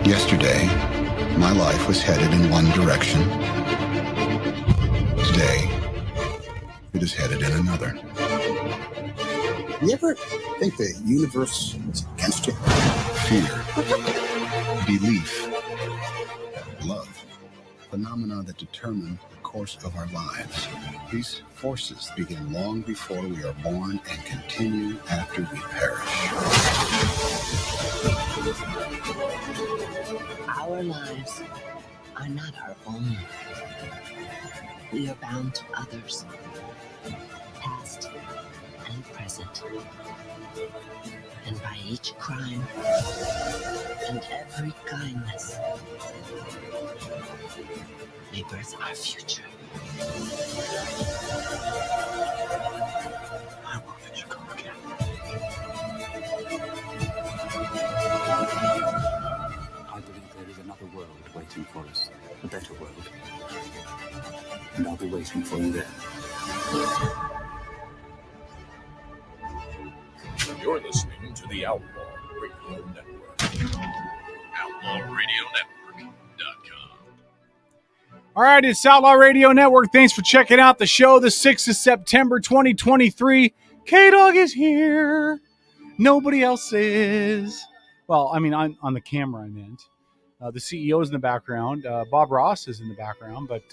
Yesterday, my life was headed in one direction. Today, it is headed in another. You ever think the universe is against you? Fear, belief, love, phenomena that determine the course of our lives. These forces begin long before we are born and continue after we perish. Our lives are not our own. We are bound to others, past and present. And by each crime and every kindness, we birth our future. I won't let you go again. I believe there is another world waiting for us, a better world. And I'll be waiting for you there. You're listening to the Outlaw Radio Network. OutlawRadioNetwork.com. All right, it's Outlaw Radio Network. Thanks for checking out the show. The 6th of September, 2023. K-Dog is here. Nobody else is. Well, I mean, on the camera, I meant. The CEO is in the background. Bob Ross is in the background, but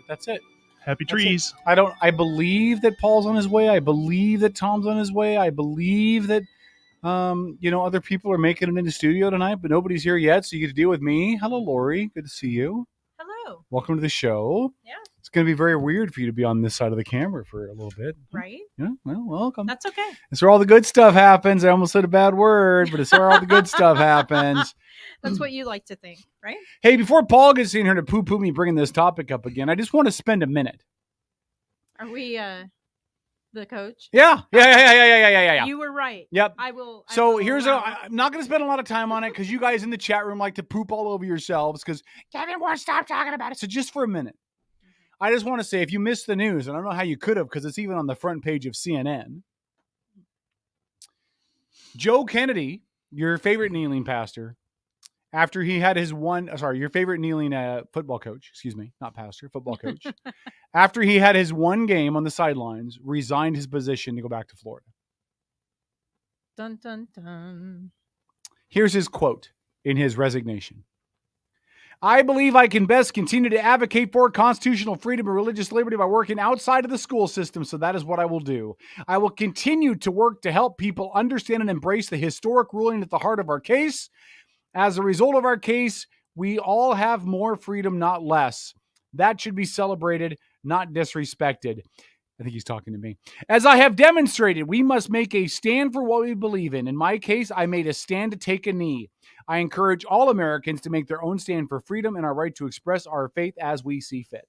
that's it. Happy trees. I believe that Paul's on his way. I believe that Tom's on his way. I believe that, other people are making it in the studio tonight, but nobody's here yet, so you get to deal with me. Hello, Lori. Good to see you. Hello. Welcome to the show. Yeah. It's going to be very weird for you to be on this side of the camera for a little bit. Right? Yeah, well, welcome. That's okay. It's where all the good stuff happens. I almost said a bad word, but it's where all the good stuff happens. That's what you like to think, right? Hey, before Paul gets in here to poo-poo me bringing this topic up again, I just want to spend a minute. Are we the coach? Yeah. You were right. Yep. I will. I'm not going to spend a lot of time on it because you guys in the chat room like to poop all over yourselves because Kevin won't stop talking about it. So just for a minute, I just want to say if you missed the news, and I don't know how you could have because it's even on the front page of CNN, Joe Kennedy, your favorite kneeling pastor, after he had your favorite kneeling football coach, not pastor, football coach, after he had his one game on the sidelines, resigned his position to go back to Florida. Dun, dun, dun. Here's his quote in his resignation. I believe I can best continue to advocate for constitutional freedom and religious liberty by working outside of the school system, so that is what I will do. I will continue to work to help people understand and embrace the historic ruling at the heart of our case. As a result of our case, we all have more freedom, not less. That should be celebrated, not disrespected. I think he's talking to me. As I have demonstrated, we must make a stand for what we believe in. In my case, I made a stand to take a knee. I encourage all Americans to make their own stand for freedom and our right to express our faith as we see fit.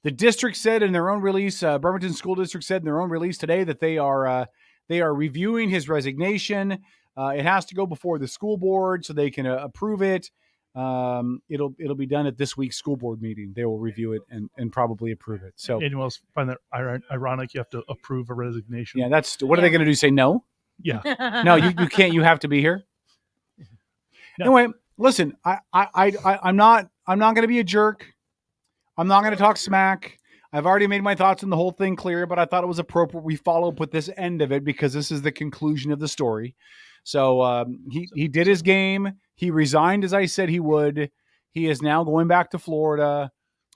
The district said in their own release, Bremerton School District said in their own release today that they are reviewing his resignation. It has to go before the school board so they can approve it. It'll be done at this week's school board meeting. They will review it and probably approve it. So anyone else find that ironic? You have to approve a resignation. Yeah, what are they going to do? Say no? Yeah. No, you can't. You have to be here. No. Anyway, listen. I'm not going to be a jerk. I'm not going to talk smack. I've already made my thoughts on the whole thing clear, but I thought it was appropriate we follow up with this end of it because this is the conclusion of the story. So he did his game. He resigned as I said he would. He is now going back to Florida.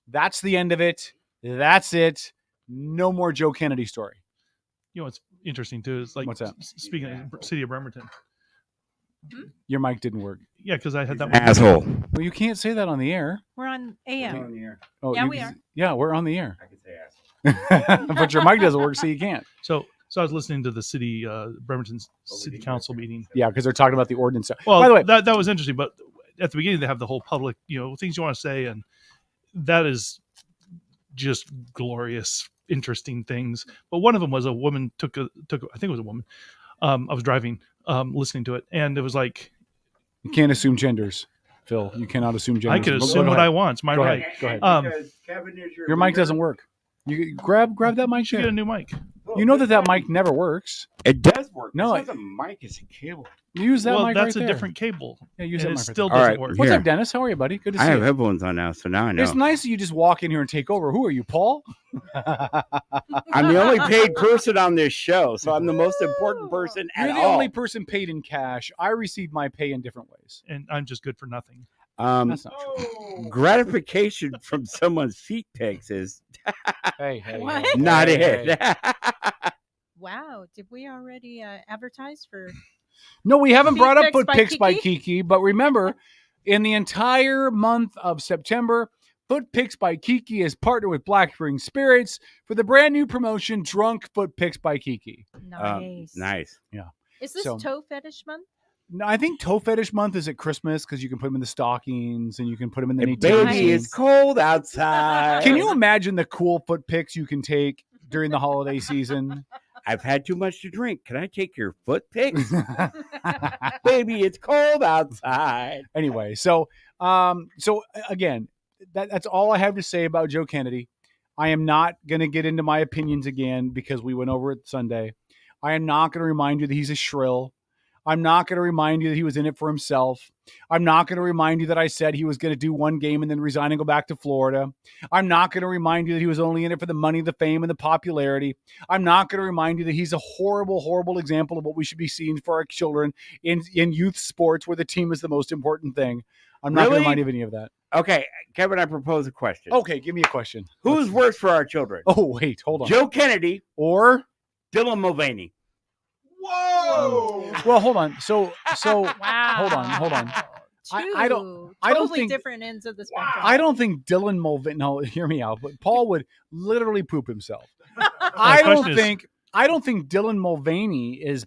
That's the end of it. That's it. No more Joe Kennedy story. You know what's interesting too is like what's that? Speaking of the city of Bremerton. Your mic didn't work. Yeah, because I had that asshole. Well, you can't say that on the air. We're on AM. We're on the air. Oh, yeah, we are. Yeah, we're on the air. I can say asshole. But your mic doesn't work, so you can't. So I was listening to the city, Bremerton City Council meeting. Yeah, because they're talking about the ordinance. Well, by the way, that was interesting. But at the beginning, they have the whole public, things you want to say, and that is just glorious, interesting things. But one of them was a woman took. I think it was a woman. I was driving, listening to it, and it was like, you can't assume genders, Phil. You cannot assume genders. I can assume what I want. It's my right. Go ahead. Your mic doesn't work. You grab that mic. You get a new mic. You know that mic never works. It does work. No, it's not a mic. It's a cable. Use that well, mic that's right a there. different cable. Yeah, use and that it mic still right there. doesn't All right, work. What's here. up, Dennis? How are you, buddy? Good to see I you. have headphones on now, so now I know. It's nice that you just walk in here and take over. Who are you, Paul? I'm the only paid person on this show, so I'm the most important person at You're the all. only person paid in cash. I receive my pay in different ways. And I'm just good for nothing. That's not true. Gratification from someone's feet pics is Hey, What? hey, not hey, it. hey. Wow. Did we already advertise for? No, we haven't Feet brought up pics Foot by Picks by Kiki? Kiki, but remember, in the entire month of September, Foot Picks by Kiki is partnered with Black Spring Spirits for the brand new promotion, Drunk Foot Picks by Kiki. Nice. Nice. Yeah. Is this So- toe fetish month? No, I think Toe Fetish Month is at Christmas because you can put them in the stockings and you can put them in the And nativity baby, scenes. it's cold outside. Can you imagine the cool foot pics you can take during the holiday season? I've had too much to drink. Can I take your foot pics? Baby, it's cold outside. Anyway, so again, that's all I have to say about Joe Kennedy. I am not going to get into my opinions again because we went over it Sunday. I am not going to remind you that he's a shrill. I'm not going to remind you that he was in it for himself. I'm not going to remind you that I said he was going to do one game and then resign and go back to Florida. I'm not going to remind you that he was only in it for the money, the fame, and the popularity. I'm not going to remind you that he's a horrible, horrible example of what we should be seeing for our children in youth sports where the team is the most important thing. I'm not going to Really? remind you of any of that. Okay, Kevin, I propose a question. Okay, give me a question. Who's worse for our children? Oh, wait, hold on. Joe Kennedy Or Dylan Mulvaney? Whoa! Well, hold on. So Wow. hold on. Two I don't totally think- different ends of the spectrum. I don't think Dylan Mulvaney. No, hear me out. But Paul would literally poop himself. My I question is- don't think Dylan Mulvaney is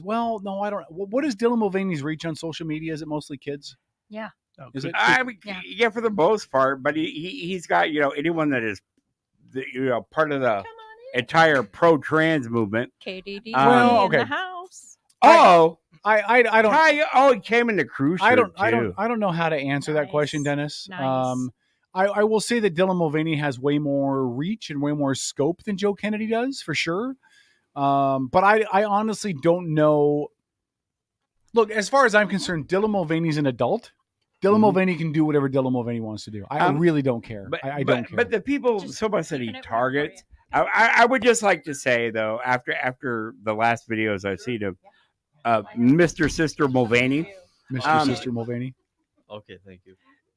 well. No, I don't. What is Dylan Mulvaney's reach on social media? Is it mostly kids? Yeah. Oh, Is good. it? I mean, Yeah. yeah, for the most part, but he's got anyone that is part of the entire pro-trans movement. KDD Well, in okay. the house. Oh, I don't. he came in the cruise I ship don't too. know how to answer that Nice. question, Dennis. Nice. I will say that Dylan Mulvaney has way more reach and way more scope than Joe Kennedy does, for sure. But I honestly don't know. Look, as far as I'm concerned, Dylan Mulvaney's an adult. Dylan Mhm. Mulvaney can do whatever Dylan Mulvaney wants to do. I really don't care. But I don't care. But the people, Just so much that he keeping it real for targets. I would just like to say though, after the last videos I've seen of Mr. Sister Mulvaney, Mr. Sister Mulvaney. Okay, thank you.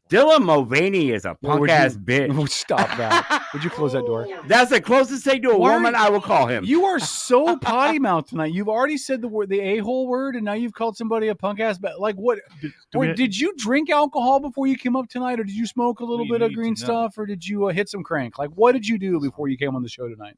Dylan Mulvaney is a Well, punk would ass you- bitch. Stop that. Would you close that door? That's the closest thing to a Why are woman you- I will call him. You are so potty mouth tonight. You've already said the a-hole word, and now you've called somebody a punk ass. But like, what? Did you drink alcohol before you came up tonight, or did you smoke a little We bit of need green to know. stuff, or did you hit some crank? Like, what did you do before you came on the show tonight?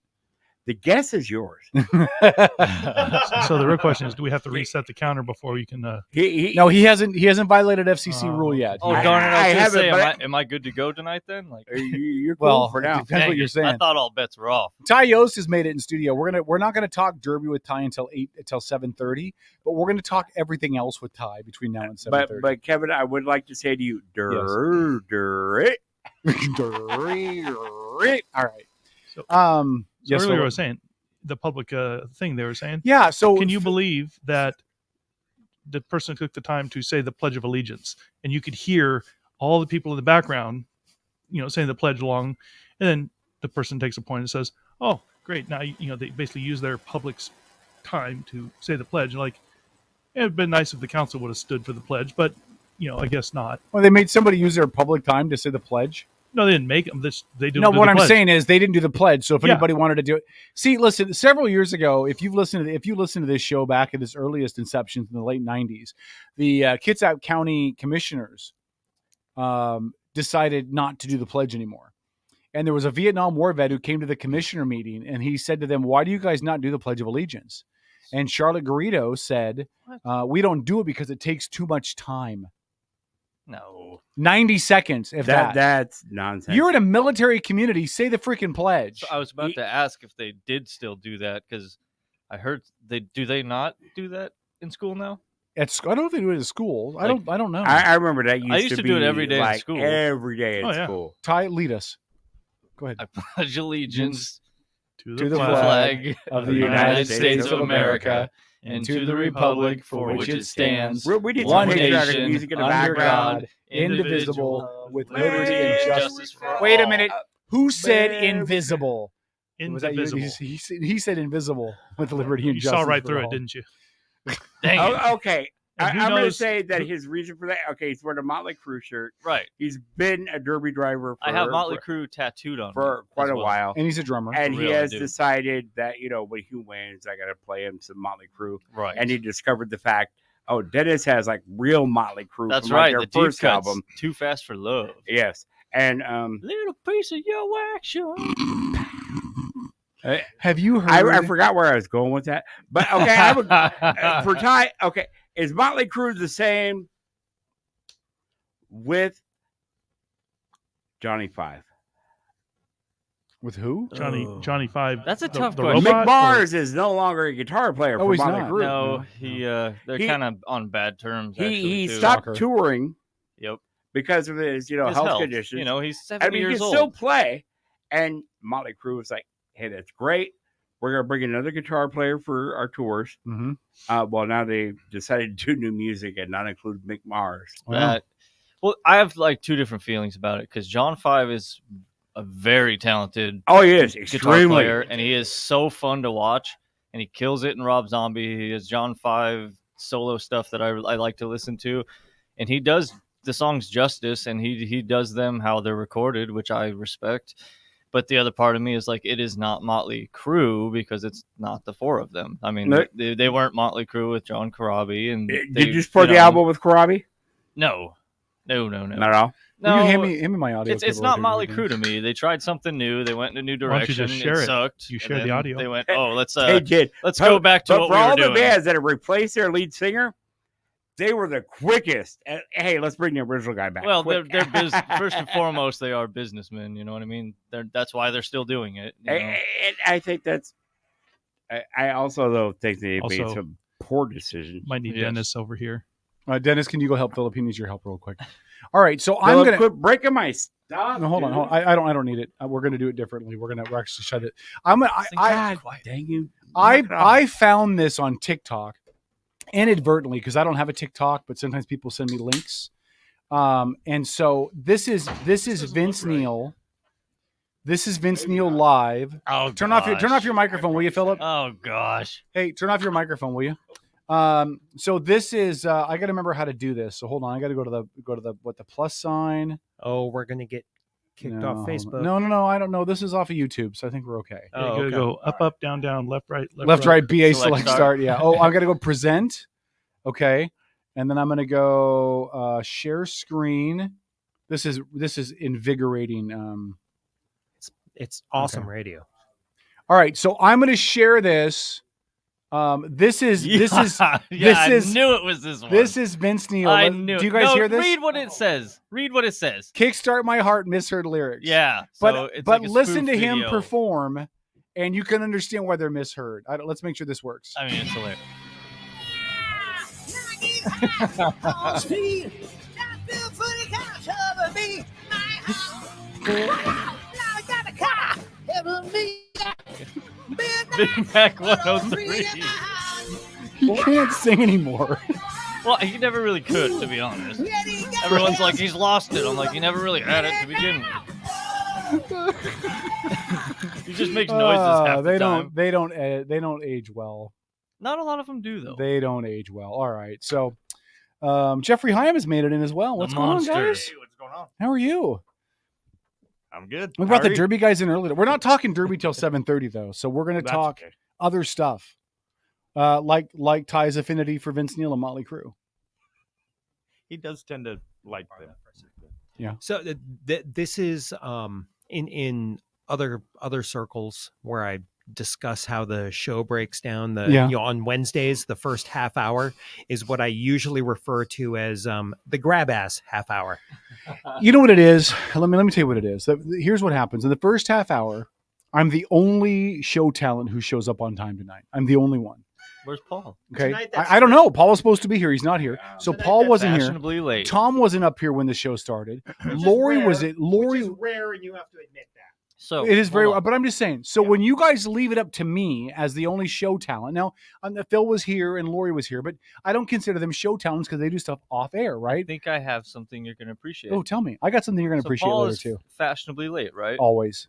The guess is yours. So the real question is, do we have to reset the counter before we can? No, he hasn't violated FCC rule yet. Oh, I- darn it. I I was going to haven't, say, but am I good to go tonight then? Like, You're cool Well, for now. depends what dang you're it. saying. I thought all bets were off. Ty Yost has made it in studio. We're not going to talk Derby with Ty until 7:30, but we're going to talk everything else with Ty between now and 7:30. But Kevin, I would like to say to you, All right. So, yes. earlier I so- was saying the public thing they were saying. yeah. So Can you believe that the person took the time to say the Pledge of Allegiance, and you could hear all the people in the background, saying the pledge along, and then the person takes a point and says, "Oh, great! Now they basically use their public's time to say the pledge." Like, it'd been nice if the council would have stood for the pledge, but I guess not. Well, they made somebody use their public time to say the pledge. No, they didn't make them. They didn't. No, do what the I'm pledge. saying is they didn't do the pledge. So if Yeah. anybody wanted to do it, see, listen. Several years ago, if you listen to this show back at its earliest inception in the late '90s, the Kitsap County Commissioners decided not to do the pledge anymore. And there was a Vietnam War vet who came to the commissioner meeting, and he said to them, "Why do you guys not do the Pledge of Allegiance?" And Charlotte Garrido said, "We don't do it because it takes too much time. No. 90 seconds, if that. That's nonsense. You're in a military community. Say the freaking pledge." So I was about to ask if they did still do that because I heard do they not do that in school now? I don't know if they do it at school. I don't know. I remember that used to be do it every day in like school. Every day Oh, at yeah. school. Ty, lead us. Go ahead. I pledge allegiance to the flag of the United States of America and to the republic for which it stands, We need one some patriotic nation, music in the under background. God, indivisible, with liberty and justice for all. Wait a minute. Who said invisible? Was that you? Invisible. He said invisible with liberty and You justice. saw right for through all. it, didn't you? Dang it. Okay. And who I'm going to knows- say that his reason for that, okay, he's wearing a Motley Crue shirt. Right. He's been a derby driver I have Motley Crue tattooed on for me quite as a well. while. And he's a drummer. And Really, he has dude. decided that, when he wins, I got to play him some Motley Crue. Right. And he discovered the fact, Dennis has like real Motley Crue. That's from, right. Like, The their deep first cuts. album. Too Fast for Love. Yes. And Little piece of your action. Have you heard? I forgot where I was going with that. But okay, I would, for Ty, okay, is Motley Crue the same with Johnny Five? With who? Johnny Five. That's a tough the question. robot, Mick Mars is no longer a guitar player Oh, for he's Motley not. Crue. No, they're He- kind of on bad terms. Actually, He too. stopped Shocker. touring Yep. because of his, His health conditions. He's I 70 mean, he years can old. still play. And Motley Crue was like, hey, that's great. We're going to bring another guitar player for our tours. Mm-hmm. Well, now they decided to do new music and not include Mick Mars. Well, I have like two different feelings about it because John Five is a very talented Oh, he is. guitar Extremely. player, and he is so fun to watch, and he kills it in Rob Zombie. He has John Five solo stuff that I like to listen to, and he does the songs justice, and he does them how they're recorded, which I respect. But the other part of me is like, it is not Motley Crue because it's not the four of them. I mean, No. they weren't Motley Crue with John Corabi. And Did you support the album with Corabi? No. Not at all. No, Will you hand me my audio? it's cable not right Motley here, Crew to me. They tried something new. They went in a new Why don't you direction. just share it? Sucked. You and share the then audio. They went, oh, let's They did. let's go back to but what for we were all doing. the bands that have replaced their lead singer, they were the quickest. Hey, let's bring the original guy back. Well, quick. they're first and foremost, they are businessmen. You know what I mean? That's why they're still doing it. You know? And I think that's. I also though think they made Also- some poor decisions. Might need Yes. Dennis over here. Dennis, can you go help Philip? He needs your help real quick. All right, so I'm Philip, gonna quit breaking my stuff. no, hold on. dude. I don't need it. We're gonna do it differently. We're actually shut it. I God, dang you! I found this on TikTok inadvertently because I don't have a TikTok, but sometimes people send me links. And so this is Vince Neil. This is Vince Neil live. Oh, Turn off your microphone, will you, Philip? Oh gosh. Hey, turn off your microphone, will you? So this is I got to remember how to do this. So hold on, I got to go to the plus sign. Oh, we're gonna get kicked No, off Facebook. No, I don't know. This is off of YouTube, so I think we're okay. Yeah, you gotta go up, down, down, left, right, Left, right, BA, Select select, start. start. Yeah. Oh, I'm gonna go present. Okay, and then I'm gonna go share screen. This is invigorating. It's awesome Okay. radio. All right, so I'm gonna share this. This is Yeah, I knew it was this one. This is Vince Neil. I Let- knew. Do you guys No, hear this? Read what it says. Read what it says. Kickstart My Heart, Misheard Lyrics. Yeah. But so it's but like a listen to spoof him video. perform, and you can understand why they're misheard. Let's make sure this works. I mean, it's hilarious. Big Mac 103. He can't sing anymore. Well, he never really could, to be honest. Everyone's like, he's lost it. I'm like, he never really had it to begin with. He just makes noises half the time. They don't age well. Not a lot of them do, though. They don't age well. All right, so Jeffrey Hyam has made it in as well. What's going on, monster. guys? Hey, what's going on? How are you? I'm good. We brought How the are you? Derby guys in earlier. We're not talking Derby till 7:30 though, so we're going to That's talk okay. other stuff, like Ty's affinity for Vince Neil and Motley Crue. He does tend to like them. So this is in other circles where I discuss how the show breaks down. On Wednesdays, the first half hour is what I usually refer to as the grab ass half hour. You know what it is? Let me tell you what it is. Here's what happens in the first half hour. I'm the only show talent who shows up on time tonight. I'm the only one. Where's Paul? Okay, Tonight, that's I don't know. Paul was supposed to be here. He's not here. So Tonight, Paul that's wasn't here. Fashionably late. Tom wasn't up here when the show started. Lori was it. Lori. rare, and you have to admit that. So it is very, hold on. but I'm just saying. So when you guys leave it up to me as the only show talent, now Phil was here and Lori was here, but I don't consider them show talents because they do stuff off air, right? I think I have something you're going to appreciate. Oh, tell me. I got something you're going to appreciate Paul later is too. Fashionably late, right? Always.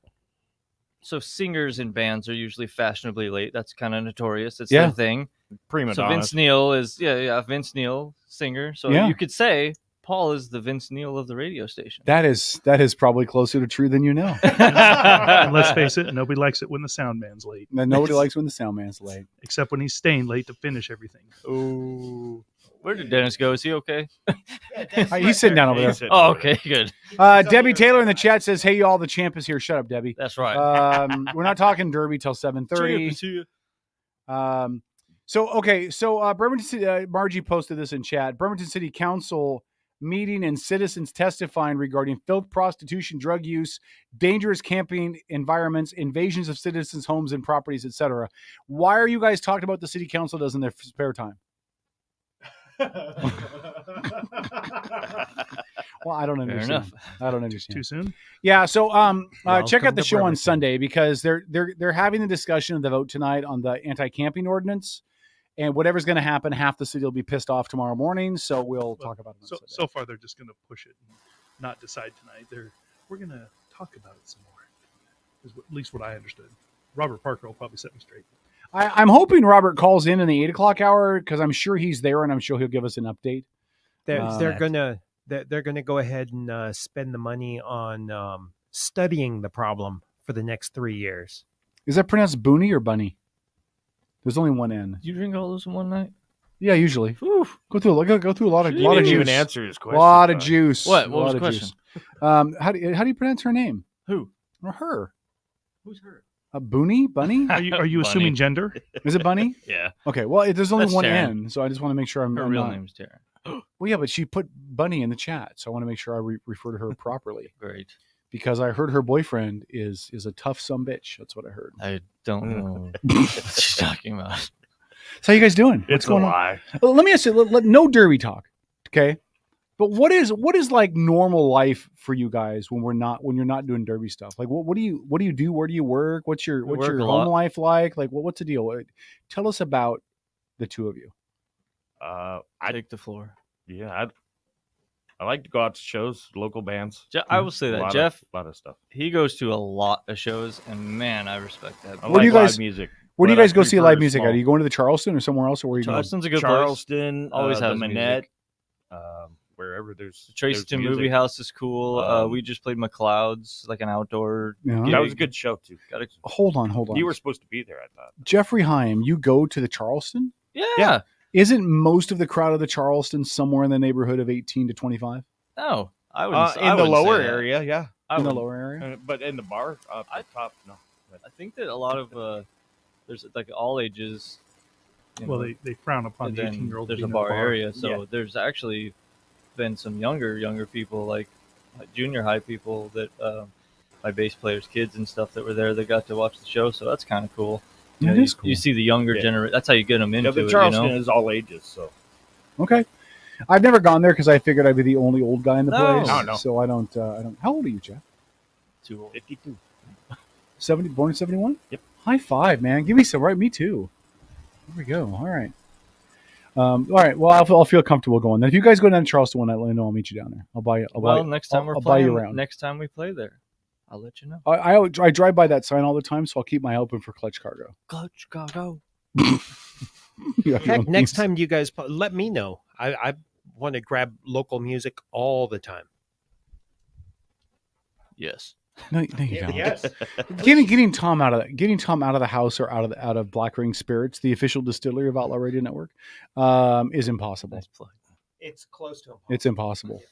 So singers in bands are usually fashionably late. That's kind of notorious. It's Yeah. their thing. Prima So donnas. Vince Neil is Vince Neil, singer. So Yeah. you could say Paul is the Vince Neil of the radio station. That is probably closer to true than you know. And let's face it, nobody likes it when the sound man's late. And nobody likes when the sound man's late. Except when he's staying late to finish everything. Ooh. Where did Dennis go? Is he okay? He's sitting down over there. Oh, okay, good. Debbie Taylor in the chat says, "Hey, y'all, the champ is here." Shut up, Debbie. That's right. We're not talking Derby till 7:30. So Bremerton City, Margie posted this in chat. Bremerton City Council meeting and citizens testifying regarding filth, prostitution, drug use, dangerous camping environments, invasions of citizens' homes and properties, etc. Why are you guys talking about the city council does in their spare time? Well, I don't understand. enough. I don't understand. Too soon? Yeah. So check out Welcome the to show on Bremerton. Sunday because they're having the discussion of the vote tonight on the anti-camping ordinance. And whatever's going to happen, half the city will be pissed off tomorrow morning. So we'll talk about it. So far, they're just going to push it and not decide tonight. We're going to talk about it some more. Is at least what I understood. Robert Parker will probably set me straight. I'm hoping Robert calls in the 8 o'clock hour because I'm sure he's there and I'm sure he'll give us an update. They're gonna go ahead and spend the money on studying the problem for the next 3 years. Is that pronounced Booney or Bunny? There's only one N. Did you drink all those in one night? Yeah, usually. Whew. Go through a lot of He didn't juice. even answer his question. A lot of juice. What? A What was lot the of question? juice. How do you pronounce her name? Who? Or her? Who's her? Booney? Bunny? Are you Bunny. assuming gender? Is it Bunny? Yeah. Okay. Well, there's only That's one Taryn. N, so I just want to make sure I'm Her real not. name's Tara. Well, yeah, but she put Bunny in the chat, so I want to make sure I refer to her properly Great. because I heard her boyfriend is a tough sumbitch. That's what I heard. I don't know what she's talking about. So how you guys doing? What's It's going a on? lie. Well, let me ask you. No Derby talk, okay? But what is like normal life for you guys when you're not doing Derby stuff? Like what do you do? Where do you work? What's your work a home lot. life like? Like what's the deal? Tell us about the two of you. I Take the floor. I like to go out to shows, local bands. I will say that Jeff, a lot of stuff. he goes to a lot of shows, and man, I respect that. I Where do like you guys- live music. Where do you but I guys go see prefer live music? small. Are you going to the Charleston or somewhere else, or where are you going? Charleston's a good place. Charleston, Always the has Manette, wherever there's Traceton music. Movie House is cool. We just played McLeod's, like an outdoor. Yeah. That was a good show too. Hold on. You were supposed to be there, I thought. Jeffrey Heim, you go to the Charleston? Yeah. Isn't most of the crowd of the Charleston somewhere in the neighborhood of 18 to 25? No, I wouldn't. In the lower area, yeah. In the lower area? But in the bar, up at the top, no. I think that a lot of there's like all ages. Well, they frown upon and the then 18-year-old. There's a being in bar the area, so Yeah. there's actually been some younger people, like junior high people that my bass players' kids and stuff that were there. That got to watch the show, so that's kind of cool. That is cool. You see the younger generation. That's how you get them into Yeah, the it. Charleston You know? is all ages, so. Okay. I've never gone there because I figured I'd be the only old guy in the No. place. No, no. So I don't. How old are you, Jeff? Too old. 52. 70, born in 71? Yep. High five, man. Give me some. Right, me too. There we go. All right. All right. Well, I'll feel comfortable going. Then if you guys go down to Charleston one night, let me know. I'll meet you down there. I'll buy you. Next time we're I'll buy playing, you around. next time we play there, I'll let you know. I drive by that sign all the time, so I'll keep my eye open for Clutch Cargo. Clutch Cargo. Heck, next time you guys let me know. I want to grab local music all the time. Yes. No, you don't. Yes. Getting Tom out of the house or out of Black Ring Spirits, the official distillery of Outlaw Radio Network, is impossible. Nice plug. It's close to impossible. It's impossible.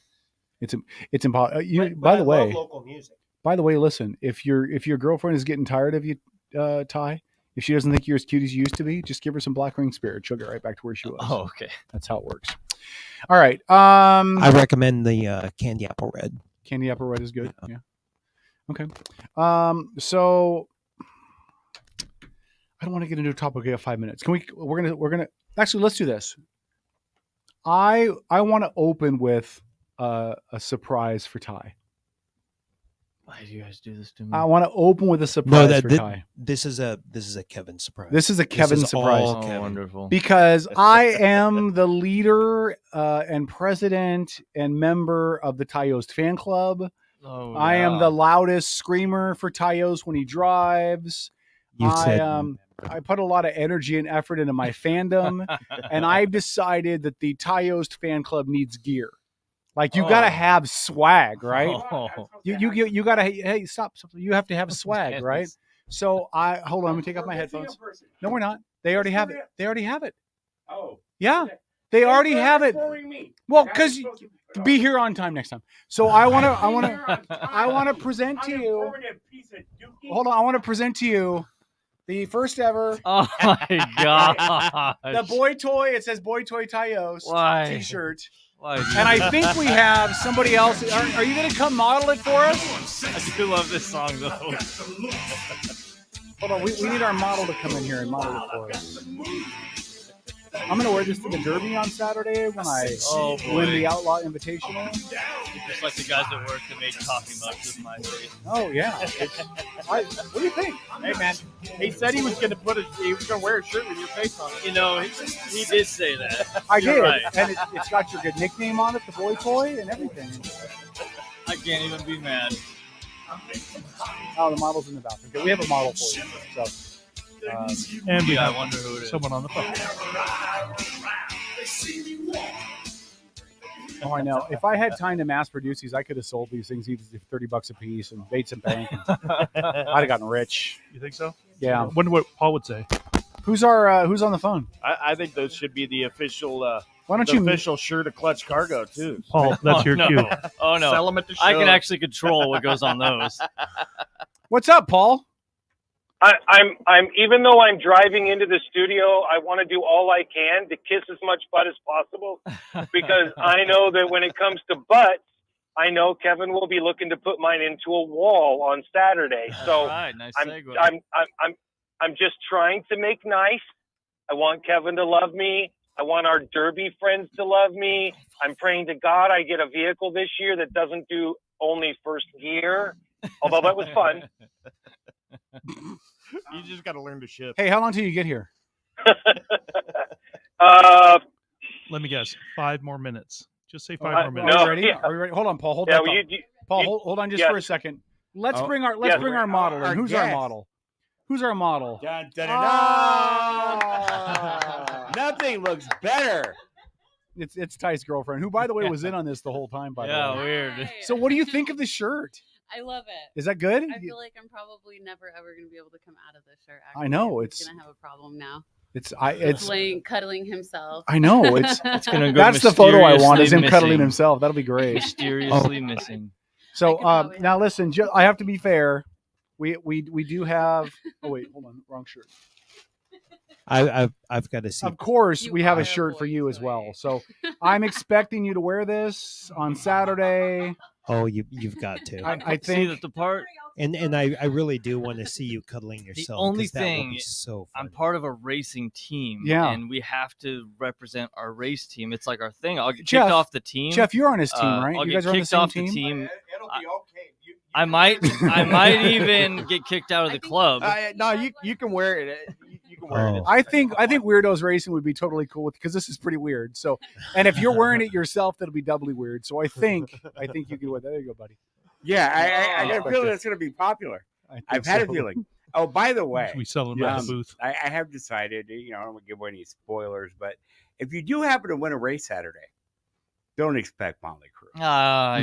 It's impossible. But By I the love way, local music. listen. If your girlfriend is getting tired of you, Ty, if she doesn't think you're as cute as you used to be, just give her some Black Ring Spirit. She'll get right back to where she was. Oh, okay. That's how it works. All right. I recommend the Candy Apple Red. Candy Apple Red is good. Yeah. Okay. So I don't want to get into a topic. We have 5 minutes. We're gonna actually, let's do this. I want to open with a surprise for Ty. Why do you guys do this to me? I want to open with a surprise for Ty. This is a Kevin surprise. This is a Kevin surprise. All Kevin. Wonderful. Because I am the leader and president and member of the Ty Yost fan club. Oh, I am the loudest screamer for Ty Yost when he drives. I put a lot of energy and effort into my fandom, and I've decided that the Ty Yost fan club needs gear. Like you gotta have swag, right? You gotta hey stop. You have to have swag, right? So hold on. Let me take off my headphones. No, we're not. They already have it. They already have it. Oh, yeah, they already have it. Well, because be here on time next time. So I want to present to you. Hold on. I want to present to you the first ever. Oh my god! The boy toy. It says "Boy Toy Ty Yost" T-shirt. Why? And I think we have somebody else. Are you going to come model it for us? I do love this song though. Hold on, we need our model to come in here and model it for us. I'm going to wear this to the Derby on Saturday when I win the Outlaw Invitational. Just like the guys at work that made coffee mugs with my face. Oh yeah. What do you think? Hey man, he said he was going to wear a shirt with your face on it. You know, he did say that. I did, right. and it's got your good nickname on it, the boy toy, and everything. I can't even be mad. Oh, the model's in the bathroom. Okay, we have a model for you. So. And we have I wonder who it is. Someone on the phone. Oh, I know. If I had time to mass produce these, I could have sold these things easily for $30 a piece and Bates and Bank. I'd have gotten rich. You think so? Yeah. I wonder what Paul would say. Who's on the phone? I think those should be the official. Why don't you official shirt of Clutch Cargo too? Paul, that's your cue. Oh no! Sell them at the show. I can actually control what goes on those. What's up, Paul? I'm even though I'm driving into the studio, I want to do all I can to kiss as much butt as possible because I know that when it comes to butts, I know Kevin will be looking to put mine into a wall on Saturday. So right, nice segue. I'm just trying to make nice. I want Kevin to love me. I want our Derby friends to love me. I'm praying to God I get a vehicle this year that doesn't do only first gear, although that was fun. You just got to learn to ship. Hey, how long till you get here? Let me guess. 5 more minutes. Just say 5 more minutes. Are we ready? Yeah. Are we ready? Hold on, Paul. Hold on. Paul, hold on just for a second. Let's bring our model in. Who's our model? Who's our model? Dun, dun, dun, dun. Nothing looks better. It's Ty's girlfriend, who, by the way, was in on this the whole time. By the way. Yeah, weird. So, what do you think of the shirt? I love it. Is that good? I feel like I'm probably never ever going to be able to come out of this shirt. Actually. I know He's going to have a problem now. It's cuddling himself. I know it's gonna go. That's the photo I want. Is him cuddling himself. That'll be great. Mysteriously missing. So now listen. I have to be fair. We do have. Oh wait, hold on. Wrong shirt. I've got to see. Of course, we have a shirt for you as well. So I'm expecting you to wear this on Saturday. Oh, you've got to. I think that the part, and I really do want to see you cuddling yourself. The only that would thing, be so I'm part of a racing team, and we have to represent our race team. It's like our thing. I'll get kicked off the team. Jeff, you're on his team, right? I'll you get guys are on the kicked same off team. The team. It'll be okay. I might even get kicked out of the club. No, you can wear it. You can wear it. I think Weirdos Racing would be totally cool with, because this is pretty weird. So, and if you're wearing it yourself, that'll be doubly weird. So I think you can wear that. There you go, buddy. Yeah, I got a feeling it's going to be popular. I've had a feeling. Oh, by the way, we sell them at the booth. I have decided. I don't want to give away any spoilers, but if you do happen to win a race Saturday, don't expect Motley Crue. Yeah.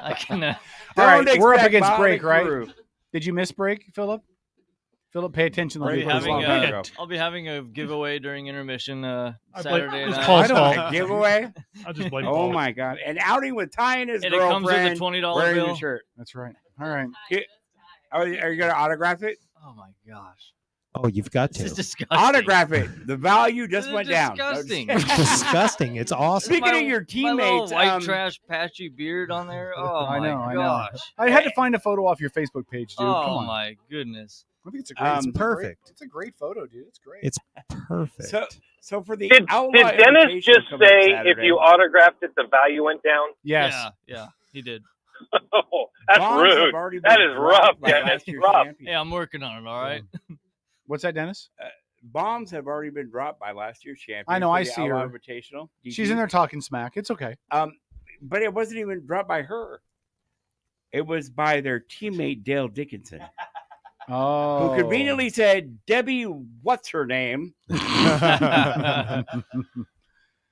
I can. All right, we're up against break, right? Did you miss break, Philip? Philip, pay attention. I'll be having a giveaway during intermission Saturday It's night. Paul's fault. A giveaway? I'll just blame Oh Paul. my God! An outing with Ty and his And it girlfriend. comes with a $20 wearing bill. the shirt. That's right. All right. Are you going to autograph it? Oh my gosh! Oh, you've got to. This is disgusting. Autograph it. The value just went down. Disgusting. It's disgusting. It's awesome. Speaking of your teammates, my little white trash patchy beard on there. Oh I know. gosh! I had to find a photo off your Facebook page, dude. Oh Come on. my goodness! I think it's a great. It's perfect. It's a great photo, dude. It's great. It's perfect. So for the Did Outlaw Dennis invitation just coming say Saturday, if you autographed it, the value went down? Yes. Yeah, he did. Oh, that's Bombs have rude. already been That is dropped rough, by Dennis. last year's Rough. champion. Yeah, I'm working on it. All right. What's that, Dennis? Bombs have already been dropped by last year's champion. I know. for I the see Outlaw her. Invitational. She's in there talking smack. It's okay. But it wasn't even dropped by her. It was by their teammate Dale Dickinson. Oh. Who conveniently said, Debbie, what's her name?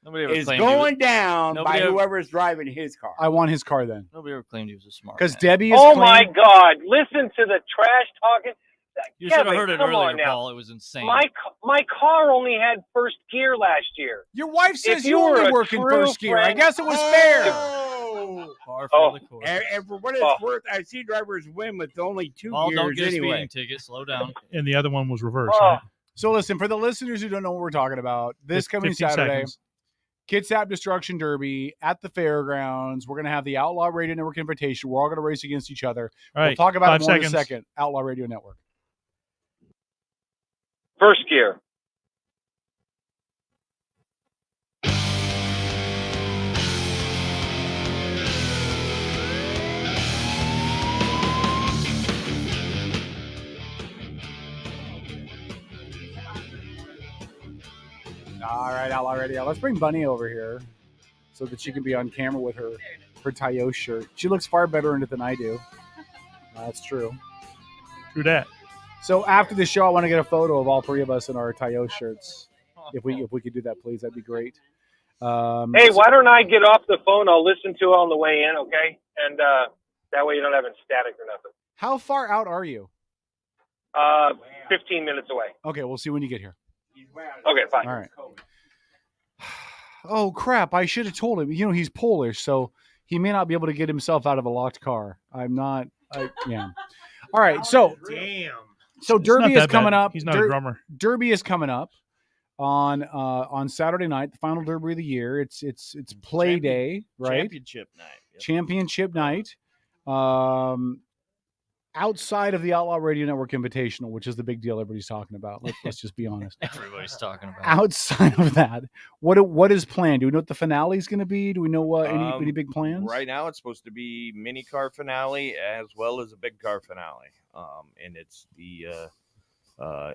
Nobody ever is claimed going down by nobody ever- whoever is driving his car. I want his car then. Nobody ever claimed he was a smart. Because man. Debbie is. Oh my God! Listen to the trash talking. You should have Kevin, heard it come earlier, on now. Paul. It was insane. My car only had first gear last year. Your wife says If you were only a work in true first gear. I friend- guess it was fair. Par for Oh. the course. And for what it's worth, I've seen drivers win with only 2 Paul, gears don't get a anyway. speeding ticket. Slow down. And the other one was reversed. Oh. Right? So listen, for the listeners who don't know what we're talking about, this coming 15 Saturday, seconds. Kitsap Destruction Derby at the fairgrounds. We're going to have the Outlaw Radio Network invitation. We're all going to race against each other. All right, We'll talk about 5 it more seconds. in a second. Outlaw Radio Network. First gear. All right, Outlaw Radio. Let's bring Bunny over here so that she can be on camera with her Tayo shirt. She looks far better in it than I do. That's true. True that. So after the show, I want to get a photo of all three of us in our Tayo shirts. If we could do that, please, that'd be great. Hey, why don't I get off the phone? I'll listen to it on the way in, okay? And that way you don't have it static or nothing. How far out are you? 15 minutes away. Okay, we'll see when you get here. Okay, fine. All right. Oh, crap. I should have told him. You know, he's Polish, so he may not be able to get himself out of a locked car. Yeah. All right, so. Damn. So It's Derby not is that coming bad. up. He's not a drummer. Derby is coming up on Saturday night, the final Derby of the year. It's play day, right? Championship night. Yep. Championship night. Outside of the Outlaw Radio Network Invitational, which is the big deal everybody's talking about. Let's just be honest. Everybody's talking about. Outside of that, what is planned? Do we know what the finale is going to be? Do we know any big plans? Right now, it's supposed to be mini car finale as well as a big car finale. And it's the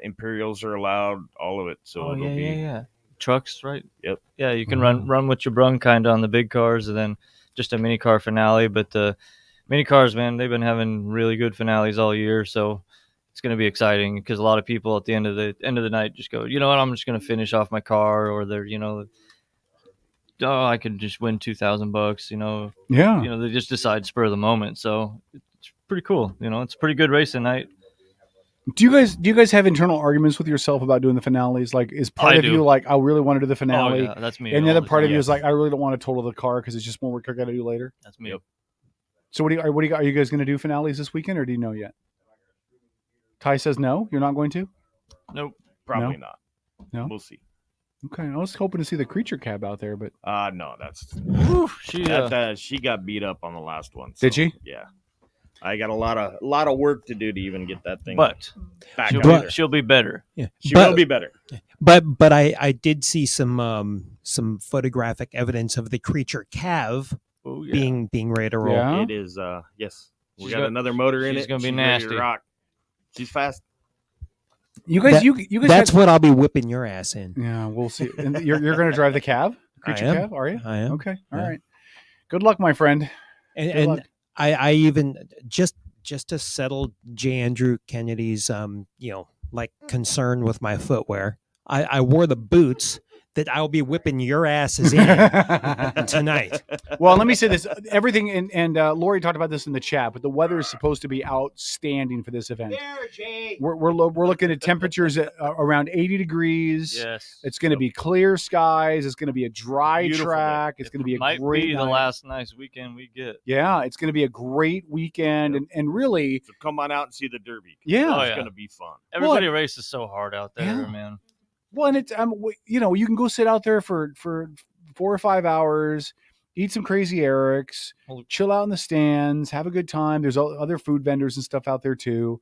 Imperials are allowed all of it. So it'll be trucks, right? Yep. Yeah, you can run with your brung kind of on the big cars, and then just a mini car finale. But the mini cars, man, they've been having really good finales all year, so it's going to be exciting because a lot of people at the end of the night just go, you know what, I'm just going to finish off my car, or they're, I could just win $2,000, Yeah. They just decide spur of the moment. So it's pretty cool. It's a pretty good racing night. Do you guys have internal arguments with yourself about doing the finales? Like, is part of you like, I really want to do the finale? Oh, yeah, that's me. And the all other the part of time. you is like, I really don't want to total the car because it's just more work I got to do later. That's me. So are you guys going to do finales this weekend, or do you know yet? Ty says no. You're not going to? Nope, probably No? not. No. We'll see. Okay, I was hoping to see the creature cab out there, but No, that's she she got beat up on the last one. Did she? Yeah, I got a lot of work to do to even get that thing. But back out there. she'll be better. Yeah, She will be better. But I did see some photographic evidence of the creature Cav being ready to roll. Yeah? It is. Yes, we She's got got- another motor in it. she's gonna be She's ready to nasty. rock. She's fast. you guys, That- you guys. That's had- what I'll be whipping your ass in. Yeah, we'll see. And you're going to drive the cab, creature I am. cab, are you? I am. Okay, all Yeah. right. Good luck, my friend. Good And luck. I even just to settle J. Andrew Kennedy's concern with my footwear, I wore the boots that I'll be whipping your asses in tonight. Well, let me say this: everything, and Lori talked about this in the chat, but the weather is supposed to be outstanding for this event. We're looking at temperatures at around 80 degrees. Yes. It's going to be clear skies. It's going to be a dry Beautiful track. It's going to be a Might great be the night. last nice weekend we get. Yeah, it's going to be a great weekend, and really, So come on out and see the Derby. Yeah. it's yeah. going to be fun. Everybody races so hard out there, Yeah. man. well, and it's you can go sit out there for 4 or 5 hours, eat some crazy Erics, chill out in the stands, have a good time. There's other food vendors and stuff out there too.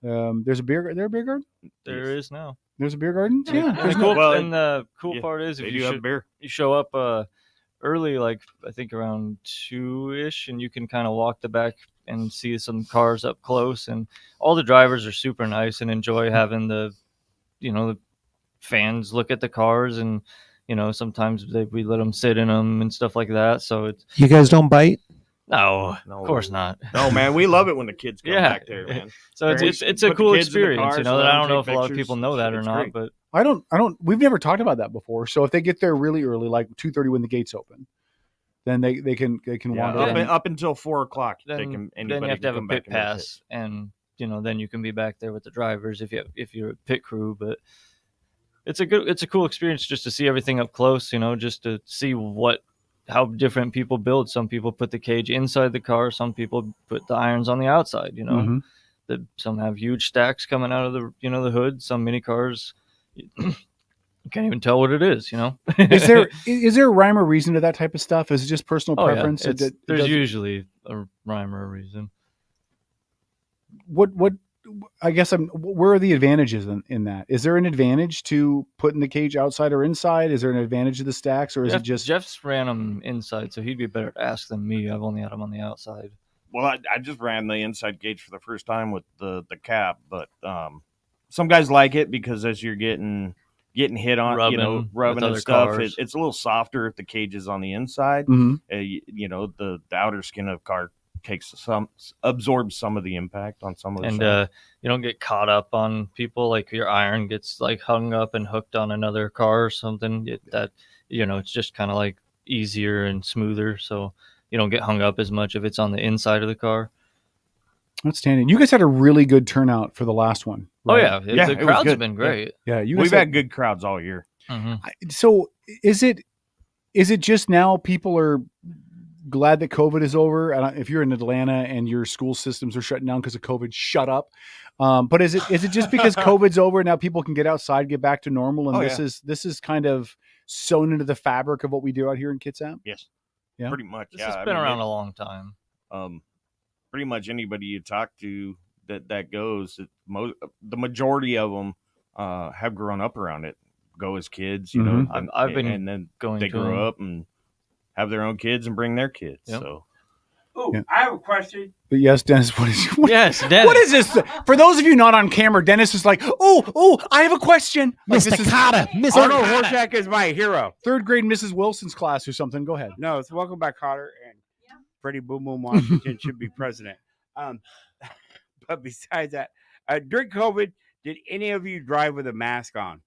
There's a beer garden. There is now. There's a beer garden. Yeah. And there's the no- cool, part is they if do have beer. you show up early, like I think around 2-ish, and you can kind of walk the back and see some cars up close, and all the drivers are super nice and enjoy having the fans look at the cars, and sometimes we let them sit in them and stuff like that. So it's You guys don't bite? no, of course not. No, man, we love it when the kids come back there, man. So it's a cool experience, that I don't know if a lot of people know that or not, but I don't. We've never talked about that before. So if they get there really early, like 2:30 when the gates open, then they can wander up until 4:00. Then you have to have a pit pass, and then you can be back there with the drivers if you're a pit crew. But it's a cool experience just to see everything up close. Just to see how different people build. Some people put the cage inside the car. Some people put the irons on the outside. Some have huge stacks coming out of the the hood. Some mini cars, you can't even tell what it is. Is there a rhyme or reason to that type of stuff? Is it just personal preference? Yeah. There's usually a rhyme or a reason. What I guess where are the advantages in that? Is there an advantage to putting the cage outside or inside? Is there an advantage to the stacks, or is it just Jeff's ran them inside, so he'd be better to ask than me. I've only had them on the outside. Well, I just ran the inside cage for the first time with the cap, but some guys like it because as you're getting hit on, rubbing and stuff, it's a little softer if the cage is on the inside. Mm-hmm. The outer skin of car absorbs some of the impact on some of the and you don't get caught up on people, like your iron gets like hung up and hooked on another car or something. It's just kind of like easier and smoother, so you don't get hung up as much if it's on the inside of the car. Outstanding. You guys had a really good turnout for the last one, right? Oh yeah, the crowds have been great. Yeah, we've had good crowds all year. Mm-hmm. So is it just now people are glad that COVID is over? If you're in Atlanta and your school systems are shutting down because of COVID, shut up. But is it just because COVID's over now people can get outside, get back to normal, and this is kind of sewn into the fabric of what we do out here in Kitsap? Yes. Yeah. Pretty much. This has been around a long time. Pretty much anybody you talk to that goes, the majority of them have grown up around it. Go as kids, I've been and then going. They grow up and have their own kids and bring their kids. Yep. So, I have a question. But yes, Dennis, Dennis. What is this? For those of you not on camera, Dennis is like, I have a question. Mr. Carter. Arnold Horshack is my hero. 3rd grade Mrs. Wilson's class or something. Go ahead. No, it's welcome back, Carter, and Freddie Boom Boom Washington should be president. But besides that, during COVID, did any of you drive with a mask on?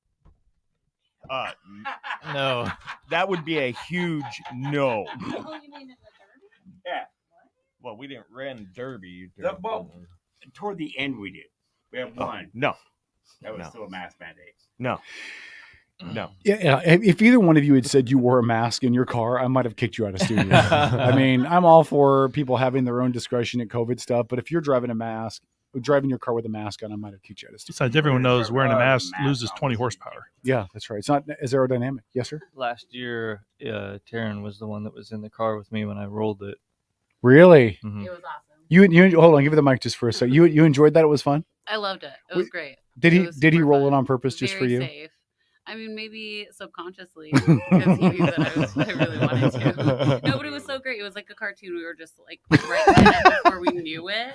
No. That would be a huge no. Yeah. Well, we didn't run Derby. Toward the end, we did. We have one. No. That was still a mask mandate. No. Yeah. If either one of you had said you wore a mask in your car, I might have kicked you out of studio. I mean, I'm all for people having their own discretion at COVID stuff, but if you're driving your car with a mask on, I might have kicked you out of studio. Besides, everyone knows wearing a mask loses 20 horsepower. Yeah, that's right. It's not as aerodynamic. Yes, sir? Last year, Taryn was the one that was in the car with me when I rolled it. Really? Mm-hmm. It was awesome. You hold on, give it the mic just for a second. You enjoyed that? It was fun? I loved it. It was great. Did he roll it on purpose just for you? Safe. I mean, maybe subconsciously because he knew that I really wanted to. No, but it was so great. It was like a cartoon. We were just like right there before we knew it,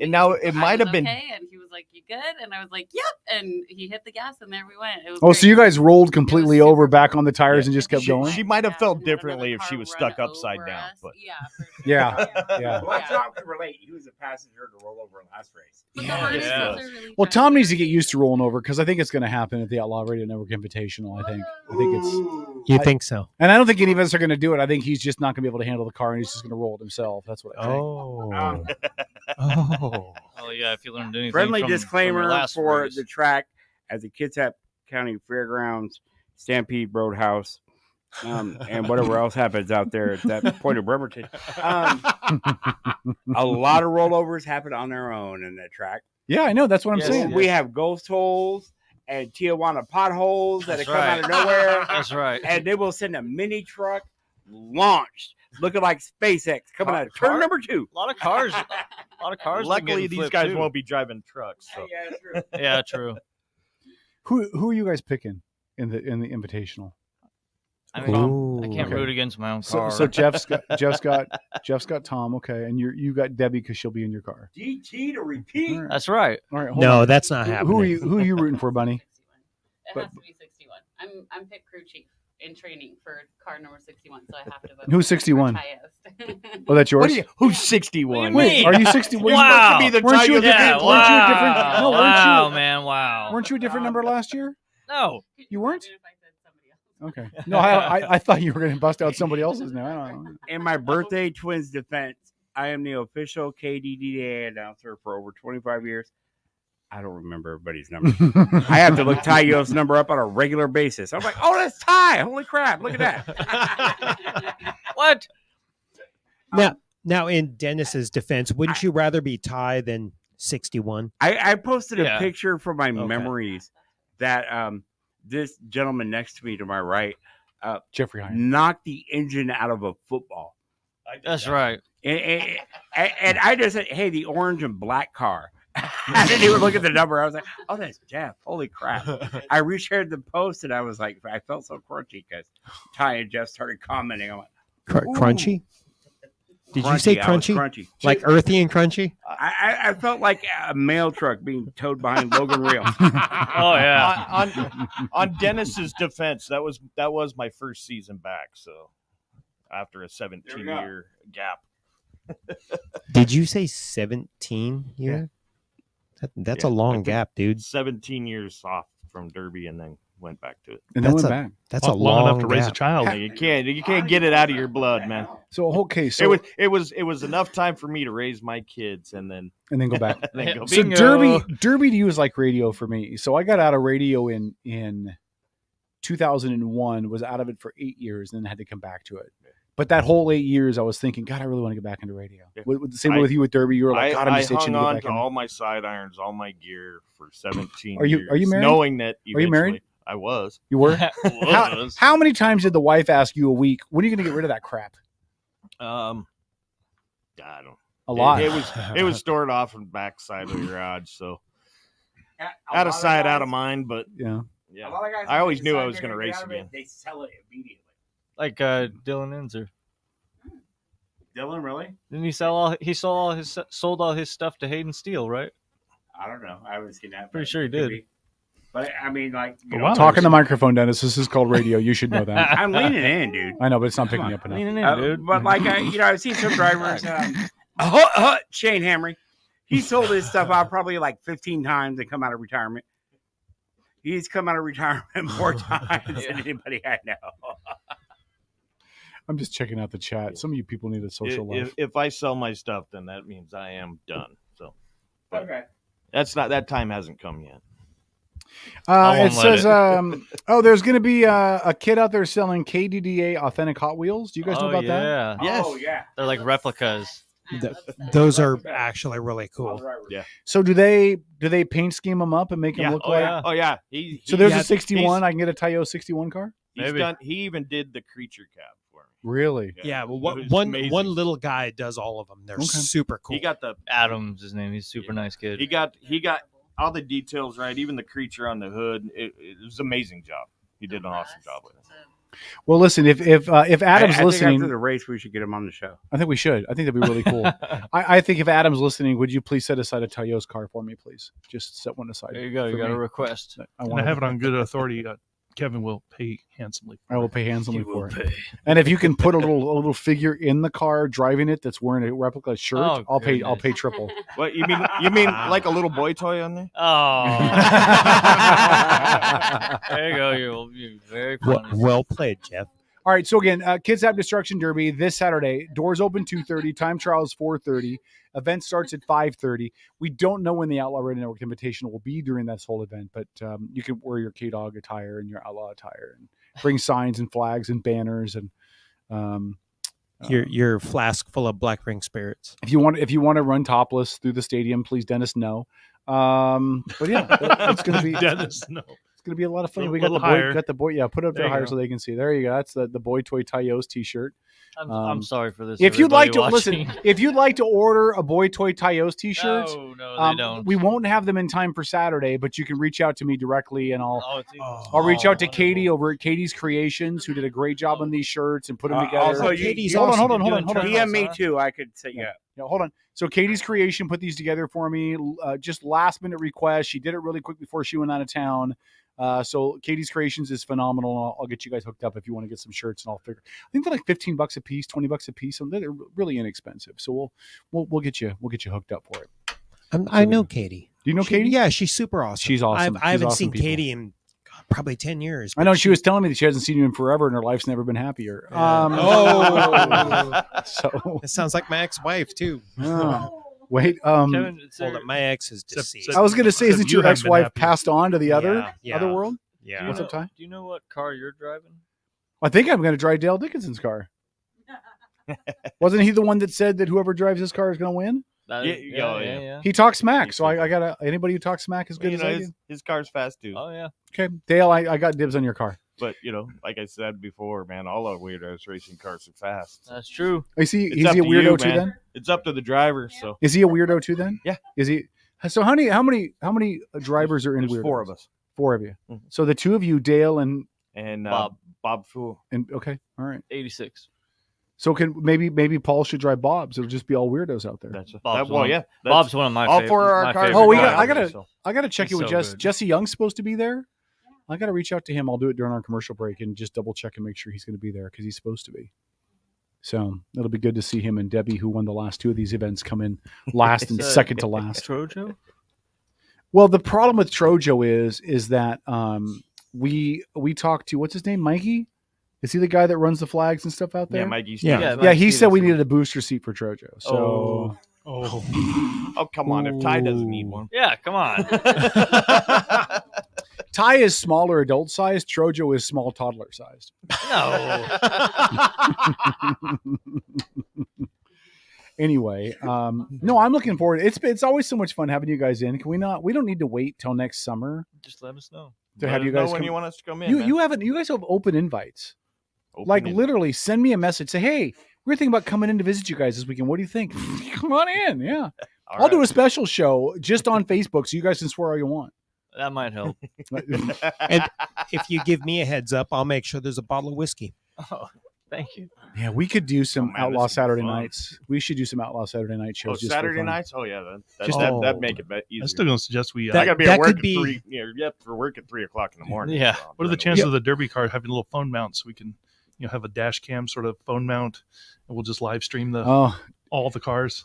And now it might have been. Okay, and he was like, "You good?" And I was like, "Yep." And he hit the gas, and there we went. It was great. So you guys rolled completely over back on the tires and just kept going? She might have felt differently if she was stuck upside down. But yeah. Well, Tom can relate. He was a passenger to roll over last race. Well, Tom needs to get used to rolling over because I think it's going to happen at the Outlaw Radio Network Invitational. I think it's. You think so? And I don't think any of us are going to do it. I think he's just not going to be able to handle the car, and he's just going to roll it himself. That's what I think. Oh yeah. If you learned anything, Friendly from disclaimer last for race. the track at the Kitsap County Fairgrounds, Stampede Roadhouse, and whatever else happens out there at that point of Bremerton. A lot of rollovers happen on their own in that track. Yeah, I know. That's what I'm saying. We have ghost holes and Tijuana potholes that come out of nowhere. That's right. And they will send a mini truck launched, looking like SpaceX, coming out of turn number 2. A lot of cars. Luckily, these guys won't be driving trucks. So. Yeah, true. Yeah, true. Who are you guys picking in the Invitational? I mean, I can't root against my own car. So Jeff's got Tom. Okay, and you got Debbie because she'll be in your car. DT to repeat. All right. That's right. All right. No, that's not happening. Who are you rooting for, Bunny? It has to be 61. I'm pit crew chief in training for car number 61, so I have to vote. Who's 61? Oh, that's yours. Who's 61? Wait, are you 61? Wow. Weren't you a different? Weren't you a different? No, wow, weren't you? Man, wow. Weren't you a different number last year? No, you weren't. Okay. No, I thought you were going to bust out somebody else's now. I don't know. In my birthday twins defense, I am the official KDDA announcer for over 25 years. I don't remember everybody's number. I have to look Ty Yo's number up on a regular basis. I'm like, oh, that's Ty. Holy crap. Look at that. What? Now, in Dennis's defense, wouldn't you rather be Ty than 61? I posted a picture from my memories that this gentleman next to me to my right, Jeffrey Hines, knocked the engine out of a football. That's right. And I just said, hey, the orange and black car. I didn't even look at the number. I was like, oh, that's Jeff. Holy crap. I reshared the post and I was like, I felt so crunchy because Ty and Jeff started commenting. I'm like, crunchy? Did you say crunchy? Crunchy. Like earthy and crunchy? I felt like a mail truck being towed behind Logan Reel. Oh yeah. On Dennis's defense, that was my first season back. So after a 17-year gap. Did you say 17 years? That's a long gap, dude. 17 years off from Derby and then went back to it. And then went back. That's a long enough to gap. raise a child. Yeah, you can't get it out of your blood, man. So okay, so it was enough time for me to raise my kids and then go back. Then go So bingo. Derby to you is like radio for me. So I got out of radio in 2001, was out of it for 8 years, and then had to come back to it. But that whole 8 years, I was thinking, God, I really want to get back into radio. Yeah. The same way with you with Derby, you were like, God, I'm just I itching hung to on get to back in. all my side irons, all my gear for 17 Are you years. married? Knowing that Are you married? eventually I was. You were? Was. How many times did the wife ask you a week, when are you going to get rid of that crap? I don't. A lot. It was stored off in the back side of the garage, so out of sight, out of mind. But yeah. I always knew I was going to race again. They sell it immediately. Like Dylan Enzer. Dylan, really? Didn't he sold all his stuff to Hayden Steele, right? I don't know. I haven't seen that. Pretty sure he did. But I mean, like, Talk in the microphone, Dennis. This is called radio. You should know that. I'm leaning in, dude. I know, but it's not picking up enough. Leaning in, dude. But like, I've seen some drivers. Shane Hamry, he sold his stuff out probably like 15 times and come out of retirement. He's come out of retirement more times than anybody I know. I'm just checking out the chat. Some of you people need a social life. If I sell my stuff, then that means I am done. So, okay, that time hasn't come yet. It says, there's going to be a kid out there selling KDDA authentic Hot Wheels. Do you guys know about that? Yes. Oh, yeah. They're like replicas. Those are actually really cool. Yeah. So do they paint scheme them up and make them look like? Oh yeah. So there's a 61. I can get a Tayo 61 car. He even did the creature cab for me. Really? Yeah. Well, one little guy does all of them. They're super cool. He got the Adams, his name. He's a super nice kid. He got all the details right, even the creature on the hood. It was an amazing job. He did an awesome job with it. Well, listen, if Adam's I listening, think after the race, we should get him on the show. I think we should. I think that'd be really cool. I think if Adam's listening, would you please set aside a Tayo's car for me, please? Just set one aside. There you go. You got a request. I have it on good authority. Kevin will pay handsomely. I will pay handsomely for it. And if you can put a little figure in the car driving it that's wearing a replica shirt, I'll pay triple. What you mean like a little boy toy on there? Oh. There you go. You're very funny. Well played, Jeff. All right, so again, Kids App Destruction Derby this Saturday. Doors open 2:30. Time trial is 4:30. Event starts at 5:30. We don't know when the Outlaw Radio Network Invitational will be during this whole event, but you can wear your K-Dog attire and your Outlaw attire and bring signs and flags and banners and your flask full of Black Ring spirits. If you want to run topless through the stadium, please, Dennis, no. But yeah, it's going to be Dennis, no. It's going to be a lot of fun. A We got little higher. Put up there There higher you so they can see. There you go. That's the Boy Toy Tayo's t-shirt. I'm sorry for this. If you'd like to watching. listen, if you'd like to order a Boy Toy Tyos t-shirts, no, they don't. We won't have them in time for Saturday, but you can reach out to me directly, and I'll reach out to Katie over at Katie's Creations, who did a great job on these shirts and put them together. Also, Katie's hold on. DM me too. I could say yeah. Hold on. So Katie's Creation put these together for me. Just last minute request. She did it really quick before she went out of town. So Katie's Creations is phenomenal. I'll get you guys hooked up if you want to get some shirts, and I'll figure. I think they're like $15 a piece, $20 a piece, and they're really inexpensive. So we'll get you hooked up for it. I know Katie. Do you know Katie? Yeah, she's super awesome. She's awesome. I haven't awesome seen people. Katie in probably 10 years. I know she was telling me that she hasn't seen you in forever, and her life's never been happier. So it sounds like my ex-wife too. Wait, Kevin, hold on, my ex is deceased. I was going to say, isn't your ex-wife passed on to the other world? Yeah. What's up, Ty? Do you know what car you're driving? I think I'm going to drive Dale Dickinson's car. Wasn't he the one that said that whoever drives his car is going to win? Yeah. He talks smack, so I got anybody who talks smack as good as I do. His car's fast too. Oh yeah. Okay, Dale, I got dibs on your car. But like I said before, man, all our weirdos racing cars are fast. That's true. Is he a weirdo too then? It's up to the driver. So is he a weirdo too then? Yeah. Is he? So how many drivers are in There's weirdos? 4 of us. 4 of you. Mm-hmm. So the 2 of you, Dale and Bob Fool. And okay, all right. 86. So can maybe Paul should drive Bob's. It'll just be all weirdos out there. Bob's one of my all favorite. 4 of our cars. Oh, I gotta check it with so Jesse. good. Jesse Young's supposed to be there. I gotta reach out to him. I'll do it during our commercial break and just double check and make sure he's going to be there because he's supposed to be. So it'll be good to see him and Debbie, who won the last 2 of these events, come in last and second to last. Trojo? Well, the problem with Trojo is that we talked to, what's his name, Mikey? Is he the guy that runs the flags and stuff out there? Yeah, Mikey's. Yeah. He said we needed a booster seat for Trojo. So. Oh, come on! If Ty doesn't need one, yeah, come on. Ty is smaller adult sized. Trojo is small toddler sized. No. Anyway, no, I'm looking forward. It's always so much fun having you guys in. Can we not? We don't need to wait till next summer. Just let us know. To have you guys when come. you want us to come in. You guys have open invites. Literally, send me a message. Say, hey, we're thinking about coming in to visit you guys this weekend. What do you think? Come on in. Yeah, I'll do a special show just on Facebook, so you guys can swear all you want. That might help. And if you give me a heads up, I'll make sure there's a bottle of whiskey. Oh, thank you. Yeah, we could do some Outlaw Saturday nights. We should do some Outlaw Saturday night shows. Oh, just Saturday nights? Oh yeah, that'd make it easier. I'm still going to suggest we. I got to be at work at 3. For work at 3 o'clock in the morning. Yeah. So what are the chances of the Derby car having a little phone mount so we can, have a dash cam sort of phone mount, and we'll just live stream all the cars.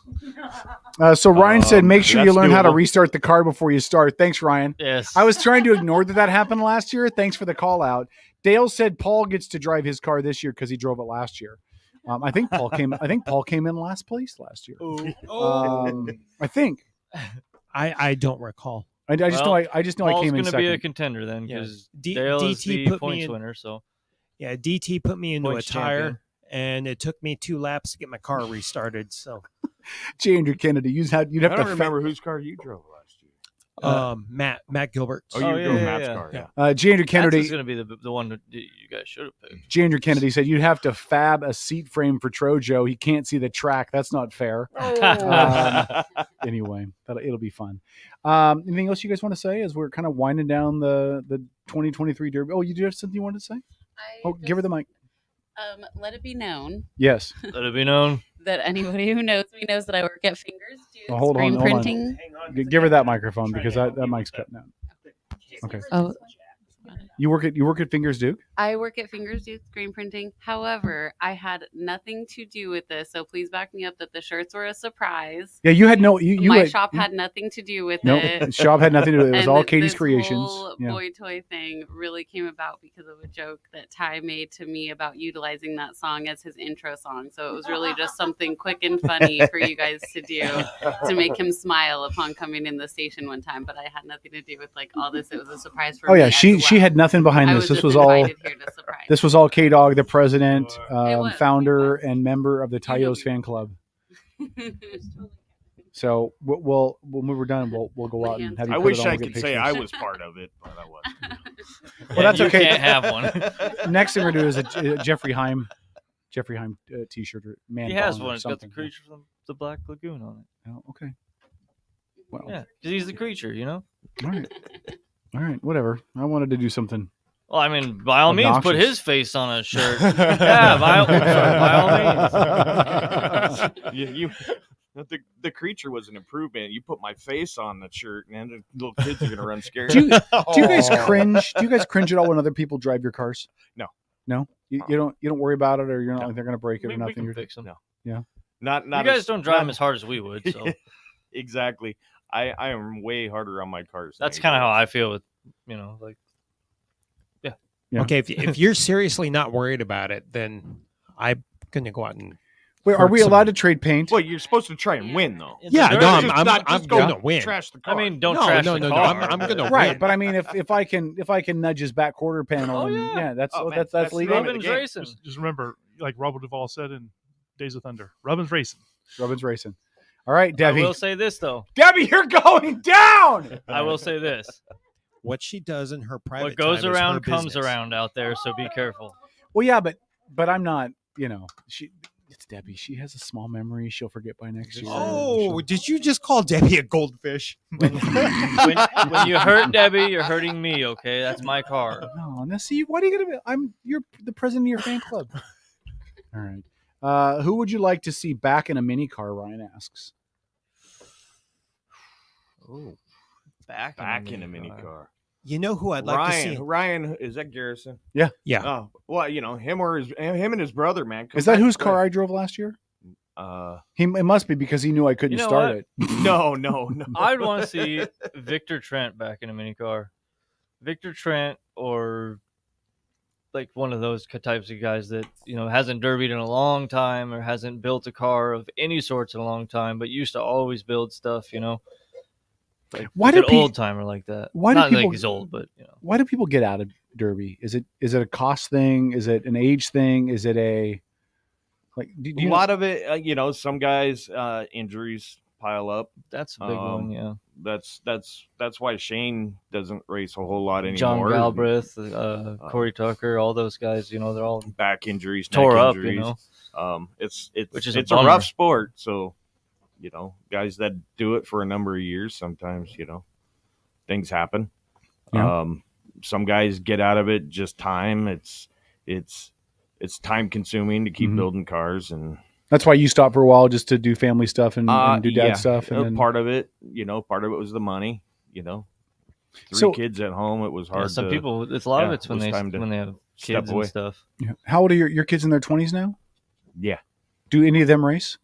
So Ryan said, make sure you learn how to doable. restart the car before you start. Thanks, Ryan. Yes. I was trying to ignore that happened last year. Thanks for the call out. Dale said Paul gets to drive his car this year because he drove it last year. I think Paul came in last place last year. I think. I don't recall. I just know I came in second. Paul's going to be a contender then because Dale is the points winner. So yeah, DT put me into Points a tire. champion. And it took me 2 laps to get my car restarted. So, J. Andrew Kennedy, you'd have I don't remember whose car you drove last year. Matt Gilbert. Oh, you drove Matt's car. Yeah. J. Andrew Kennedy is going to be the one that you guys should have picked. J. Andrew Kennedy said you'd have to fab a seat frame for Trojo. He can't see the track. That's not fair. Anyway, it'll be fun. Anything else you guys want to say as we're kind of winding down the 2023 Derby? Oh, you do have something you wanted to say? Give her the mic. Let it be known. Yes. Let it be known that anybody who knows me knows that I work at Fingers. Hold on. Printing. Give her that microphone because that mic's cutting out. Okay. Oh. You work at Fingers Duke? I work at Fingers Duke Screen Printing. However, I had nothing to do with this, so please back me up that the shirts were a surprise. Yeah, you had no. My shop had nothing to do with it. No, shop had nothing to do with it. It was And all Katie's this creations. Whole Yeah. boy toy thing really came about because of a joke that Ty made to me about utilizing that song as his intro song. So it was really just something quick and funny for you guys to do to make him smile upon coming in the station one time. But I had nothing to do with all this. It was a surprise for me. Oh yeah, she had nothing behind this. This was all K-Dog, the president, founder, and member of the Tyos fan club. So we'll when we're done, we'll go out and have you. I put wish it on. I We'll get could say pictures. I was part of it, but I wasn't. Well, that's you okay. can't have one. Next thing we're doing is a Jeffrey Heim Jeffrey Heim T-shirt or man. He has bun one. or It's got the something. creature from the Black Lagoon on it. Oh, okay. Well, yeah, because he's the creature, you know. All right, whatever. I wanted to do something. Well, I mean, by all means, put obnoxious. his face on a shirt. Yeah, by all means. The creature was an improvement. You put my face on the shirt, and the little kids are gonna run scared. Do you guys cringe? Do you guys cringe at all when other people drive your cars? No. No, you don't worry about it, or you're not like they're gonna break it or nothing. We can You're fix them. No. Yeah. Not. You guys don't drive them as hard as we would. So exactly. I am way harder on my cars. That's kind of how I feel with, like. Yeah. Okay, if you're seriously not worried about it, then I'm gonna go out and. Wait, are we allowed to trade paint? Well, you're supposed to try and win, though. Yeah, no, I'm going to win. Trash the car. I mean, don't trash the car. No, I'm going to right, win. but I mean, if I can nudge his back quarter panel, that's legal. Robin's racing. Just remember, like Robert Duvall said in Days of Thunder, Robin's racing. Robin's racing. All right, Debbie. I will say this though. Debbie, you're going down. I will say this. What she does in her private What goes time is around her comes business. around out there, so be careful. Well, yeah, but I'm not. It's Debbie. She has a small memory. She'll forget by next year. Oh, did you just call Debbie a goldfish? When you hurt Debbie, you're hurting me. Okay, that's my car. No, now see, what are you gonna be? You're the president of your fan club. All right. Who would you like to see back in a mini car? Ryan asks. Oh, back in a mini car. You know who I'd like to see? Ryan, is that Garrison? Yeah. Oh, well, him and his brother, man. Is that whose car I drove last year? It must be because he knew I couldn't start it. No. I'd want to see Victor Trent back in a mini car. Victor Trent, or like one of those types of guys that hasn't derbied in a long time or hasn't built a car of any sorts in a long time, but used to always build stuff. Like an old timer like that. Not like he's old, but why do people get out of derby? Is it a cost thing? Is it an age thing? Is it a a lot of it? Some guys injuries pile up. That's a big one. Yeah, that's why Shane doesn't race a whole lot anymore. John Galbraith, Corey Tucker, all those guys. They're all back injuries, tore neck up. Injuries. It's a bummer. rough sport. So. Guys that do it for a number of years, sometimes, things happen. Yeah. Some guys get out of it just time. It's time consuming to keep building cars, and that's why you stopped for a while just to do family stuff and do dad stuff. And then... part of it was the money. Three kids at home. It was hard. Yeah, some people, it's a lot of it's when they have kids and stuff. Yeah. How old are your kids in their 20s now? Yeah. Do any of them race?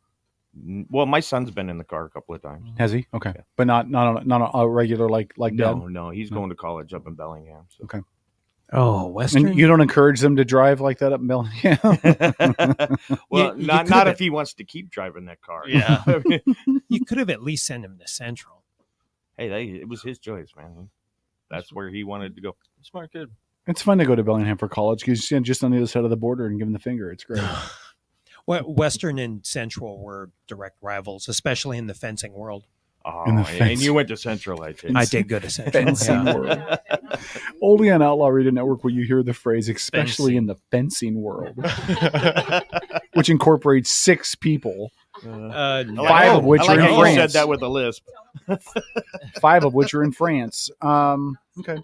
Well, my son's been in the car a couple of times. Has he? Okay, yeah. But not a regular like Dad? No. He's going to college up in Bellingham. So. Okay. Oh, Western. And you don't encourage them to drive like that up in Bellingham? Well, not if he wants to keep driving that car. Yeah. You could have at least sent him to Central. Hey, it was his choice, man. That's where he wanted to go. Smart kid. It's fun to go to Bellingham for college because you're just on the other side of the border and give him the finger. It's great. Well, Western and Central were direct rivals, especially in the fencing world. Oh, and you went to Central, I think. I did go to Central. Fencing world. Only on Outlaw Radio Network will you hear the phrase, especially in the fencing world, which incorporates 6 people, 5 of which are in France. You said that with a lisp. 5 of which are in France. Okay.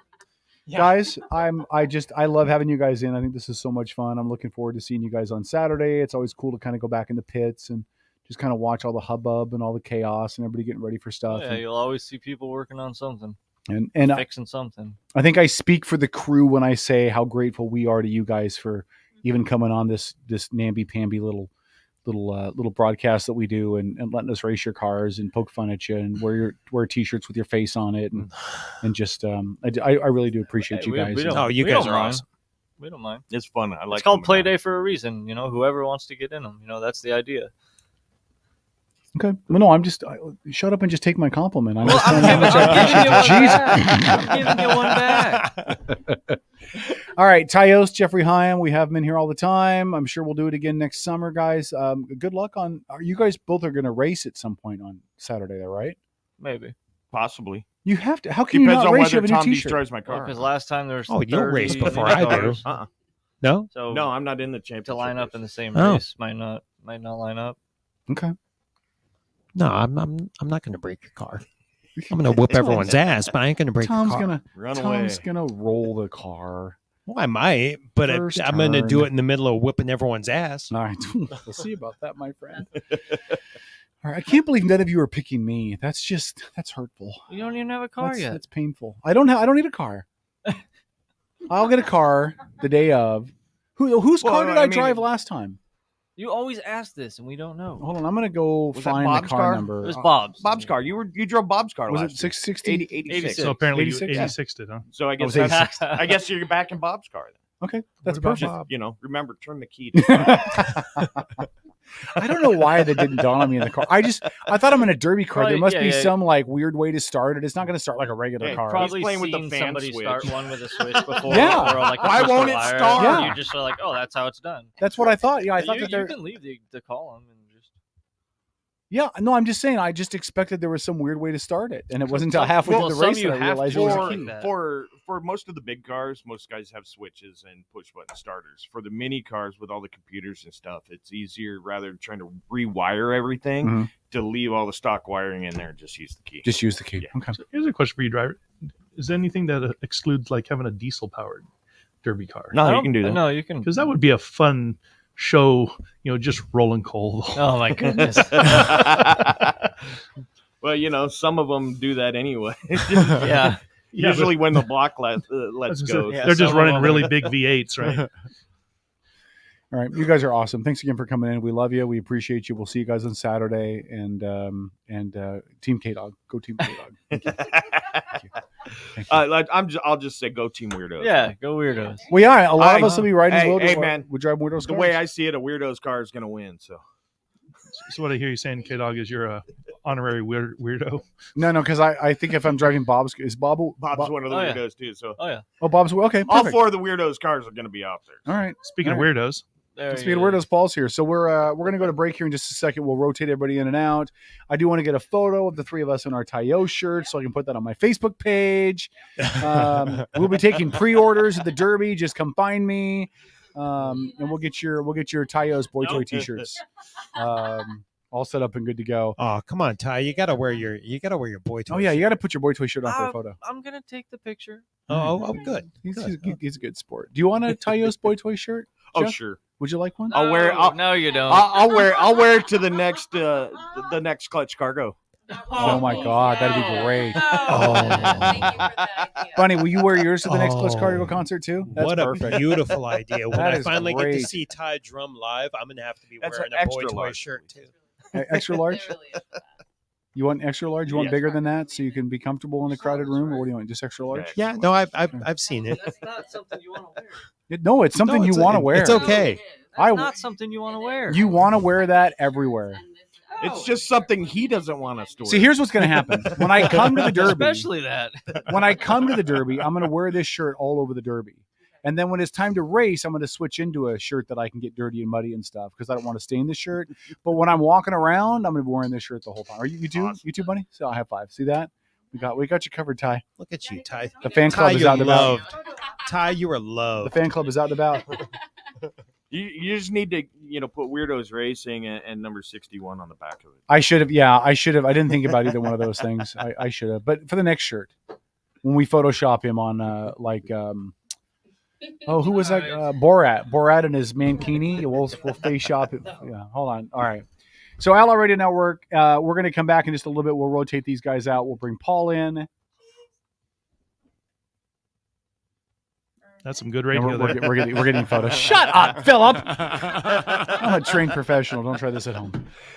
Yeah. Guys, I love having you guys in. I think this is so much fun. I'm looking forward to seeing you guys on Saturday. It's always cool to kind of go back in the pits and just kind of watch all the hubbub and all the chaos and everybody getting ready for stuff. Yeah, you'll always see people working on something and fixing something. I think I speak for the crew when I say how grateful we are to you guys for even coming on this namby-pamby little broadcast that we do and letting us race your cars and poke fun at you and wear t-shirts with your face on it and just I really do appreciate you guys. You guys are awesome. We don't mind. It's fun. I like. It's called Play Day for a reason. Whoever wants to get in them. that's the idea. Okay. Well, no, I'm just shut up and just take my compliment. I'm just I'm giving you one back. All right, Tyos, Jeffrey Hyam, we have him in here all the time. I'm sure we'll do it again next summer, guys. Good luck on. You guys both are going to race at some point on Saturday, though, right? Maybe, possibly. You have to. How can you not race? You have a new Tom t-shirt. destroys my car. Because last time there was. You'll race before I do. No? So no, I'm not in the championship. To line up in the same Oh. race might not line up. Okay. No, I'm not going to break your car. I'm going to whoop everyone's ass, but I ain't going to break Tom's your car. Tom's gonna roll the car. Well, I might, but First I'm going to do turn. it in the middle of whipping everyone's ass. All right, we'll see about that, my friend. All right, I can't believe none of you are picking me. That's hurtful. You don't even have a car yet. That's painful. I don't need a car. I'll get a car the day of. Whose car did I drive last time? You always ask this, and we don't know. Hold on, I'm gonna go Was that find the Bob's car car? number. It was Bob's. Bob's car. You drove Bob's car Was last it 660? 86. So apparently 86? you 86 it, huh? So I guess was 86. I guess you're back in Bob's car then. Okay, that's about perfect. Bob? You know, remember, turn the key. I don't know why that didn't dawn on me in the car. I thought I'm in a derby car. Probably, there must yeah, be yeah. some like weird way to start it. It's not going to start like a regular Yeah, car. Probably playing with the seen fan somebody switch. start one with a switch before. Yeah. Or like Why won't it wire, start? and Yeah. You just are like, oh, that's how it's done. That's what I thought. Yeah, I thought you, that you there. can leave the column and just. Yeah, no, I'm just saying. I just expected there was some weird way to start it, and it wasn't until halfway well, through the some race you that I have realized to it was or- a key. that. For most of the big cars, most guys have switches and push button starters. For the mini cars with all the computers and stuff, it's easier rather than trying to rewire everything Mhm. to leave all the stock wiring in there and just use the key. Just use the key. Yeah. Okay. So here's a question for you, driver. Is there anything that excludes like having a diesel powered derby car? No, you can do that. No, you can. Because that would be a fun show, just rolling coal. Oh my goodness. Well, some of them do that anyway. Yeah. Usually when the block lets go. Yeah, They're just some running of them really are- big V8s, right? All right, you guys are awesome. Thanks again for coming in. We love you. We appreciate you. We'll see you guys on Saturday. And Team K Dog, go Team K Dog. Thank you. Thank you. I'll just say go Team Weirdos. Yeah, go Weirdos. Well, yeah, a lot of us will be riding. Hey, man, we drive Weirdos. The way I see it, a Weirdos car is going to win. So what I hear you saying, K-Dog, is you're a honorary weirdo. No, because I think if I'm driving Bob's, is Bob's one of the Oh, yeah. weirdos too. So Oh yeah. Oh, Bob's okay. all Perfect. four of the Weirdos cars are going to be out there. All right. Speaking All of weirdos, Speaking of Weirdos, Paul's here. So we're gonna go to break here in just a second. We'll rotate everybody in and out. I do want to get a photo of the three of us in our Tayo shirts so I can put that on my Facebook page. We'll be taking pre-orders at the Derby. Just come find me, and we'll get your Tayo's Boy Toy T-shirts all set up and good to go. Oh, come on, Ty. You gotta wear your boy toy. Oh yeah, you got to put your Boy Toy shirt on for a photo. I'm gonna take the picture. Oh, good. He's a good sport. Do you want a Tayo's Boy Toy shirt? Oh, Jeff? sure. Would you like one? I'll wear. No, you don't. I'll wear it to the next Clutch Cargo. Oh my God, that'd be great. Thank you for that idea. Bunny, will you wear yours to the next Clutch Cargo concert too? That's What perfect. a beautiful idea. When That I is finally get to great. see Ty drum live, I'm gonna have to be That's wearing an a boy extra toy large. shirt too. Extra large? There really is that. You want extra large? You want Yes. bigger than that so you can be comfortable in a crowded room, or what do you want? Just extra large? Yeah, no, I've seen it. That's not something you want to wear. No, it's something you want to wear. It's okay. That's not something you want to wear. You want to wear that everywhere. It's just something he doesn't want us to wear. See, here's what's going to happen when I come to the Derby. Especially that. When I come to the Derby, I'm going to wear this shirt all over the Derby. And then when it's time to race, I'm going to switch into a shirt that I can get dirty and muddy and stuff because I don't want to stain the shirt. But when I'm walking around, I'm going to be wearing this shirt the whole time. Are you too? Awesome. You too, Bunny? So I have five. See that? We got you covered, Ty. Look at you, Ty. The fan club Ty, is you're out and about. loved. Ty, you are The loved. fan club is out and about. You just need to put Weirdos Racing and number 61 on the back of it. I should have. Yeah, I should have. I didn't think about either one of those things. I should have. But for the next shirt, when we Photoshop him on who was that? Borat and his mankini. We'll face shop it. Yeah, hold on. All right. So Outlaw Radio Network. We're going to come back in just a little bit. We'll rotate these guys out. We'll bring Paul in. that's some good And radio. we're getting photos. Shut up, Philip. I'm a trained professional. Don't try this at home.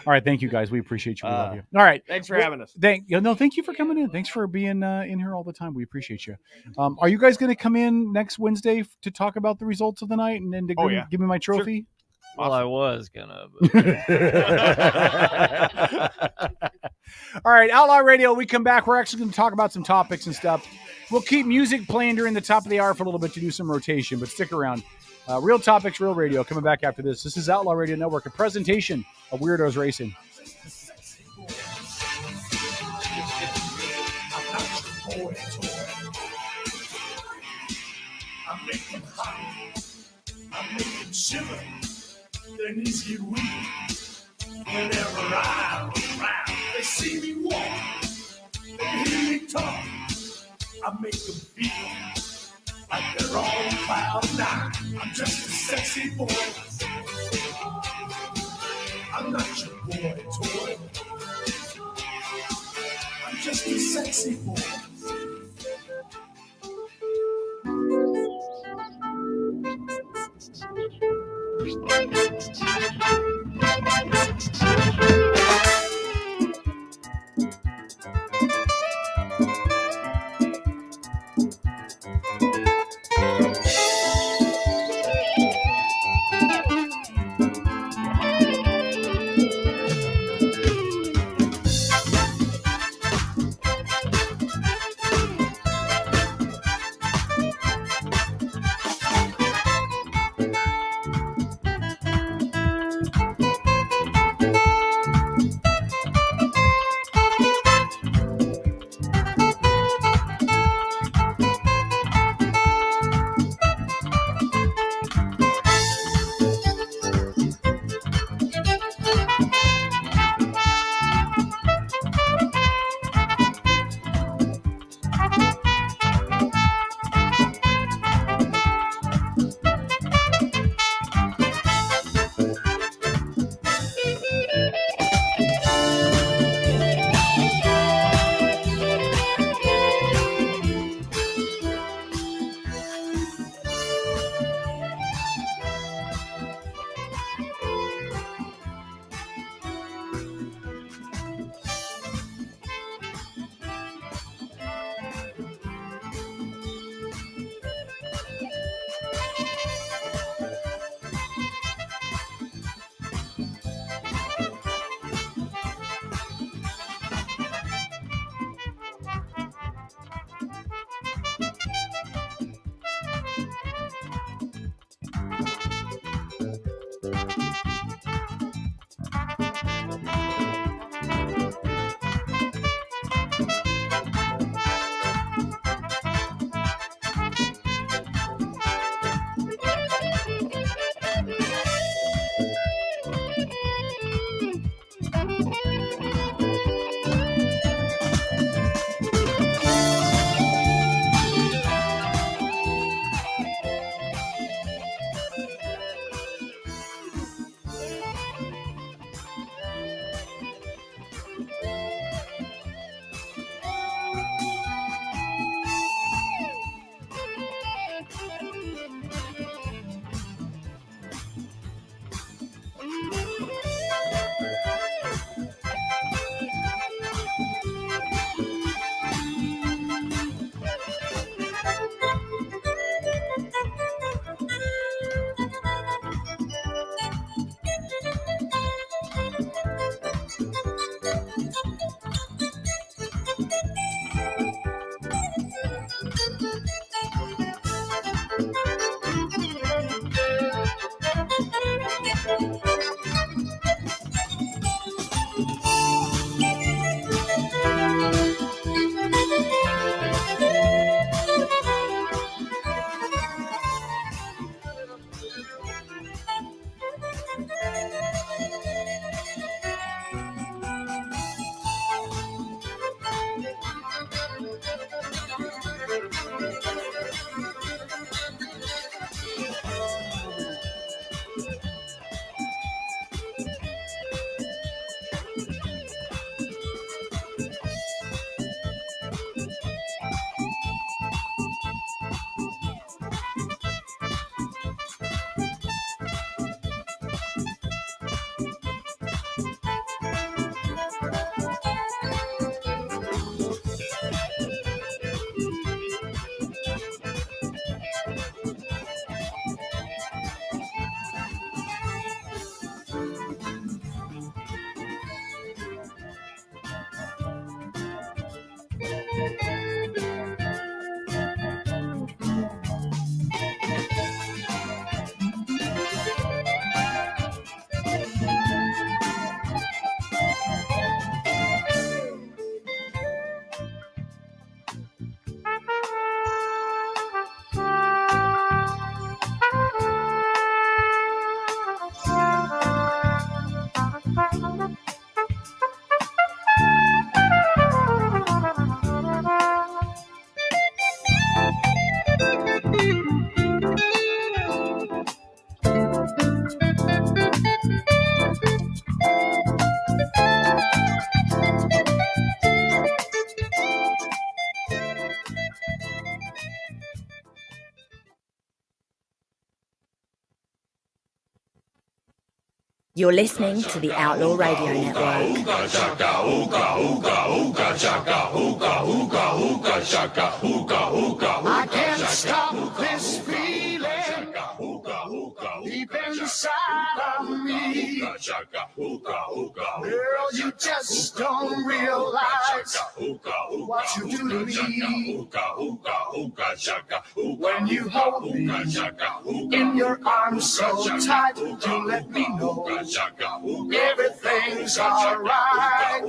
All right. Thank you, guys. We appreciate you. We love you. All right. Thanks for having us. Thank you for coming in. Thanks for being in here all the time. We appreciate you. Are you guys going to come in next Wednesday to talk about the results of the night and then to give me my trophy? Well, I was gonna. All right, Outlaw Radio. We come back. We're actually going to talk about some topics and stuff. We'll keep music playing during the top of the hour for a little bit to do some rotation, but stick around. Real topics, real radio. Coming back after this. This is Outlaw Radio Network, a presentation of Weirdos Racing. I make them shiver, their knees get weak. Whenever I'm around, they see me walk, they hear me talk. I make them feel like they're on cloud nine. I'm just a sexy boy. I'm not your boy toy. I'm just a sexy boy. You're listening to the Outlaw Radio Network. I can't stop this feeling deep inside of me. Girl, you just don't realize what you do to me. When you hold me in your arms so tight, you let me know everything's all right.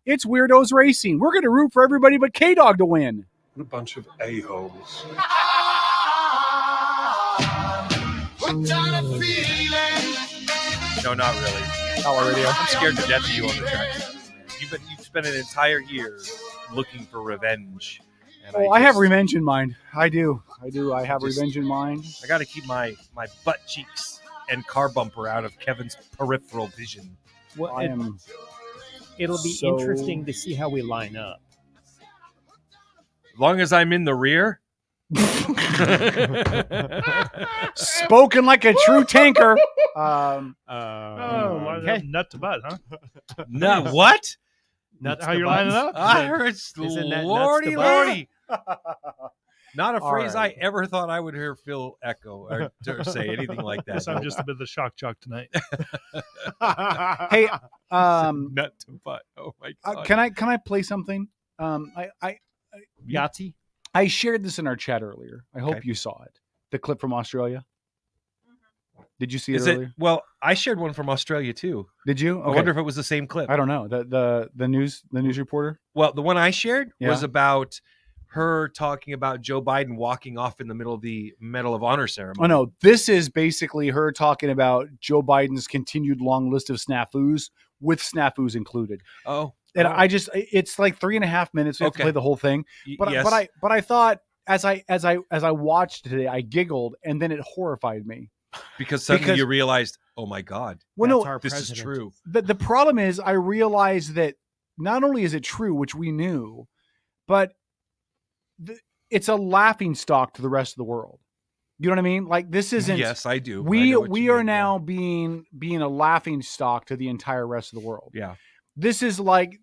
It's Weirdos Racing. We're going to root for everybody but K-Dog to win. And a bunch of a-holes. No, not really. Outlaw Radio. I'm scared to death of you on the track. You've spent an entire year looking for revenge. And I have revenge in mind. I do. I have revenge in mind. I got to keep my butt cheeks and car bumper out of Kevin's peripheral vision. Well, it'll be interesting to see how we line up. As long as I'm in the rear. Spoken like a true tanker. Okay. Nut to butt, huh? Nut what? Nuts how you're lining up? I heard lordy, lordy. Not a phrase I ever thought I would hear Phil echo or say anything like that. Guess I'm just a bit of the shock jock tonight. Hey, nut to butt. Oh my god! Can I play something? Yahtzee. I shared this in our chat earlier. I hope you saw it. The clip from Australia. Did you see it earlier? Well, I shared one from Australia too. Did you? Okay. I wonder if it was the same clip. I don't know. The news reporter. Well, the one I shared was about her talking about Joe Biden walking off in the middle of the Medal of Honor ceremony. Oh no, this is basically her talking about Joe Biden's continued long list of snafus, with snafus included. Oh, and it's like 3.5 minutes. We have to play the whole thing. But yes. but I thought as I watched today, I giggled, and then it horrified me because suddenly you realized, oh my God, this is true. The problem is, I realized that not only is it true, which we knew, but it's a laughing stock to the rest of the world. You know what I mean? Like, this isn't. Yes, I do. We are now being a laughing stock to the entire rest of the world. Yeah. This is like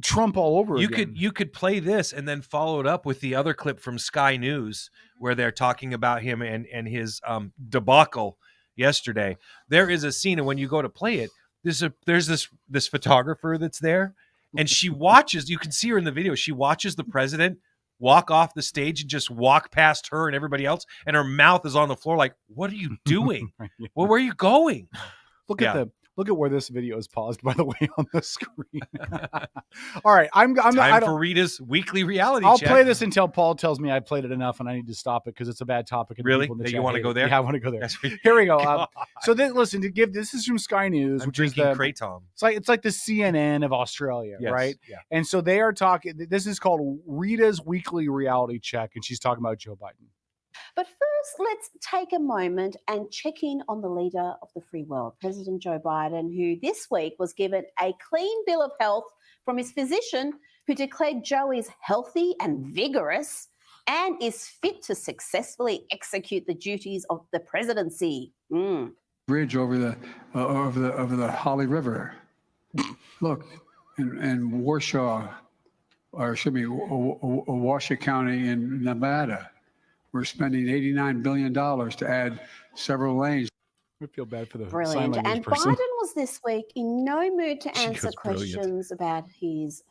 Trump all over again. You could play this and then follow it up with the other clip from Sky News where they're talking about him and his debacle yesterday. There is a scene, and when you go to play it, there's this photographer that's there, and she watches. You can see her in the video. She watches the president walk off the stage and just walk past her and everybody else, and her mouth is on the floor like, what are you doing? Well, where are you going? Look at where this video is paused, by the way, on the screen. All right, I'm time for Rita's weekly reality I'll check. play this until Paul tells me I played it enough and I need to stop it because it's a bad topic. And really? You want to go there? Yeah, I want to go there. Here we go. So listen, this is from Sky News, which is Kratom. It's like the CNN of Australia, right? Yeah. And so they are talking. This is called Rita's weekly reality check, and she's talking about Joe Biden. But first, let's take a moment and check in on the leader of the free world, President Joe Biden, who this week was given a clean bill of health from his physician, who declared Joe is healthy and vigorous and is fit to successfully execute the duties of the presidency. Bridge over the Holly River. Look, in Washoe County in Nevada. We're spending $89 billion to add several lanes. We feel bad for the brilliant. And person. Biden was this week in no mood to answer questions about his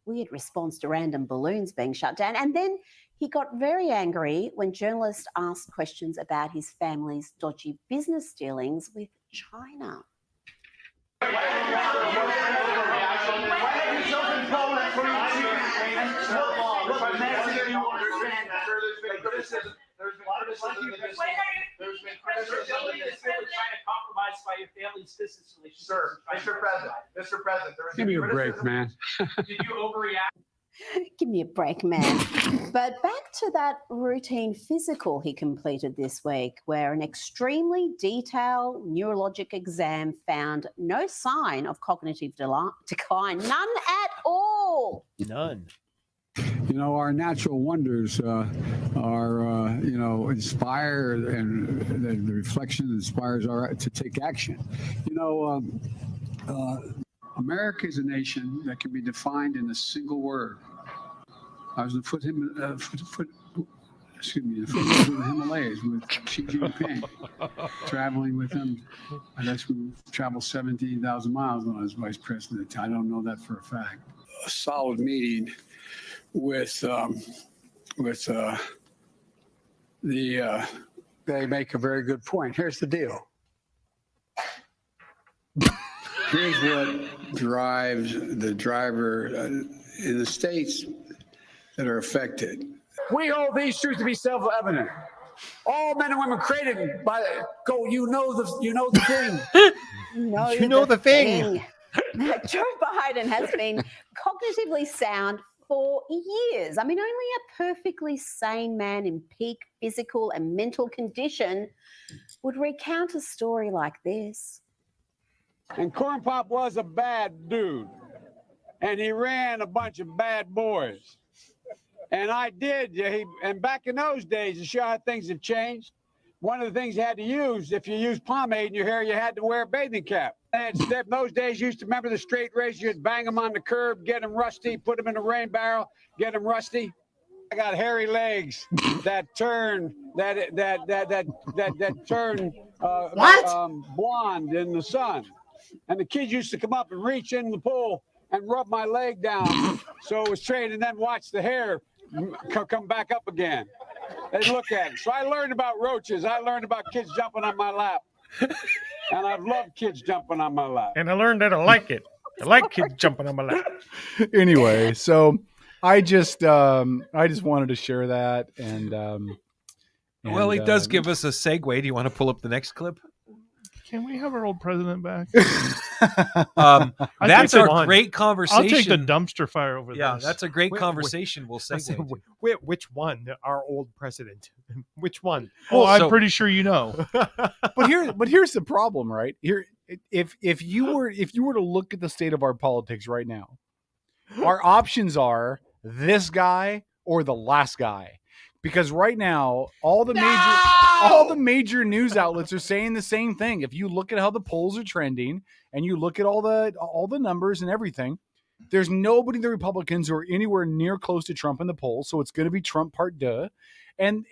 weird response to random balloons being shut down. And then he got very angry when journalists asked questions about his family's dodgy business dealings with China. There's been criticism trying to compromise by your family's business relations. Sir, Mr. President, give me a break, man. Did you overreact? Give me a break, man. But back to that routine physical he completed this week, where an extremely detailed neurologic exam found no sign of cognitive decline. None at all. None. You know, our natural wonders inspire, and the reflection inspires our to take action. You know, America is a nation that can be defined in a single word. I was in the foothills of the Himalayas with Xi Jinping, traveling with him. I guess we traveled 17,000 miles when I was vice president. I don't know that for a fact. A solid meeting with they make a very good point. Here's the deal. Here's what drives the driver in the states that are affected. We hold these truths to be self-evident. All men and women created by you know the thing. You know the thing. Joe Biden has been cognitively sound for years. I mean, only a perfectly sane man in peak physical and mental condition would recount a story like this. And Corn Pop was a bad dude. And he ran a bunch of bad boys. And I did. And back in those days, to show how things have changed, one of the things you had to use, if you used pomade in your hair, you had to wear a bathing cap. And in those days, you used to remember the straight razor, you'd bang them on the curb, get them rusty, put them in a rain barrel, get them rusty. I got hairy legs that turn blonde in the sun. And the kids used to come up and reach in the pool and rub my leg down so it was straight, and then watch the hair come back up again. They look at it. So I learned about roaches. I learned about kids jumping on my lap. And I've loved kids jumping on my lap. And I learned that I like it. I like kids jumping on my lap. Anyway, so I just wanted to share that. And well, it does give us a segue. Do you want to pull up the next clip? Can we have our old president back? That's a great conversation. I'll take the dumpster fire over Yeah, this. that's a great conversation. We'll segue. Which one? Our old president. Which one? Well, I'm pretty sure you know. But here's the problem, right? Here, if you were to look at the state of our politics right now, our options are this guy or the last guy. Because right now, all the major news outlets are saying the same thing. If you look at how the polls are trending and you look at all the numbers and everything, there's nobody in the Republicans who are anywhere near close to Trump in the polls. So it's going to be Trump part deux. And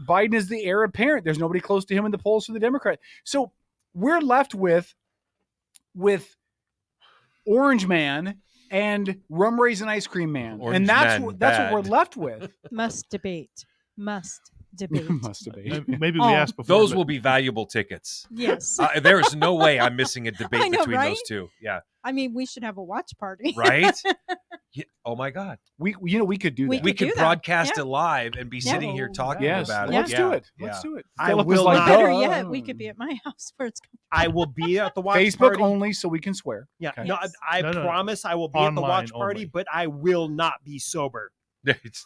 Biden is the heir apparent. There's nobody close to him in the polls for the Democrat. So we're left with Orange Man and Rum Raisin Ice Cream Man. Orange and that's Man what bad. we're left with. Must debate. Must debate. Maybe we asked before. Those will be valuable tickets. Yes. There is no way I'm missing a debate I know, between right? those two. Yeah. I mean, we should have a watch party. Right? Yeah. Oh my God. We could do that. We could do that. broadcast Yeah. it live and be sitting here talking about it. Let's do it. Yeah. Let's do it. I Philip will is like, not- Better duh. yet, we could be at my house where it's I will be at the watch Facebook party. only, so we can swear. Yeah, Okay. no, I No. promise I will be at the Online watch party, only. but I will not be sober.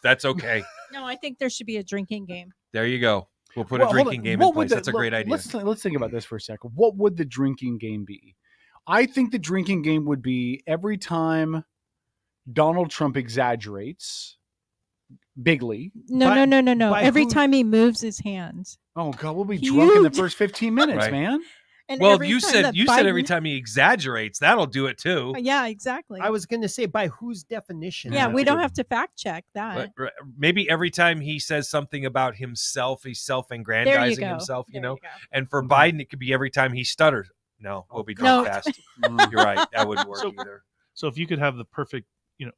That's okay. No, I think there should be a drinking game. There you go. We'll put Well, a hold drinking on. game What in would place. That's a great idea. Let's think about this for a second. What would the drinking game be? I think the drinking game would be every time Donald Trump exaggerates bigly. No. by Every who- time he moves his hands. Oh God, we'll be drunk in the Huge. first 15 minutes, Right. man. And Well, every you time said that every Biden- time he exaggerates, that'll do it too. Yeah, exactly. I was going to say, by whose definition? Yeah, we That's don't good. have to fact check that. But maybe every time he says something about himself, he's self-aggrandizing go. himself, There you know. you go. And for Biden, it could be every time he stutters. No, we'll be drunk No. fast. You're right. That wouldn't work either. So if you could have the perfect,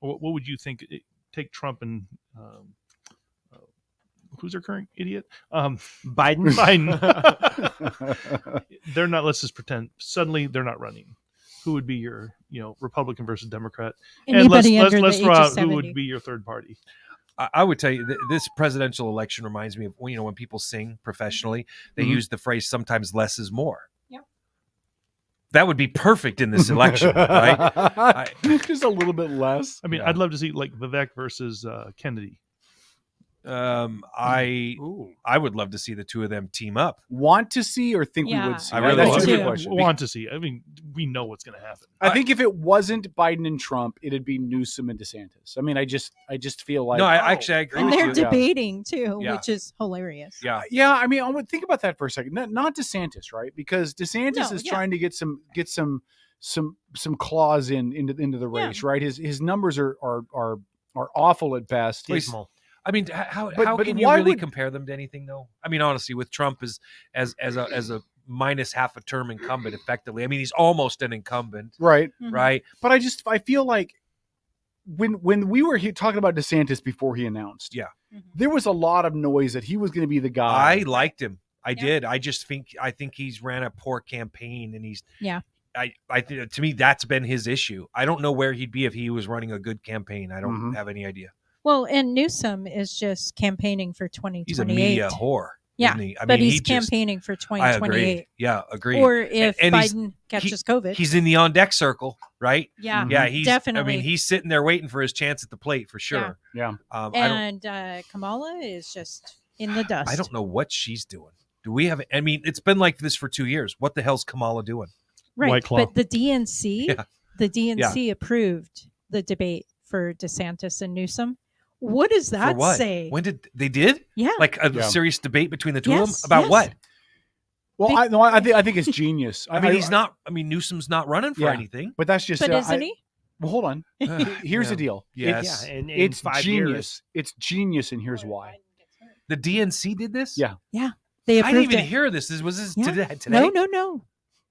what would you think? Take Trump and who's our current idiot? Biden. They're not. Let's just pretend. Suddenly, they're not running. Who would be your, Republican versus Democrat? Anybody and under let's the throw age of out who 70. would be your third party. I would tell you this presidential election reminds me of when people sing professionally, they use the phrase sometimes less is more. That would be perfect in this election, right? Just a little bit less. I mean, I'd love to see like Vivek versus Kennedy. I would love to see the two of them team up. Want to see or think we would see? I really That's a good question. Want to see. I mean, we know what's going to happen. I think if it wasn't Biden and Trump, it'd be Newsom and DeSantis. I mean, I just feel like I agree. And with they're you. debating too, Yeah. which is hilarious. Yeah. I mean, I would think about that for a second. Not DeSantis, right? Because DeSantis is trying to get some claws into the race, right? His numbers are awful at best. I mean, how But can you why really would- compare them to anything, though? I mean, honestly, with Trump as a minus half a term incumbent, effectively. I mean, he's almost an incumbent, right? Right. But I feel like when we were talking about DeSantis before he announced, there was a lot of noise that he was going to be the guy. I liked him. I did. I think he's ran a poor campaign, and he's I think to me that's been his issue. I don't know where he'd be if he was running a good campaign. I don't have any idea. Well, and Newsom is just campaigning for 2028. He's a media whore. Yeah, isn't he? I but mean, he's campaigning for 2028. I agree. Yeah, agreed. Or if And Biden catches COVID. He's in the on deck circle, right? Yeah, yeah. He's definitely. I mean, he's sitting there waiting for his chance at the plate for sure. Yeah. And Kamala is just in the dust. I don't know what she's doing. Do we have? I mean, it's been like this for 2 years. What the hell's Kamala doing? Right, but the DNC, approved the debate for DeSantis and Newsom. What does that For what? say? When did they did? Yeah, like a serious debate between the two of them about what? Well, I think it's genius. I mean, he's not. I mean, Newsom's not running for anything. But that's just. But isn't he? Well, hold on. Here's the deal. Yes. It's 5 genius. years. It's genius, and here's why. The DNC did this. Yeah. Yeah, they I approved didn't even it. hear this. Was this Yeah. today? No.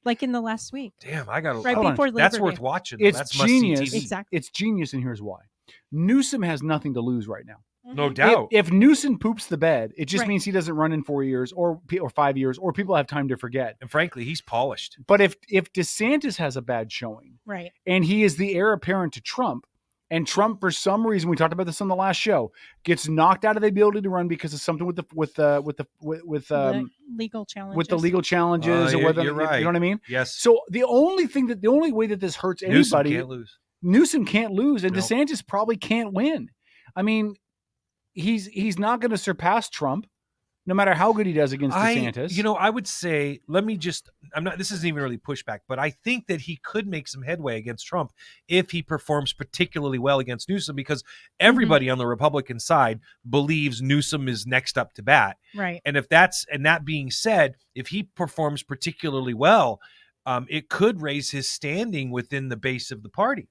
Like in the last week. Damn, I got to. Right before Labor That's Day. worth watching. Though. It's That's must-see genius. TV. Exactly. It's genius, and here's why. Newsom has nothing to lose right now. No doubt. If Newsom poops the bed, it just Right. means he doesn't run in 4 years or 5 years, or people have time to forget. And frankly, he's polished. But if DeSantis has a bad showing, Right. and he is the heir apparent to Trump, and Trump, for some reason, we talked about this on the last show, gets knocked out of the ability to run because of something with the legal challenges. with the legal challenges, or whether you're right. you know what I mean. Yes. So the only way that this hurts Newsom anybody, can't lose. Newsom can't lose, and Nope. DeSantis probably can't win. I mean, he's not going to surpass Trump, no matter how good he does against DeSantis. I would say, this isn't even really pushback, but I think that he could make some headway against Trump if he performs particularly well against Newsom, because everybody on the Republican side believes Newsom is next up to bat. Right. And that being said, if he performs particularly well, it could raise his standing within the base of the party,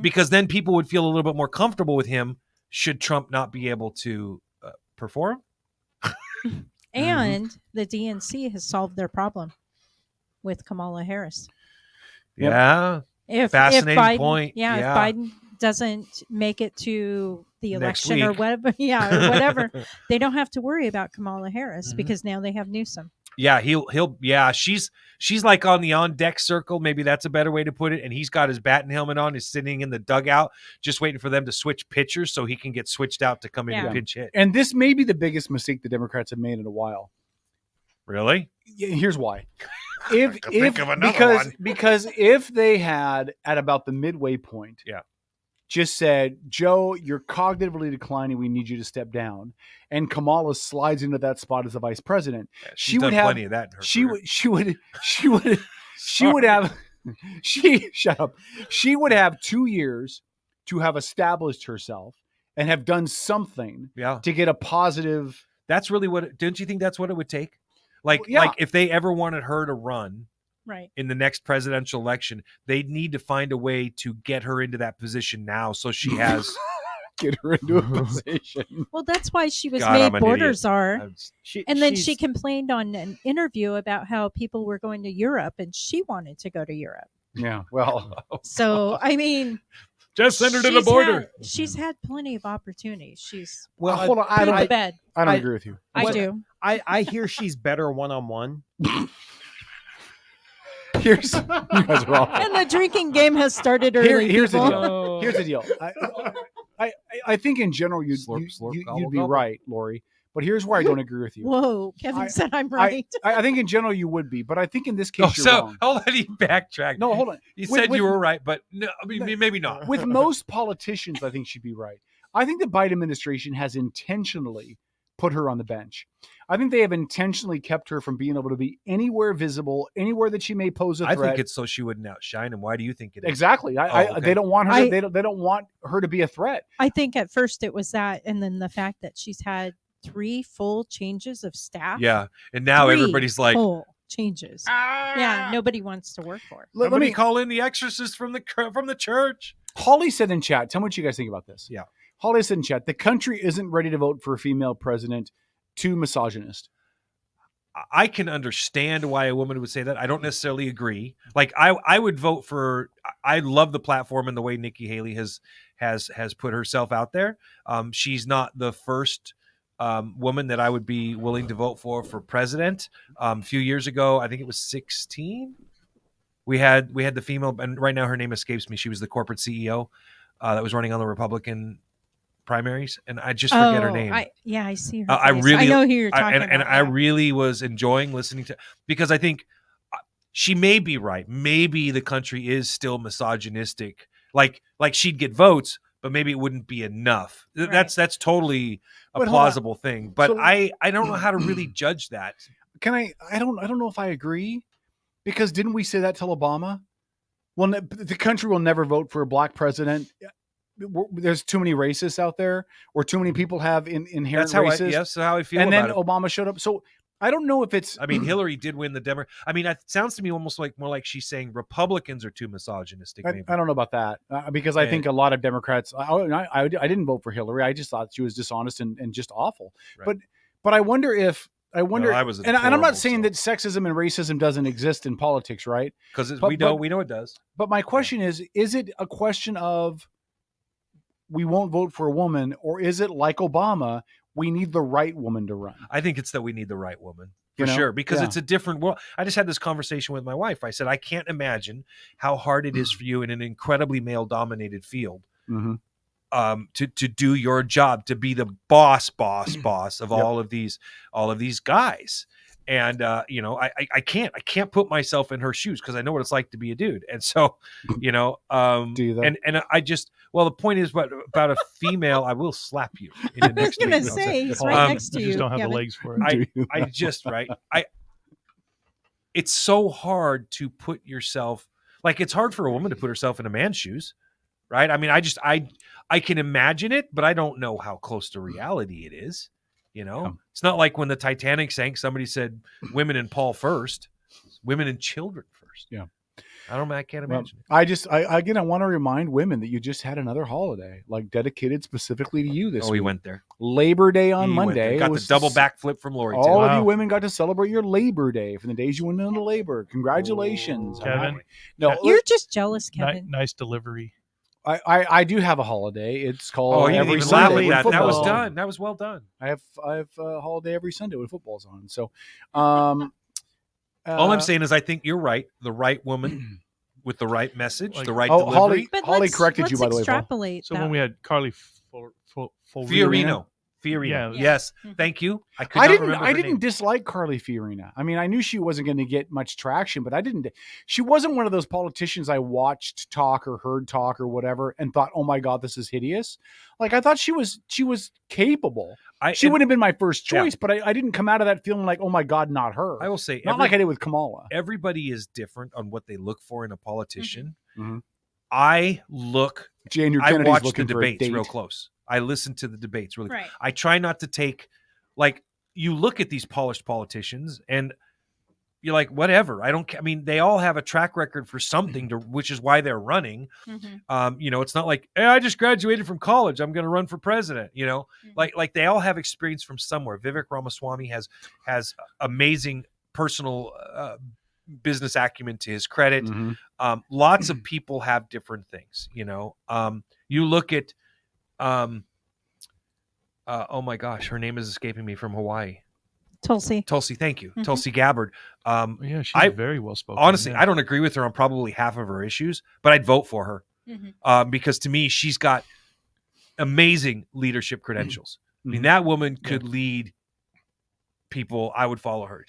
because then people would feel a little bit more comfortable with him should Trump not be able to perform. And the DNC has solved their problem with Kamala Harris. Yeah. Fascinating Biden, point. Yeah, if Biden doesn't make it to the Next election or week. whatever, or whatever, they don't have to worry about Kamala Harris because now they have Newsom. Yeah, she's like on the on deck circle. Maybe that's a better way to put it. And he's got his batting helmet on. He's sitting in the dugout, just waiting for them to switch pitchers so he can get switched out to come in and pinch hit. And this may be the biggest mistake the Democrats have made in a while. Really? Yeah, here's why. Think of another one. Because if they had at about the midway point, just said, Joe, you're cognitively declining. We need you to step down. And Kamala slides into that spot as the vice president. She's done plenty of that in her career. She would have 2 years to have established herself and have done something to get a positive. That's really don't you think that's what it would take? Like if they ever wanted her to run in the next presidential election, they'd need to find a way to get her into that position now. So she has get her into a position. Well, that's why she was God, I'm made an borders idiot. are. And then she complained on an interview about how people were going to Europe and she wanted to go to Europe. Yeah. Well, so, I mean, just send her to the border. She's had plenty of opportunities. She's hold on. I don't agree with you. I do. I hear she's better one-on-one. Here's you guys are awful. And the drinking game has started early. Here's the people. deal. Here's the deal. I think in general you'd be right, Lori. But here's where I don't agree with you. Whoa, Kevin said I'm right. I think in general you would be, but I think in this case you're wrong. Hold on, you backtrack. No, hold on. You said you were right, but no, I mean, maybe not. With most politicians, I think she'd be right. I think the Biden administration has intentionally put her on the bench. I think they have intentionally kept her from being able to be anywhere visible, anywhere that she may pose a threat. I think it's so she wouldn't outshine him. Why do you think it is? Exactly. Okay. They don't want her. They don't want her to be a threat. I think at first it was that, and then the fact that she's had 3 full changes of staff. Yeah, and now everybody's like full changes. Yeah, nobody wants to work for her. Let me call in the exorcist from the church. Holly said in chat, tell me what you guys think about this. Yeah. Holly said in chat, the country isn't ready to vote for a female president. Too misogynist. I can understand why a woman would say that. I don't necessarily agree. Like I would vote for. I love the platform and the way Nikki Haley has put herself out there. She's not the first woman that I would be willing to vote for president. A few years ago, I think it was 2016. We had the female, and right now her name escapes me. She was the corporate CEO that was running on the Republican primaries, and I just forget her name. I see her. I know who you're talking about. And I really was enjoying listening to, because I think she may be right. Maybe the country is still misogynistic. Like she'd get votes, but maybe it wouldn't be enough. Right. That's totally a plausible thing. But so, I don't know how to really judge that. I don't know if I agree, because didn't we say that till Obama? Well, the country will never vote for a black president. There's too many racists out there, or too many people have inherent racism. That's how I feel. And about then it. Obama showed up. So I don't know if it's. I mean, Hillary did win the Democrat. I mean, it sounds to me almost like more like she's saying Republicans are too misogynistic. I don't know about that, because I think a lot of Democrats. I didn't vote for Hillary. I just thought she was dishonest and just awful. Right. But I wonder if. And I'm not saying that sexism and racism doesn't exist in politics, right? Because we know it does. But my question is it a question of we won't vote for a woman, or is it like Obama, we need the right woman to run? I think it's that we need the right woman for sure, because it's a different world. I just had this conversation with my wife. I said, I can't imagine how hard it is for you in an incredibly male dominated field. To do your job, to be the boss of all of these guys. And I can't put myself in her shoes, because I know what it's like to be a dude. And so, do you though? And I just, the point is, about a female, I will slap you. I was going to say, he's right next to you. I just don't have the legs for it. It's so hard to put yourself, like, it's hard for a woman to put herself in a man's shoes. Right. I mean, I can imagine it, but I don't know how close to reality it is. It's not like when the Titanic sank, somebody said women and Paul first, women and children first. Yeah. I can't imagine. I want to remind women that you just had another holiday, like, dedicated specifically to you this week. We went there. Labor Day on Monday. Got the double backflip from Lori. All of you women got to celebrate your Labor Day from the days you went into labor. Congratulations. Kevin. No, you're just jealous, Kevin. Nice delivery. I do have a holiday. It's called. Oh, you every didn't Sunday. That was done. That was well done. I have a holiday every Sunday when football's on. So, all I'm saying is, I think you're right. The right woman with the right message, the right delivery. Holly corrected you, by the way. Extrapolate. So when we had Carly Fiorino. Yeah. Yes. Thank you. I didn't dislike Carly Fiorina. I mean, I knew she wasn't going to get much traction, but she wasn't one of those politicians I watched talk or heard talk or whatever and thought, oh my God, this is hideous. Like, I thought she was capable. She wouldn't have been my first choice, but I didn't come out of that feeling like, oh my God, not her. I will say, not like I did with Kamala. Everybody is different on what they look for in a politician. Mm-hmm. I watch the debates real close. I listen to the debates really. Right. I try not to take, like, you look at these polished politicians and you're like, whatever. I mean, they all have a track record for something, which is why they're running. Mm-hmm. It's not like, hey, I just graduated from college, I'm going to run for president. Mm-hmm. Like they all have experience from somewhere. Vivek Ramaswamy has amazing personal business acumen to his credit. Mm-hmm. Lots of people have different things. You look at. Oh my gosh, her name is escaping me, from Hawaii. Tulsi, thank you. Mm-hmm. Tulsi Gabbard. She's very well spoken. Honestly, I don't agree with her on probably half of her issues, but I'd vote for her. Mm-hmm. Because to me, she's got amazing leadership credentials. Mm-hmm. I mean, that woman could lead people, I would follow her.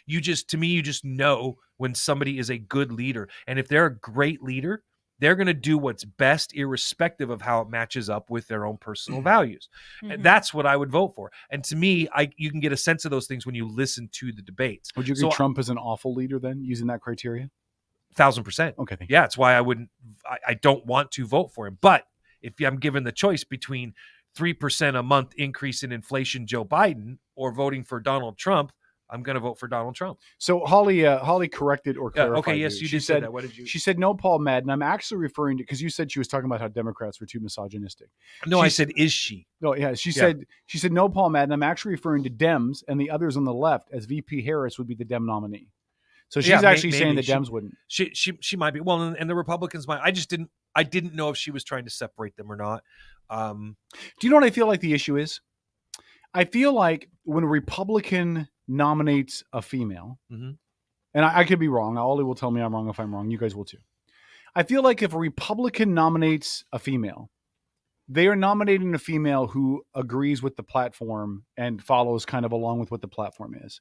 You just know when somebody is a good leader. And if they're a great leader, they're going to do what's best, irrespective of how it matches up with their own personal values. And that's what I would vote for. And to me, you can get a sense of those things when you listen to the debates. Would you agree Trump is an awful leader then, using that criteria? 1,000%. Okay. Thank you. Yeah, it's why I don't want to vote for him. But if I'm given the choice between 3% a month increase in inflation, Joe Biden, or voting for Donald Trump, I'm going to vote for Donald Trump. So Holly corrected or clarified. Okay, yes, you did say that. What did you? She said no, Paul Madden. I'm actually referring to, because you said she was talking about how Democrats were too misogynistic. No, I said, is she? No, yeah, she said no, Paul Madden. I'm actually referring to Dems and the others on the left, as VP Harris would be the Dem nominee. So she's actually saying the Dems wouldn't. She might be. Well, and the Republicans might. I didn't know if she was trying to separate them or not. Do you know what I feel like the issue is? I feel like when a Republican nominates a female, and I could be wrong. Ollie will tell me I'm wrong if I'm wrong. You guys will too. I feel like if a Republican nominates a female, they are nominating a female who agrees with the platform and follows kind of along with what the platform is.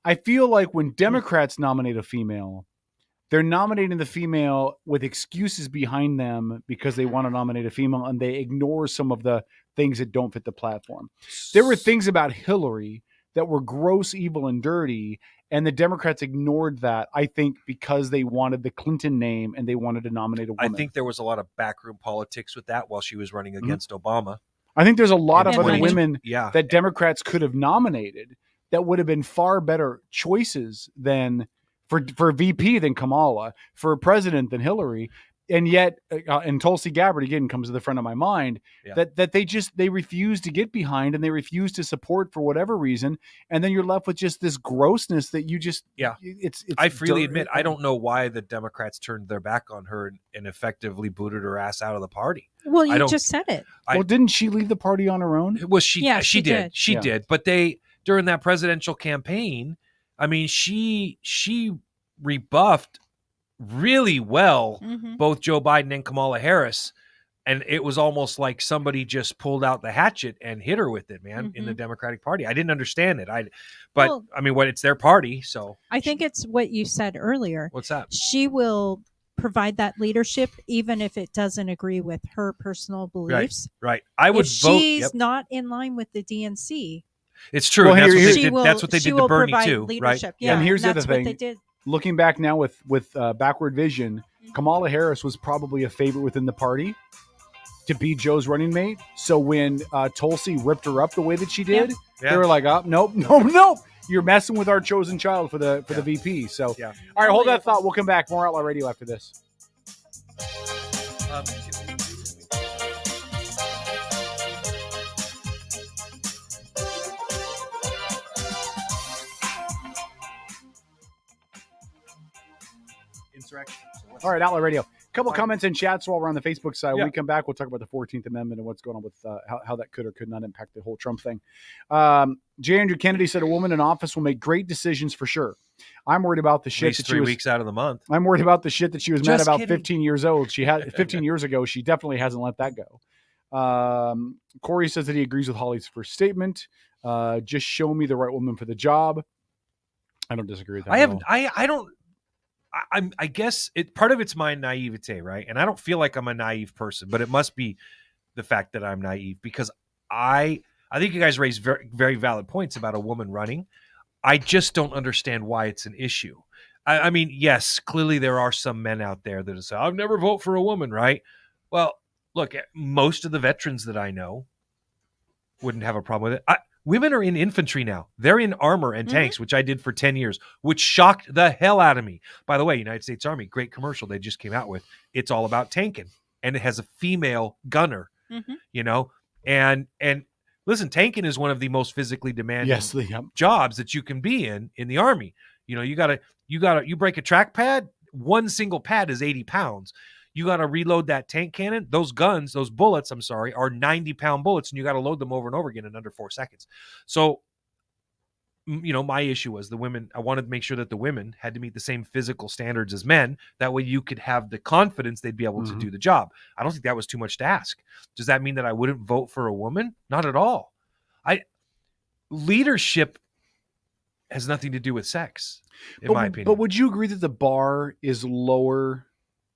I feel like when Democrats nominate a female, they're nominating the female with excuses behind them because they want to nominate a female, and they ignore some of the things that don't fit the platform. There were things about Hillary that were gross, evil, and dirty, and the Democrats ignored that, I think, because they wanted the Clinton name and they wanted to nominate a woman. I think there was a lot of backroom politics with that while she was running against Obama. I think there's a lot of other women that Democrats could have nominated that would have been far better choices than for VP than Kamala, for president than Hillary. And yet, and Tulsi Gabbard, again, comes to the front of my mind, that they refuse to get behind and they refuse to support for whatever reason. And then you're left with just this grossness that you just, it's I freely admit, I don't know why the Democrats turned their back on her and effectively booted her ass out of the party. Well, you just said it. Well, didn't she leave the party on her own? Was she? Yeah, she did. She did. But during that presidential campaign, I mean, she rebuffed really well both Joe Biden and Kamala Harris, and it was almost like somebody just pulled out the hatchet and hit her with it, man, in the Democratic Party. I didn't understand it. But I mean, it's their party, so I think it's what you said earlier. What's that? She will provide that leadership even if it doesn't agree with her personal beliefs. Right. I would if vote. She's not in line with the DNC. It's true. Well, that's what they did to Bernie too, right? Yeah, and here's the other thing. What they did. Looking back now with backward vision, Kamala Harris was probably a favorite within the party to be Joe's running mate. So when Tulsi ripped her up the way that she did, they were like, "Oh, nope. You're messing with our chosen child for the VP." So, all right, hold that thought. We'll come back. More Outlaw Radio after this. All right, Outlaw Radio. A couple comments and chats while we're on the Facebook side. When we come back, we'll talk about the 14th Amendment and what's going on with how that could or could not impact the whole Trump thing. J. Andrew Kennedy said a woman in office will make great decisions for sure. I'm worried about the shit that she was 3 weeks out of the month. I'm worried about the shit that she was mad about 15 years old. She had 15 years ago. She definitely hasn't let that go. Corey says that he agrees with Holly's first statement. Just show me the right woman for the job. I don't disagree with that. I guess part of it's my naivete, right? And I don't feel like I'm a naive person, but it must be the fact that I'm naive because I think you guys raise very, very valid points about a woman running. I just don't understand why it's an issue. I mean, yes, clearly there are some men out there that say, "I'll never vote for a woman," right? Well, look, most of the veterans that I know wouldn't have a problem with it. Women are in infantry now. They're in armor and tanks, which I did for 10 years, which shocked the hell out of me. By the way, United States Army, great commercial they just came out with. It's all about tanking, and it has a female gunner, you know? And listen, tanking is one of the most physically demanding jobs that you can be in the Army. You know, you break a track pad, one single pad is 80 pounds. You got to reload that tank cannon. Those bullets, are 90-pound bullets, and you got to load them over and over again in under 4 seconds. So, you know, my issue was the women. I wanted to make sure that the women had to meet the same physical standards as men. That way you could have the confidence they'd be able to do the job. I don't think that was too much to ask. Does that mean that I wouldn't vote for a woman? Not at all. Leadership has nothing to do with sex, in my opinion. But would you agree that the bar is lower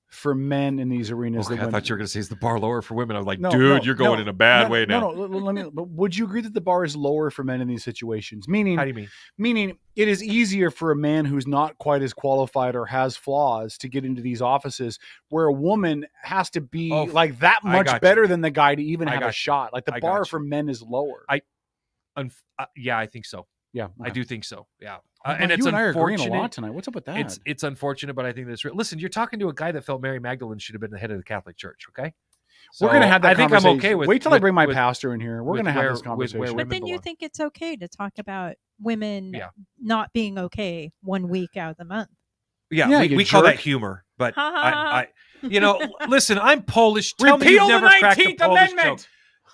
for men in these arenas than I women? thought you were going to say, is the bar lower for women? I was like, you're going in a bad way now. But would you agree that the bar is lower for men in these situations? Meaning, how do you mean? Meaning it is easier for a man who's not quite as qualified or has flaws to get into these offices, where a woman has to be like that much better than the guy to even have a shot. Like the bar for men is lower. Yeah, I think so. Yeah, I do think so. Yeah. And it's you and I are agreeing unfortunate. a lot tonight. What's up with that? It's unfortunate, but I think that's real. Listen, you're talking to a guy that felt Mary Magdalene should have been the head of the Catholic Church. Okay, We're going to have that I think conversation. I'm okay with. Wait till I bring my pastor in here. We're going to have where- this conversation. But then you think it's okay to talk about women not being okay 1 week out of the month. Yeah, we call that humor, but I listen, I'm Polish. Tell me Repeal you've never the cracked a 19th Polish Amendment. joke.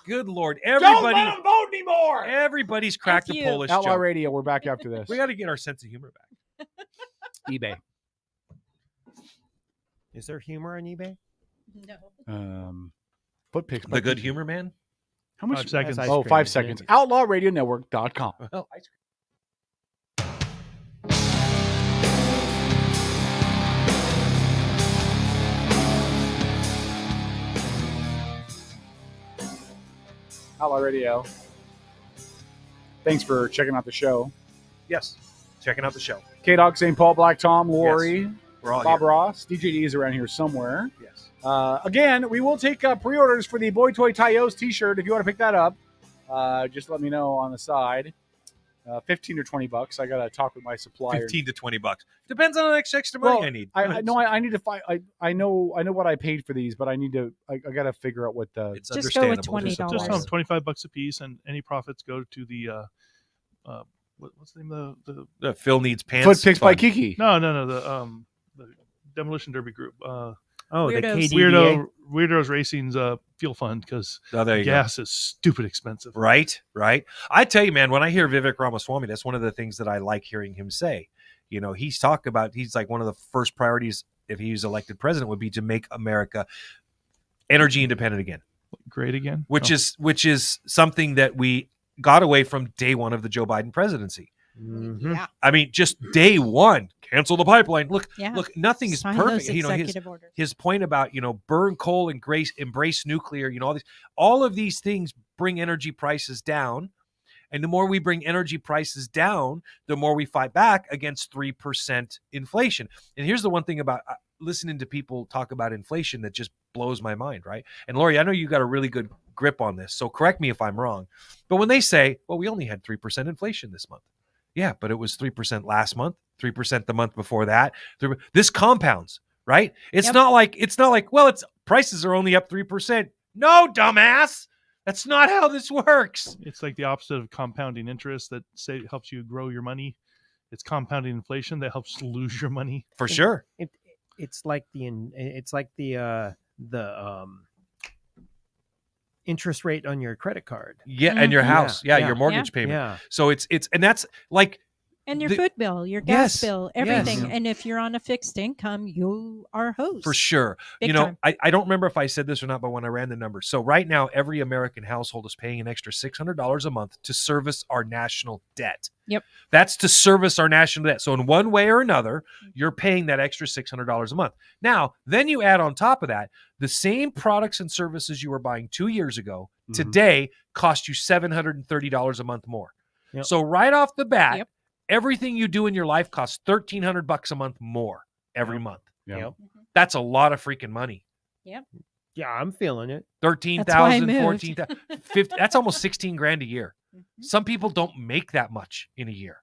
Good Lord, Don't everybody! let them vote anymore. Everybody's cracked a Polish Outlaw joke. Radio. We're back after this. We got to get our sense of humor back. eBay. Is there humor on eBay? No. Foot picks. The Good Humor Man. How much? 5 seconds. Oh, 5 seconds. OutlawRadioNetwork.com. Well, Outlaw Radio. Thanks for checking out the show. Yes, checking out the show. K-Dog, St. Paul, Black Tom, Lori, Yes. We're all Bob here. Ross, DJ D is around here somewhere. Yes. Again, we will take pre-orders for the Boy Toy Tyos t-shirt. If you want to pick that up, just let me know on the side. 15 or $20. I got to talk with my supplier. 15 to $20. Depends on the extra money I need. I know I need to find. I know what I paid for these, but I need to. I got to figure out what the. It's Just go with $20. Just tell them $25 a piece, and any profits go to the what's the name of the Phil Needs Pants. Foot Picks by Fund. Kiki. No, the Demolition Derby group. The Weirdos. KDDA? Weirdos Racing's fuel fund, because there you go. gas is stupid expensive. Right. I tell you, man, when I hear Vivek Ramaswamy, that's one of the things that I like hearing him say. You know, he's like one of the first priorities if he was elected president would be to make America energy independent again. Great again. Which is something that we got away from day one of the Joe Biden presidency. Mm-hmm. Yeah. I mean, just day one, cancel the pipeline. Look, nothing is Sign perfect. those You know, executive orders. his point about, burn coal and embrace nuclear, all of these things bring energy prices down. And the more we bring energy prices down, the more we fight back against 3% inflation. And here's the one thing about listening to people talk about inflation that just blows my mind, right? And Lori, I know you got a really good grip on this, so correct me if I'm wrong. But when they say, well, we only had 3% inflation this month. Yeah, but it was 3% last month, 3% the month before that. This compounds, right? It's not like, well, prices are only up 3%. No, dumbass. That's not how this works. It's like the opposite of compounding interest that helps you grow your money. It's compounding inflation that helps lose your money. For sure. It's like the interest rate on your credit card. Yeah, and your house. Yeah, your mortgage payment. Yeah. So it's and that's like And your food bill, your gas Yes, bill, everything. yes. And if you're on a fixed income, you are hosed. for sure. Big You know, time. I don't remember if I said this or not, but when I ran the numbers. So right now, every American household is paying an extra $600 a month to service our national debt. Yep. That's to service our national debt. So in one way or another, you're paying that extra $600 a month. Now, then you add on top of that, the same products and services you were buying 2 years ago today cost you $730 a month more. Yep. So right off the bat, everything you do in your life costs $1,300 a month more every month. Yep. That's a lot of freaking money. Yep. Yeah, I'm feeling it. 13,000, 14,000, 50. That's almost 16 grand a year. Some people don't make that much in a year.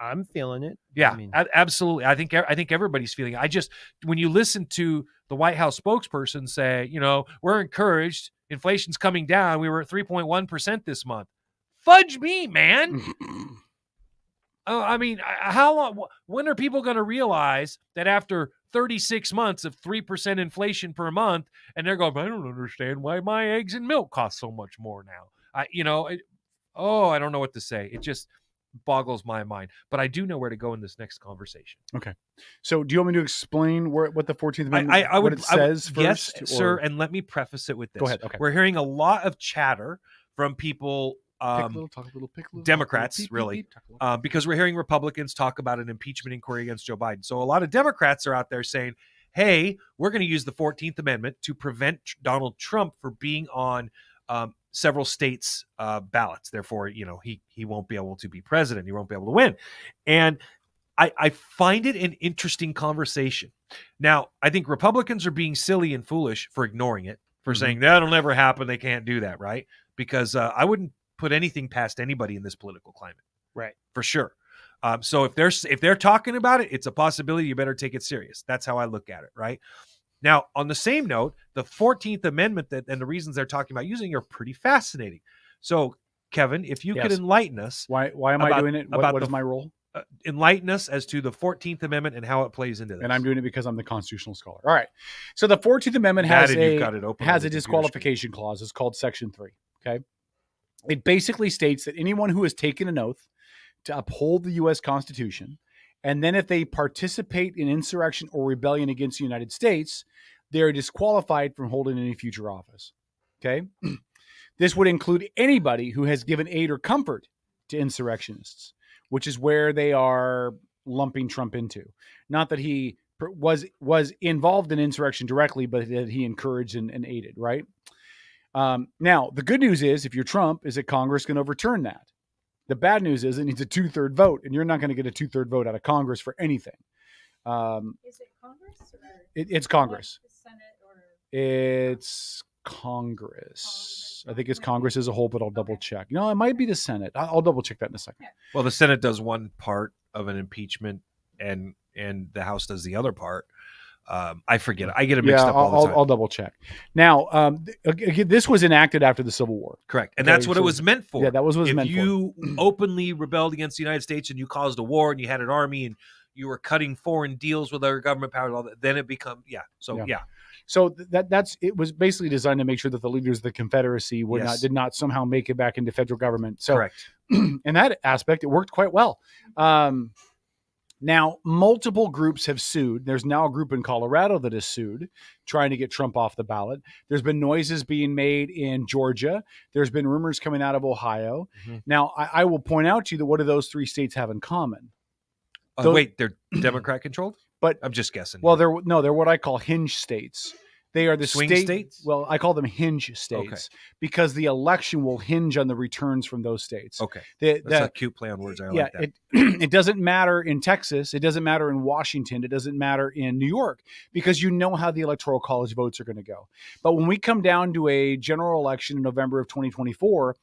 I'm feeling it. Yeah, I mean, absolutely. I think everybody's feeling it. When you listen to the White House spokesperson say, we're encouraged, inflation's coming down. We were at 3.1% this month. Fudge me, man. I mean, how long? When are people going to realize that after 36 months of 3% inflation per month, and they're going, I don't understand why my eggs and milk cost so much more now. I don't know what to say. It just boggles my mind. But I do know where to go in this next conversation. Okay. So do you want me to explain what the 14th Amendment I would says first? Yes, or- sir. And let me preface it with this. Go ahead. Okay. We're hearing a lot of chatter from people Democrats, really, because we're hearing Republicans talk about an impeachment inquiry against Joe Biden. So a lot of Democrats are out there saying, hey, we're going to use the 14th Amendment to prevent Donald Trump from being on several states' ballots. Therefore, he won't be able to be president. He won't be able to win. And I find it an interesting conversation. Now, I think Republicans are being silly and foolish for ignoring it, for saying that'll never happen. They can't do that, right? Because I wouldn't put anything past anybody in this political climate, right? For sure. So if they're talking about it, it's a possibility. You better take it serious. That's how I look at it, right? Now, on the same note, the 14th Amendment and the reasons they're talking about using are pretty fascinating. So, Kevin, if you could enlighten us, why am I doing it? What is my role? Enlighten us as to the 14th Amendment and how it plays into this. And I'm doing it because I'm the constitutional scholar. All right. So the 14th Amendment has a disqualification clause. It's called Section 3. Okay. It basically states that anyone who has taken an oath to uphold the U.S. Constitution, and then if they participate in insurrection or rebellion against the United States, they are disqualified from holding any future office. Okay. This would include anybody who has given aid or comfort to insurrectionists, which is where they are lumping Trump into. Not that he was involved in insurrection directly, but that he encouraged and aided, right? Now, the good news is, if you're Trump, is that Congress can overturn that. The bad news is it needs a 2/3 vote, and you're not going to get a 2/3 vote out of Congress for anything. Is it Congress? It's Congress. It's Congress. I think it's Congress as a whole, but I'll double check. No, it might be the Senate. I'll double check that in a second. Well, the Senate does one part of an impeachment, and the House does the other part. I forget. I get it mixed up all the time. I'll double check. Now, again, this was enacted after the Civil War. Correct. And that's what it was meant for. Yeah, that was what it was meant for. If you openly rebelled against the United States and you caused a war and you had an army and you were cutting foreign deals with other government powers, all that, then it becomes, So it was basically designed to make sure that the leaders of the Confederacy did not somehow make it back into federal government. So correct. In that aspect, it worked quite well. Now, multiple groups have sued. There's now a group in Colorado that has sued, trying to get Trump off the ballot. There's been noises being made in Georgia. There's been rumors coming out of Ohio. Mm-hmm. Now, I will point out to you that what do those three states have in common? Wait, they're Democrat controlled? But I'm just guessing. Well, they're what I call hinge states. They are the swing states? Well, I call them hinge states because the election will hinge on the returns from those states. Okay. That's a cute play on words. I like that. It doesn't matter in Texas. It doesn't matter in Washington. It doesn't matter in New York because you know how the Electoral College votes are going to go. But when we come down to a general election in November of 2024,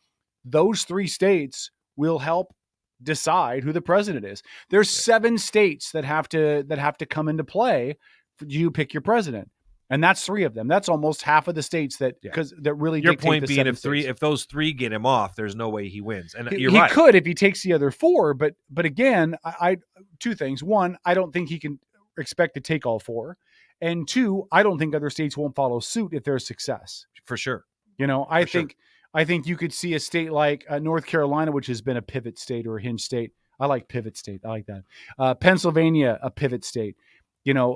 those three states will help decide who the president is. There's 7 states that have to come into play for you pick your president. And that's 3 of them. That's almost half of the states that really. Your point being, if those 3 get him off, there's no way he wins. And he could if he takes the other 4. But again, I 2 things. 1, I don't think he can expect to take all 4, and 2, I don't think other states won't follow suit if there's success. For sure. I think you could see a state like North Carolina, which has been a pivot state or a hinge state. I like pivot state. I like that. Pennsylvania, a pivot state.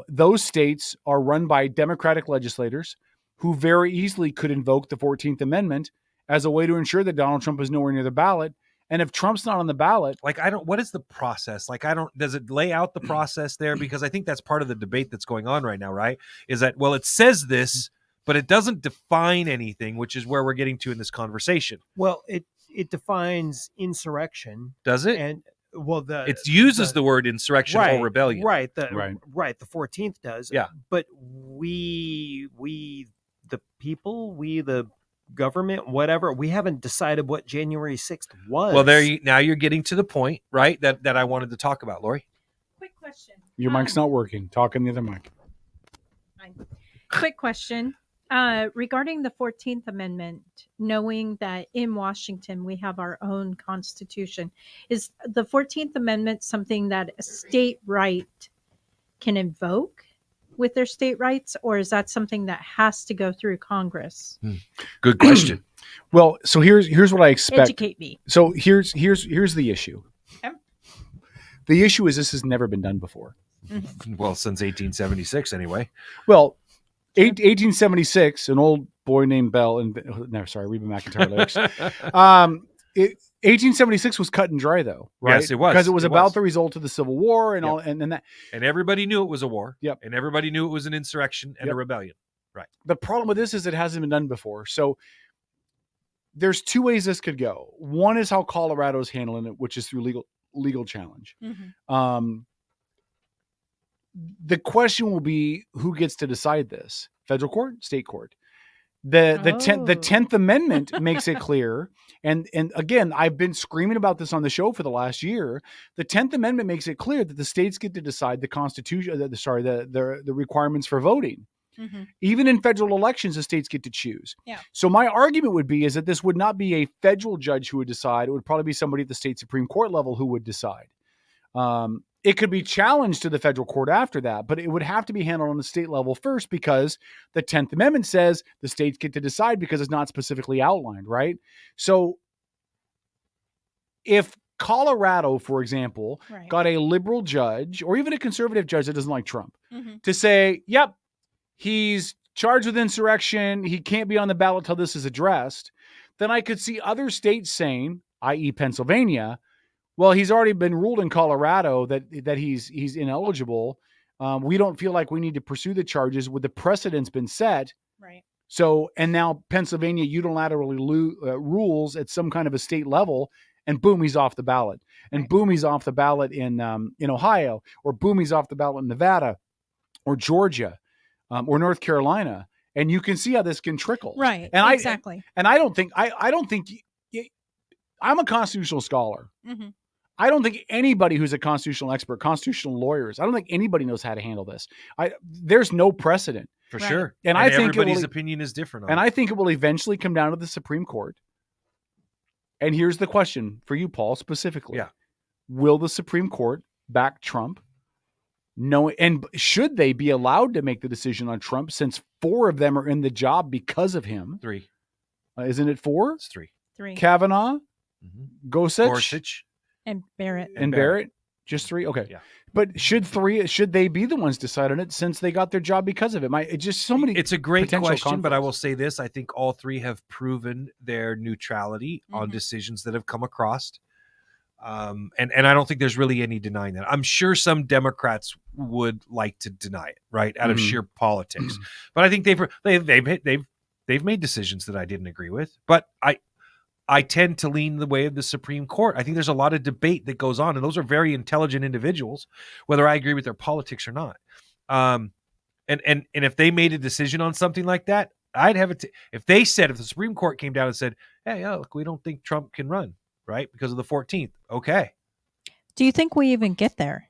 Those states are run by Democratic legislators who very easily could invoke the 14th Amendment as a way to ensure that Donald Trump is nowhere near the ballot. And if Trump's not on the ballot, what is the process? Does it lay out the process there? Because I think that's part of the debate that's going on right now, right? Is that, well, it says this, but it doesn't define anything, which is where we're getting to in this conversation. Well, it defines insurrection. Does it? And it uses the word insurrection or rebellion. Right. The 14th does. Yeah. But we the people, we the government, whatever, we haven't decided what January 6th was. Well, now you're getting to the point, right? That I wanted to talk about, Lori. Quick question. Your mic's not working. Talk in the other mic. Quick question. Regarding the 14th Amendment, knowing that in Washington we have our own constitution, is the 14th Amendment something that a state right can invoke with their state rights, or is that something that has to go through Congress? Good question. Well, so here's what I expect. Educate me. So here's the issue. Okay. The issue is this has never been done before. Mm-hmm. Well, since 1876 anyway. Well, 1876, an old boy named Bell, Reba McEntire lyrics. 1876 was cut and dry, though, right? Yes, it was. Because it was about the result of the Civil War and all, and that. And everybody knew it was a war. Yep. And everybody knew it was an insurrection and a rebellion. Right. The problem with this is it hasn't been done before. So there's two ways this could go. One is how Colorado's handling it, which is through legal challenge. Mm-hmm. The question will be who gets to decide this: federal court, state court. The 10th Amendment makes it clear, and again, I've been screaming about this on the show for the last year. The 10th Amendment makes it clear that the states get to decide the Constitution. The requirements for voting. Mm-hmm. Even in federal elections, the states get to choose. Yeah. So my argument would be is that this would not be a federal judge who would decide. It would probably be somebody at the state Supreme Court level who would decide. It could be challenged to the federal court after that, but it would have to be handled on the state level first because the 10th Amendment says the states get to decide because it's not specifically outlined, right? So if Colorado, for example, got a liberal judge or even a conservative judge that doesn't like Trump to say, yep, he's charged with insurrection, he can't be on the ballot till this is addressed, then I could see other states saying, i.e. Pennsylvania, well, he's already been ruled in Colorado that he's ineligible. We don't feel like we need to pursue the charges with the precedent's been set. Right. So, and now Pennsylvania unilaterally rules at some kind of a state level, and boom, he's off the ballot. And boom, he's off the ballot in Ohio, or boom, he's off the ballot in Nevada, or Georgia, or North Carolina. And you can see how this can trickle. Right. And exactly. I don't think I'm a constitutional scholar. Mm-hmm. I don't think anybody who's a constitutional expert, constitutional lawyers, I don't think anybody knows how to handle this. There's no precedent. For sure. And I think everybody's opinion is different. And I think it will eventually come down to the Supreme Court. And here's the question for you, Paul, specifically. Yeah. Will the Supreme Court back Trump? No. And should they be allowed to make the decision on Trump since 4 of them are in the job because of him? 3. Isn't it 4? It's 3. Kavanaugh, Gorsuch. And Barrett. And Barrett? Just 3? Okay. Yeah. But should they be the ones deciding it since they got their job because of it? It's just so many. It's a great question, conflicts. but I will say this. I think all 3 have proven their neutrality on decisions that have come across. And I don't think there's really any denying that. I'm sure some Democrats would like to deny it, right? Out of sheer politics. But I think they've made decisions that I didn't agree with. But I tend to lean the way of the Supreme Court. I think there's a lot of debate that goes on, and those are very intelligent individuals, whether I agree with their politics or not. And if they made a decision on something like that, I'd have it. If the Supreme Court came down and said, "Hey, look, we don't think Trump can run, right, because of the 14th." Okay. Do you think we even get there?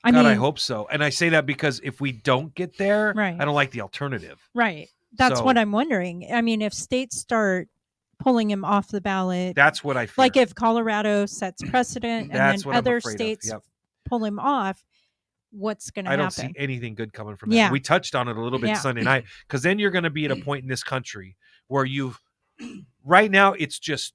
I hope so. And I say that because if we don't get there, right. I don't like the alternative. Right. That's what I'm wondering. I mean, if states start pulling him off the ballot. That's what I fear. Like if Colorado sets precedent and then other states pull him off, what's going to happen? I don't see anything good coming from that. Yeah. We touched on it a little bit Sunday night, because then you're going to be at a point in this country where right now it's just,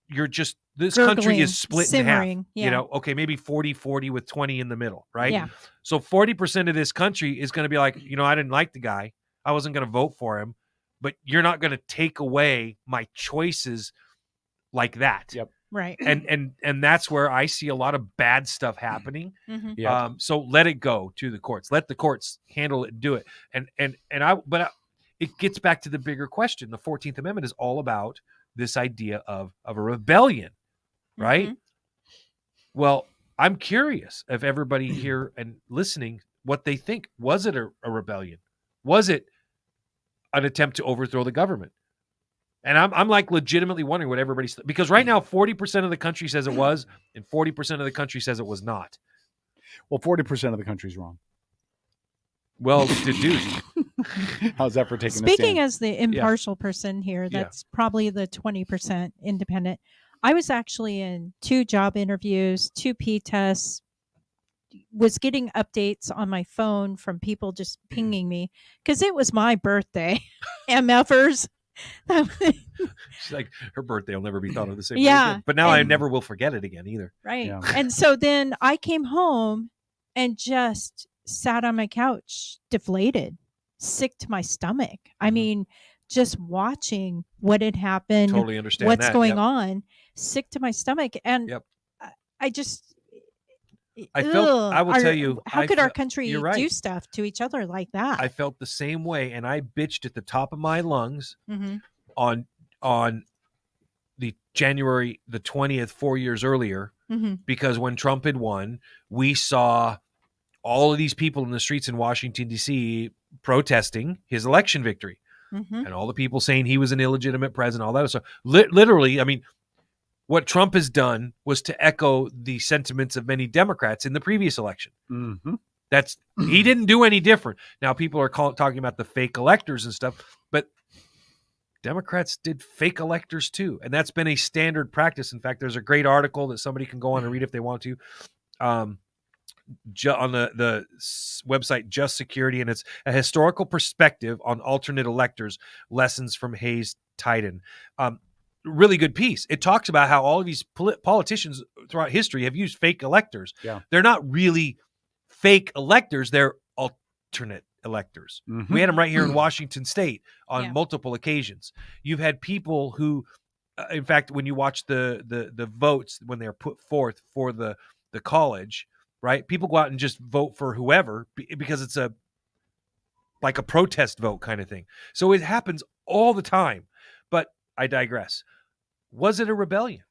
this country is split in half. Yeah. Okay, maybe 40-40 with 20 in the middle, right? Yeah. So 40% of this country is going to be like, I didn't like the guy. I wasn't going to vote for him. But you're not going to take away my choices like that. Yep. Right. And that's where I see a lot of bad stuff happening. Mm-hmm. Yep. So let it go to the courts. Let the courts handle it and do it. It gets back to the bigger question. The 14th Amendment is all about this idea of a rebellion, right? Mm-hmm. Well, I'm curious if everybody here and listening, what they think. Was it a rebellion? Was it an attempt to overthrow the government? And I'm like legitimately wondering what everybody's, because right now 40% of the country says it was, and 40% of the country says it was not. Well, 40% of the country's wrong. Well, deduced. How's that for taking Speaking as the impartial person here, that's probably the 20% independent. I was actually in 2 job interviews, 2 P tests, was getting updates on my phone from people just pinging me because it was my birthday. MFers. She's like, her birthday will never be thought of the same way Yeah. again. But now I never will forget it again either. Right. Yeah. And so then I came home and just sat on my couch, deflated, sick to my stomach. I mean, just watching what had happened, Totally understand what's that. going Yep. on. sick to my stomach. And Yep. I just, I felt. I will tell you. how could our country you're right. do stuff to each other like that? I felt the same way, and I bitched at the top of my lungs Mhm. on the January the 20th, 4 years earlier, Mhm. because when Trump had won, we saw all of these people in the streets in Washington, D.C. protesting his election victory. Mhm. And all the people saying he was an illegitimate president, all that stuff. Literally, I mean, what Trump has done was to echo the sentiments of many Democrats in the previous election. Mm-hmm. He didn't do any different. Now, people are talking about the fake electors and stuff, but Democrats did fake electors too. And that's been a standard practice. In fact, there's a great article that somebody can go on and read if they want to. On the website Just Security, and it's a historical perspective on alternate electors, lessons from Hayes-Tiden. Really good piece. It talks about how all of these politicians throughout history have used fake electors. Yeah. They're not really fake electors, they're alternate electors. Mhm. We had them right here in Washington State on multiple occasions. You've had people who, in fact, when you watch the votes when they're put forth for the college, right? People go out and just vote for whoever because it's like a protest vote kind of thing. So it happens all the time. But I digress. Was it a rebellion?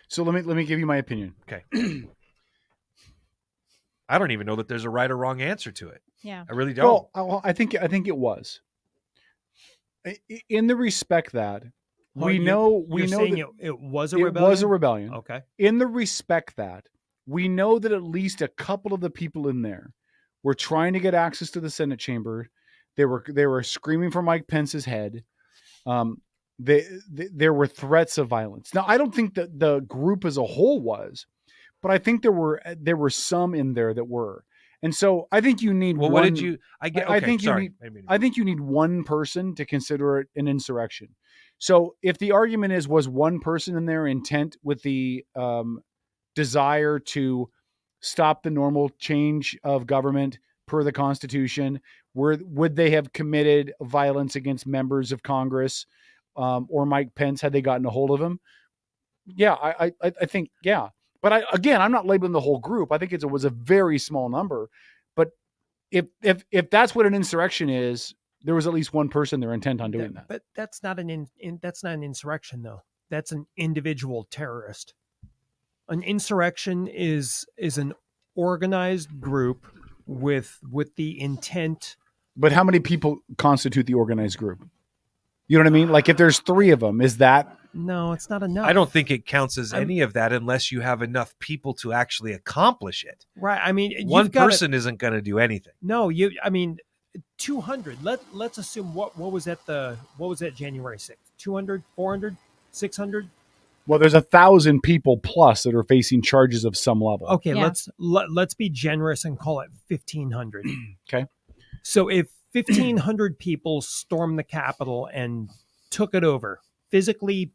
So let me give you my opinion. Okay. I don't even know that there's a right or wrong answer to it. Yeah. I really don't. Well, I think it was. In the respect that we know that it was a it rebellion. was a rebellion. Okay. In the respect that we know that at least a couple of the people in there were trying to get access to the Senate chamber. They were screaming for Mike Pence's head. There were threats of violence. Now, I don't think that the group as a whole was, but I think there were some in there that were. And so I think you need Well, one. what did you I get okay, I think sorry. I think you need one person to consider it an insurrection. So if the argument was one person in there intent with the desire to stop the normal change of government per the Constitution, would they have committed violence against members of Congress or Mike Pence had they gotten a hold of him? Yeah, I think, yeah. But I'm not labeling the whole group. I think it was a very small number. But if that's what an insurrection is, there was at least one person there intent on doing that. But that's not that's not an insurrection, though. That's an individual terrorist. An insurrection is an organized group with the intent. But how many people constitute the organized group? You know what I mean? Like if there's 3 of them, is that? No, it's not enough. I don't think it counts as any of that unless you have enough people to actually accomplish it. Right. I mean, one person isn't going to do anything. No, 200. Let's assume what was that January 6th? 200, 400, 600? Well, there's 1,000 people plus that are facing charges of some level. Okay, let's be generous and call it 1,500. Okay. So if 1,500 people stormed the Capitol and took it over, physically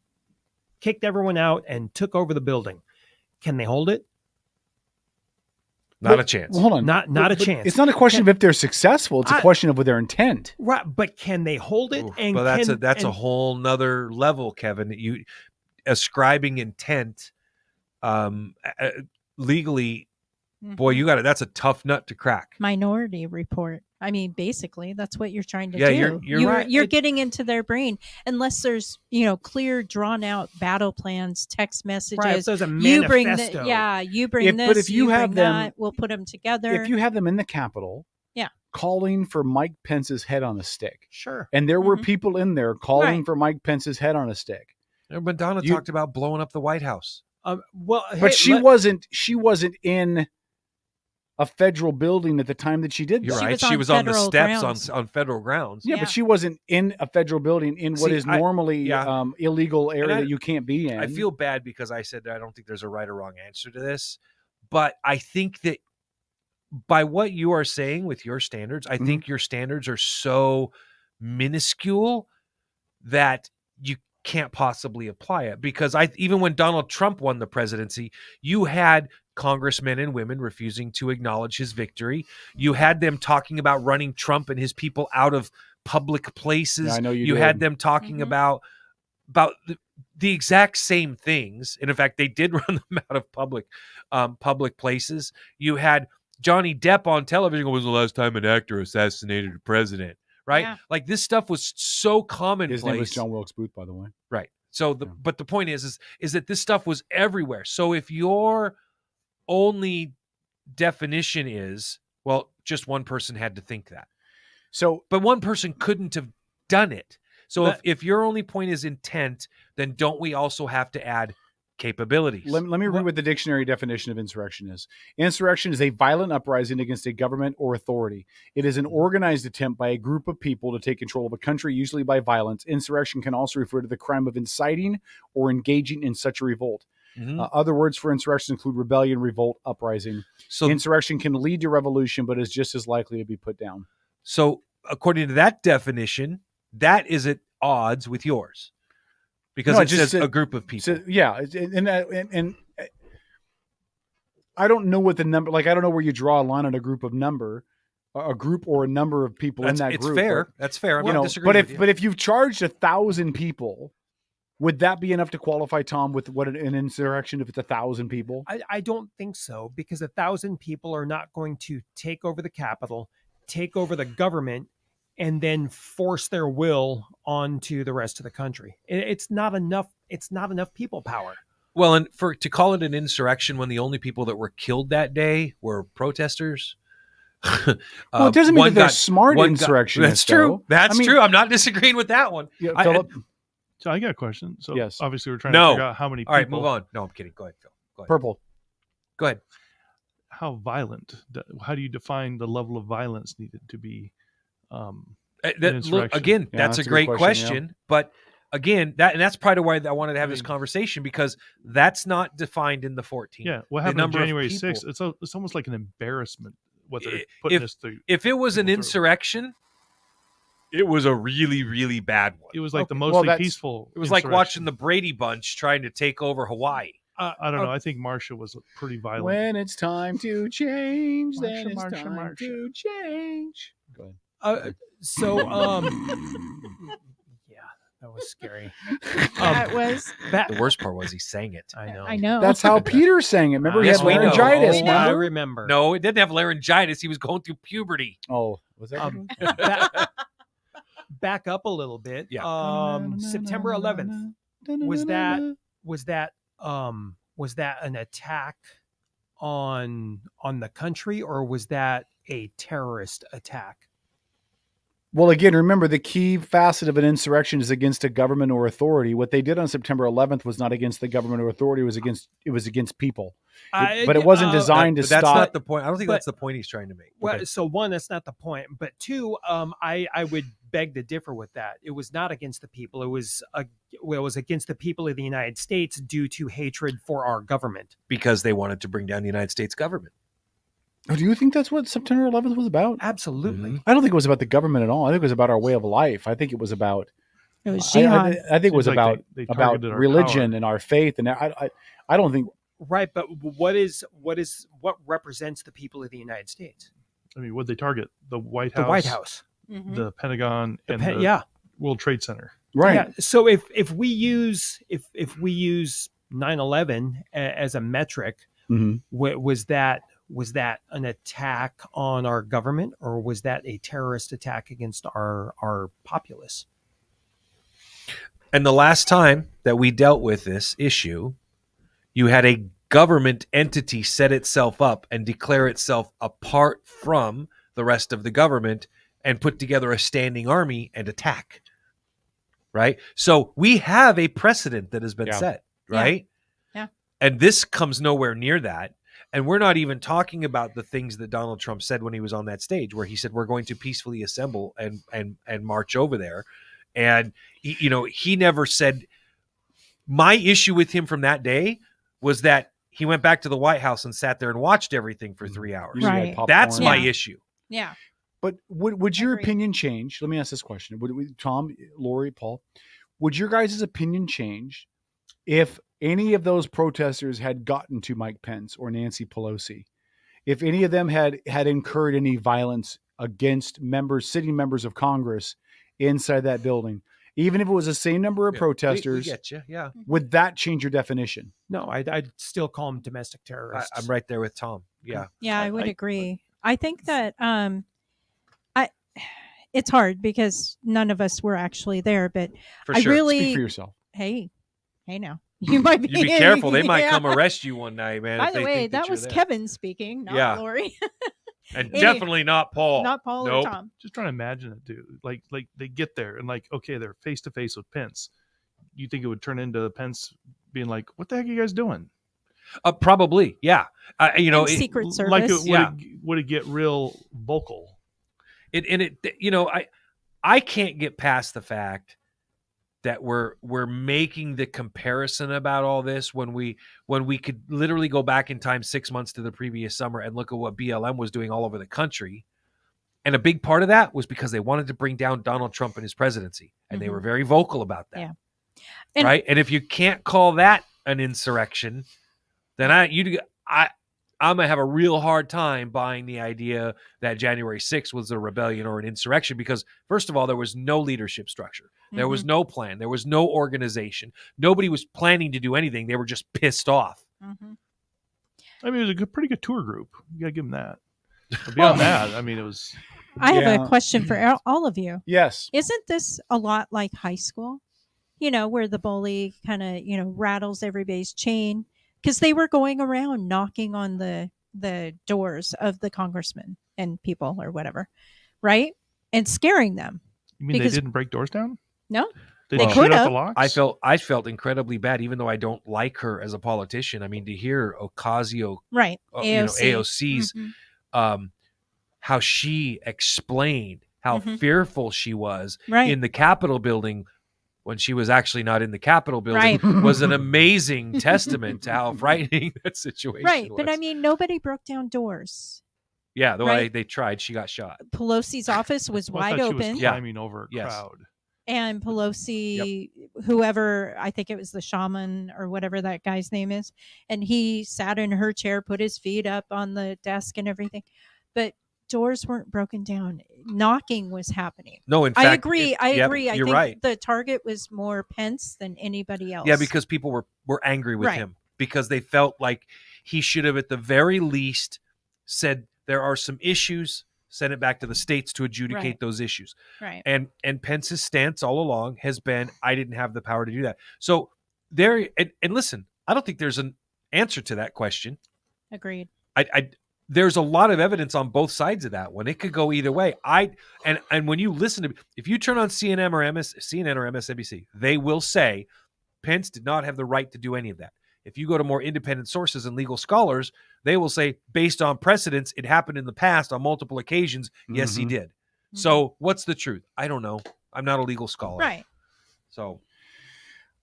kicked everyone out and took over the building, can they hold it? Not a chance. Well, hold on. Not a chance. It's not a question of if they're successful. It's a question of their intent. Right, but can they hold it? And but that's a whole nother level, Kevin. You ascribing intent legally, boy, you got it. That's a tough nut to crack. Minority Report. I mean, basically, that's what you're trying to Yeah, do. you're right. You're getting into their brain, unless there's clear, drawn out battle plans, text messages. Right, if there's a you bring manifesto. you bring this. But if you have them, that, we'll put them together. If you have them in the Capitol, calling for Mike Pence's head on a stick, sure, and there were people in there calling for Mike Pence's head on a stick. Madonna talked about blowing up the White House. But she wasn't in a federal building at the time that she did that. You're right. She was on the steps on federal grounds. Yeah, but she wasn't in a federal building in what is normally illegal area that you can't be in. I feel bad because I said that I don't think there's a right or wrong answer to this, but I think that by what you are saying with your standards, I think your standards are so minuscule that you can't possibly apply it, because even when Donald Trump won the presidency, you had congressmen and women refusing to acknowledge his victory. You had them talking about running Trump and his people out of public places. Yeah, I know you had them talking about the exact same things. And in fact, they did run them out of public places. You had Johnny Depp on television. When was the last time an actor assassinated a president? Right? Yeah. Like this stuff was so commonplace. His name was John Wilkes Booth, by the way. Right. So but the point is that this stuff was everywhere. So if your only definition is, well, just one person had to think that. So, but one person couldn't have done it. So if your only point is intent, then don't we also have to add capabilities? Let me read what the dictionary definition of insurrection is. Insurrection is a violent uprising against a government or authority. It is an organized attempt by a group of people to take control of a country, usually by violence. Insurrection can also refer to the crime of inciting or engaging in such a revolt. Other words for insurrection include rebellion, revolt, uprising. So insurrection can lead to revolution, but is just as likely to be put down. So according to that definition, that is at odds with yours. Because it says a group of people. And I don't know what the number, like, I don't know where you draw a line on a group of number, a group or a number of people in that group. It's fair. But, that's fair. I'm not disagreeing with you. But if you've charged 1,000 people, would that be enough to qualify, Tom, with what an insurrection if it's 1,000 people? I don't think so, because 1,000 people are not going to take over the Capitol, take over the government, and then force their will onto the rest of the country. It's not enough. It's not enough people power. Well, and to call it an insurrection when the only people that were killed that day were protesters. Well, it doesn't mean that they're smart insurrectionists. That's true. That's true. I'm not disagreeing with that one. Yeah, Philip. So I got a question. So yes, obviously we're trying to figure out how many people. All right, move on. No, I'm kidding. Go ahead, Phil. Go ahead. Purple. Go ahead. How violent? How do you define the level of violence needed to be? Look, again, that's a great question. Yeah. But again, that's part of why I wanted to have this conversation, because that's not defined in the 14. Yeah, what happened on January 6th? It's almost like an embarrassment what they're putting this through. If it was an insurrection, it was a really, really bad one. It was like the mostly peaceful. It was like watching the Brady Bunch trying to take over Hawaii. I don't know. I think Marsha was pretty violent. When it's time to change, then it's time to change. Go ahead. Yeah, that was scary. That was the worst part was he sang it. I know. That's how Peter sang it. Remember, he had laryngitis. I remember. No, it didn't have laryngitis. He was going through puberty. Oh, was that? Back up a little bit. Yeah. September 11th. Was that an attack on the country, or was that a terrorist attack? Well, again, remember, the key facet of an insurrection is against a government or authority. What they did on September 11th was not against the government or authority. It was against people. But it wasn't designed to stop. That's not the point. I don't think that's the point he's trying to make. Well, so one, that's not the point. But two, I would beg to differ with that. It was not against the people. It was against the people of the United States due to hatred for our government. Because they wanted to bring down the United States government. Oh, do you think that's what September 11th was about? Absolutely. I don't think it was about the government at all. I think it was about our way of life. I think it was about. It was jihad. I think it was about our religion power. And our faith, and I don't think. Right, but what represents the people of the United States? I mean, what they target? The White House. The White House. The Pentagon and the World Trade Center. Right. Yeah. So if we use 9/11 as a metric, was that an attack on our government, or was that a terrorist attack against our populace? And the last time that we dealt with this issue, you had a government entity set itself up and declare itself apart from the rest of the government and put together a standing army and attack. Right? So we have a precedent that has been set, right? Yeah. And this comes nowhere near that. And we're not even talking about the things that Donald Trump said when he was on that stage, where he said, we're going to peacefully assemble and march over there. And, he never said, my issue with him from that day was that he went back to the White House and sat there and watched everything for 3 hours. Right. That's my issue. Yeah. But would your opinion change? Let me ask this question. Tom, Lori, Paul, would your guys' opinion change if any of those protesters had gotten to Mike Pence or Nancy Pelosi, if any of them had incurred any violence against sitting members of Congress inside that building, Even if it was the same number of protesters, we get you. Yeah. Would that change your definition? No, I'd still call them domestic terrorists. I'm right there with Tom. Yeah. Yeah, I would agree. I think that it's hard because none of us were actually there, but For I sure. really Speak for yourself. Hey now. You might be. You be careful. They might Yeah. come arrest you one night, man. By if the they way, think that you're was there. Kevin speaking, not Lori. And definitely not Paul. Not Paul or Nope. Tom. Just trying to imagine it, dude. Like they get there and like, okay, they're face to face with Pence. You think it would turn into Pence being like, "What the heck are you guys doing?" Probably, yeah. Secret Service. Like, would it get real vocal? I can't get past the fact that we're making the comparison about all this when we could literally go back in time 6 months to the previous summer and look at what BLM was doing all over the country. And a big part of that was because they wanted to bring down Donald Trump and his presidency. And they were very vocal about that. Yeah. Right. And if you can't call that an insurrection, then I'm going to have a real hard time buying the idea that January 6th was a rebellion or an insurrection because, first of all, there was no leadership structure. There was no plan. There was no organization. Nobody was planning to do anything. They were just pissed off. Mm-hmm. I mean, it was a pretty good tour group. You got to give them that. But beyond that, I mean, it was... I have a question for all of you. Yes. Isn't this a lot like high school? Where the bully kind of, rattles everybody's chain? Because they were going around knocking on the doors of the congressmen and people or whatever, right? And scaring them. You mean they didn't break doors down? No. They could shoot out have. the locks? I felt incredibly bad, even though I don't like her as a politician. I mean, to hear Ocasio, right, AOC's, how she explained how fearful she was in the Capitol building when she was actually not in the Capitol building was an amazing testament to how frightening that situation was. But I mean, nobody broke down doors. Yeah, the way they tried, she got shot. Pelosi's office was wide open. She was climbing over a crowd. And Pelosi, whoever, I think it was the shaman or whatever that guy's name is, and he sat in her chair, put his feet up on the desk and everything. But doors weren't broken down. Knocking was happening. No, in fact, I agree. I agree. I you're think right. The target was more Pence than anybody else. Yeah, because people were angry with him because they felt like he should have at the very least said there are some issues, send it back to the states to adjudicate those issues. Right. And Pence's stance all along has been, I didn't have the power to do that. So there, and listen, I don't think there's an answer to that question. Agreed. There's a lot of evidence on both sides of that one. It could go either way. And when you listen to, if you turn on CNN or MSNBC, they will say Pence did not have the right to do any of that. If you go to more independent sources and legal scholars, they will say, based on precedents, it happened in the past on multiple occasions. Yes, he did. So what's the truth? I don't know. I'm not a legal scholar. Right. So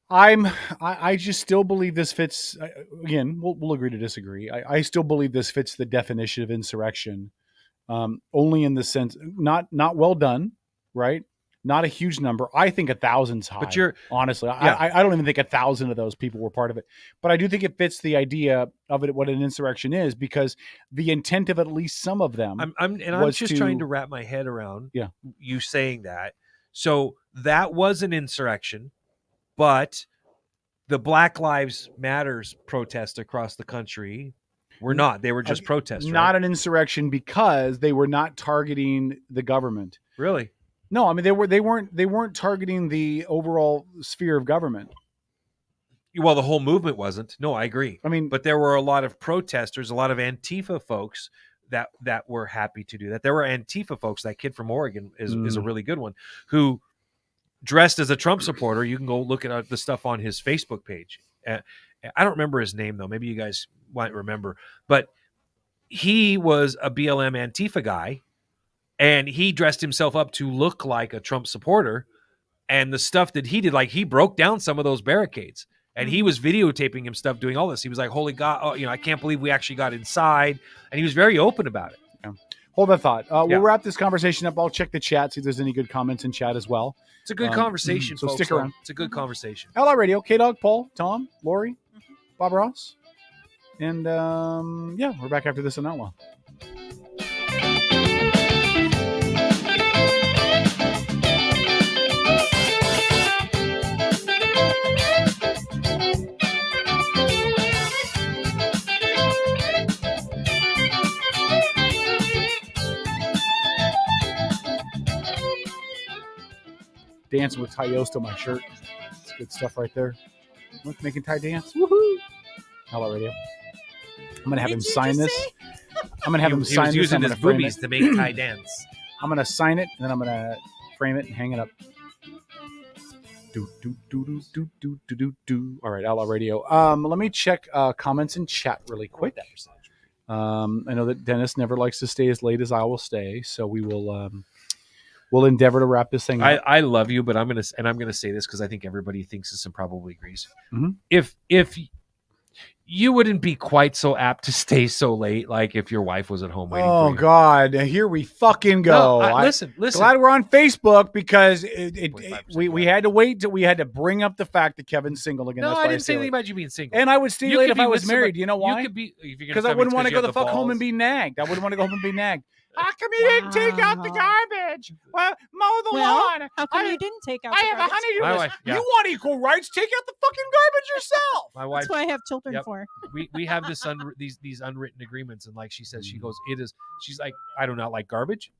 I just still believe this fits. Again, we'll agree to disagree. I still believe this fits the definition of insurrection, only in the sense not well done, right? Not a huge number. I think 1,000's high. But honestly, I don't even think 1,000 of those people were part of it. But I do think it fits the idea of it, what an insurrection is, because the intent of at least some of them. I'm just trying to wrap my head around you saying that. So that was an insurrection. But the Black Lives Matters protests across the country were not. They were just protests. Not an insurrection because they were not targeting the government. Really? No, I mean they weren't targeting the overall sphere of government. Well, the whole movement wasn't. No, I agree. I mean, but there were a lot of protesters, a lot of Antifa folks that were happy to do that. There were Antifa folks. That kid from Oregon is a really good one who dressed as a Trump supporter. You can go look at the stuff on his Facebook page. I don't remember his name though. Maybe you guys might remember, but he was a BLM Antifa guy and he dressed himself up to look like a Trump supporter. And the stuff that he did, like he broke down some of those barricades and he was videotaping himself doing all this. He was like, holy God, I can't believe we actually got inside. And he was very open about it. Yeah. Hold that thought. We'll wrap this conversation up. I'll check the chat, see if there's any good comments in chat as well. It's a good conversation, so folks. stick around. It's a good conversation. Outlaw Radio, K-Dog, Paul, Tom, Lori, Bob Ross. And we're back after this on Outlaw. dancing with Ty Yost on my shirt. It's good stuff right there. Look, making Ty dance. Woohoo! Outlaw Radio. I'm going to have him sign this. I'm going to have him sign this. He was using his boobies to make Ty dance. I'm going to sign it, and then I'm going to frame it and hang it up. All right, Outlaw Radio. Let me check comments in chat really quick. I know that Dennis never likes to stay as late as I will stay, so we will we'll endeavor to wrap this thing up. I love you, but I'm gonna say this because I think everybody thinks this and probably agrees. Mm-hmm. If you wouldn't be quite so apt to stay so late, like if your wife was at home waiting for you. Oh God, here we fucking go. No, listen. Glad we're on Facebook because we had to wait till we had to bring up the fact that Kevin's single again. No, That's I why didn't say stay anything late. about you being single. And I would stay late if I was married. Somebody, You know why? You could be because I wouldn't want to go the fuck home and be nagged. I wouldn't want to go home and be nagged. How come you didn't take out the garbage? Well, mow the lawn. How come you didn't take out I the have garbage? a honeydew My list. wife, yeah. You want equal rights? Take out the fucking garbage yourself. My wife. That's what I have children for. We have this these unwritten agreements, and like she says, she goes, she's like, I do not like garbage.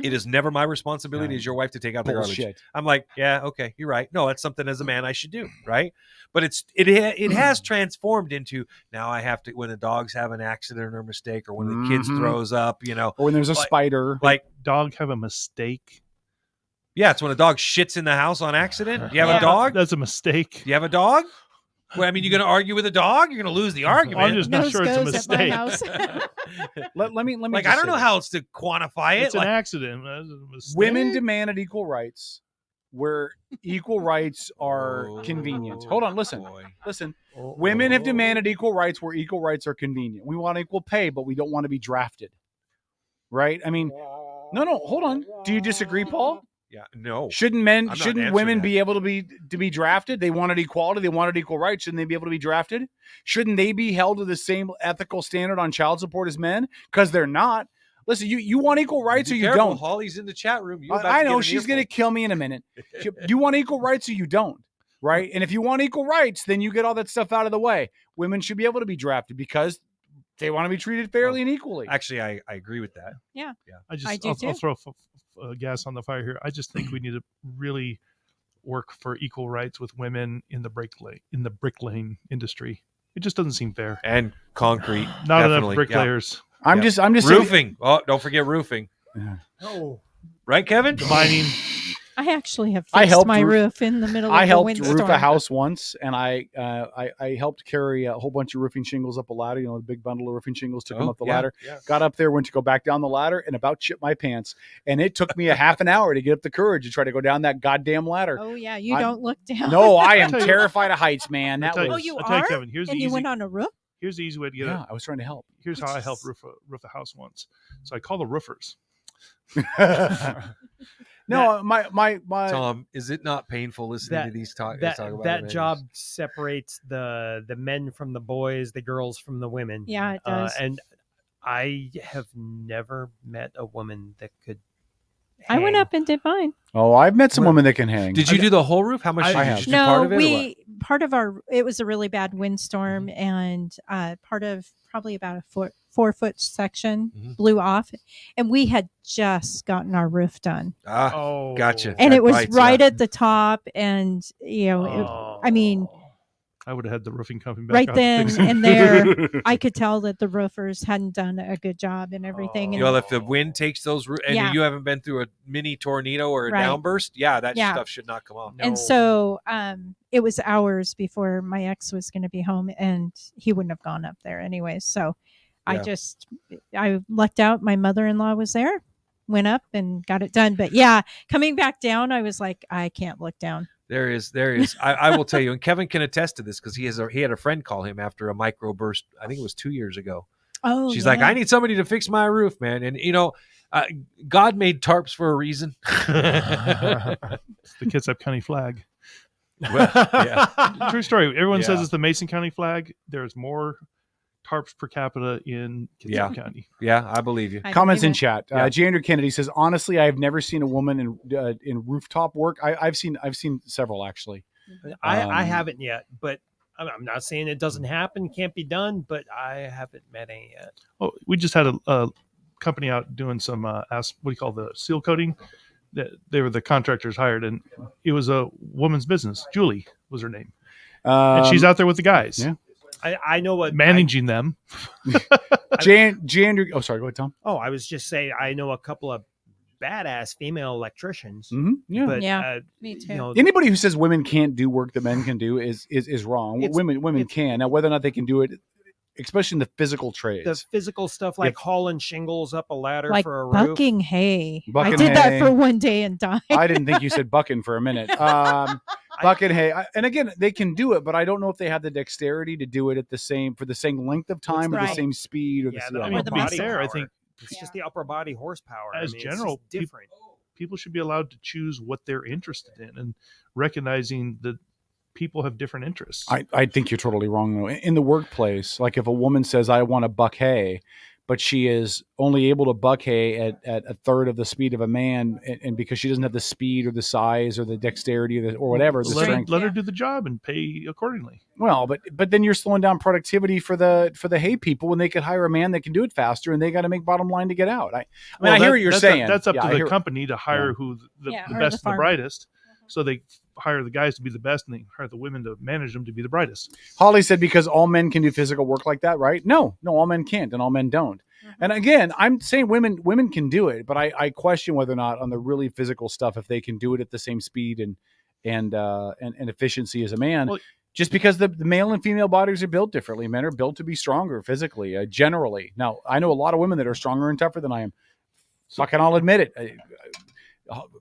It is never my responsibility as your wife to take out the garbage. Bullshit. I'm like, yeah, okay, you're right. No, that's something as a man I should do, right? But it has transformed into now I have to, when the dogs have an accident or mistake, or when the kids throws up, or when there's a spider. Like dog have a mistake. Yeah, it's when a dog shits in the house on accident. Do you have a dog? That's a mistake. Do you have a dog? Well, I mean, you're going to argue with a dog? You're going to lose the argument. I'm just not sure it's a mistake. let me like, just I don't say know this. how else to quantify it. It's an accident. That's a mistake. Women demanded equal rights where equal rights are convenient. Hold on, listen. Women have demanded equal rights where equal rights are convenient. We want equal pay, but we don't want to be drafted. Right? I mean, no, hold on. Do you disagree, Paul? Yeah, no. Shouldn't women be able to be drafted? They wanted equality. They wanted equal rights. Shouldn't they be able to be drafted? Shouldn't they be held to the same ethical standard on child support as men? Because they're not. Listen, you want equal rights or you don't. Holly's in the chat room. I know she's going to kill me in a minute. You want equal rights or you don't, right? And if you want equal rights, then you get all that stuff out of the way. Women should be able to be drafted because they want to be treated fairly and equally. Actually, I agree with that. Yeah. I'll throw gas on the fire here. I just think we need to really work for equal rights with women in the bricklaying industry. It just doesn't seem fair. And concrete, not definitely. enough bricklayers. Yeah. I'm just roofing. saying, don't forget roofing. Yeah. Oh, right, Kevin. The mining. I actually have fixed my roof in the middle of a windstorm. I helped roof a house once, and I helped carry a whole bunch of roofing shingles up a ladder. You know, the big bundle of roofing shingles, took them up the ladder. Yeah. Got up there, went to go back down the ladder, and about shit my pants. And it took me a half an hour to get up the courage to try to go down that goddamn ladder. Oh yeah, you don't look down. No, I am terrified of heights, man. You are? Kevin, and you went on a roof? Here's the easy way to get it. I was trying to help. Here's how I helped roof a house once. So I call the roofers. No, my Tom, is it not painful listening to these talk about that job separates the men from the boys, the girls from the women. Yeah, it does. And I have never met a woman that could I went up and did mine. Oh, I've met some women that can hang. Did you do the whole roof? How much did you do? No, part of it? Part of it was a really bad windstorm, and part of probably about a 4-foot section blew off, and we had just gotten our roof done. Gotcha. And it was right at the top, and I mean, I would have had the roofing company back right out then and there. I could tell that the roofers hadn't done a good job and everything. And if the wind takes those and you haven't been through a mini tornado or a downburst, that stuff should not come off. And so it was hours before my ex was going to be home, and he wouldn't have gone up there anyway. So I lucked out. My mother-in-law was there, went up and got it done. But coming back down, I was like, I can't look down. There is. I will tell you, and Kevin can attest to this because he had a friend call him after a microburst. I think it was 2 years ago. Oh, she's like, I need somebody to fix my roof, man. And God made tarps for a reason. It's the Kitsap County flag. Well, yeah. True story. Everyone says it's the Mason County flag. There's more tarps per capita in Kitsap County. Yeah, I believe you. Comments in chat. Andrew Kennedy says, honestly, I've never seen a woman in rooftop work. I've seen several actually. I haven't yet, but I'm not saying it doesn't happen, can't be done, but I haven't met any yet. Oh, we just had a company out doing some what do you call the seal coating? they were the contractors hired, and it was a woman's business. Julie was her name, and she's out there with the guys. Yeah. I know what managing them. Jan, oh, sorry, go ahead, Tom. Oh, I was just saying, I know a couple of badass female electricians. Mm-hmm. Yeah, but, me too. You know, anybody who says women can't do work that men can do is wrong. Women can. Now, whether or not they can do it, especially in the physical trades, the physical stuff like hauling shingles up a ladder Like for a roof. bucking hay. Bucking I did hay. that for one day and died. I didn't think you said bucking for a minute. Bucking hay, and again, they can do it, but I don't know if they have the dexterity to do it at the same length of time or the same speed or the body power. I think It's just the upper body horsepower. as it's general, just different. People should be allowed to choose what they're interested in, and recognizing that people have different interests. I think you're totally wrong though. In the workplace, like if a woman says I want to buck hay, but she is only able to buck hay at a third of the speed of a man, and because she doesn't have the speed or the size or the dexterity or whatever, the strength. Let her do the job and pay accordingly. Well, but then you're slowing down productivity for the hay people when they could hire a man that can do it faster, and they got to make bottom line to get out. I hear what you're saying. That's up to the company to hire who the best and the brightest. So they hire the guys to be the best, and they hire the women to manage them to be the brightest. Holly said because all men can do physical work like that, right? No, all men can't, and all men don't. And again, I'm saying women can do it, but I question whether or not on the really physical stuff if they can do it at the same speed and efficiency as a man. Well, just because the male and female bodies are built differently. Men are built to be stronger physically, generally. Now, I know a lot of women that are stronger and tougher than I am. Fucking, I'll admit it.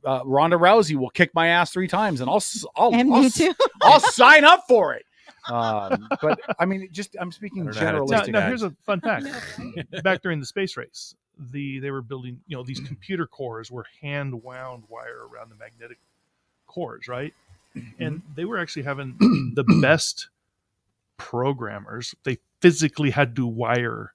Ronda Rousey will kick my ass 3 times, and I'll sign up for it. But I mean, I'm speaking generalistic. Now, here's a fun fact. Back during the space race, they were building, these computer cores were hand wound wire around the magnetic cores, right? And they were actually having the best programmers. They physically had to wire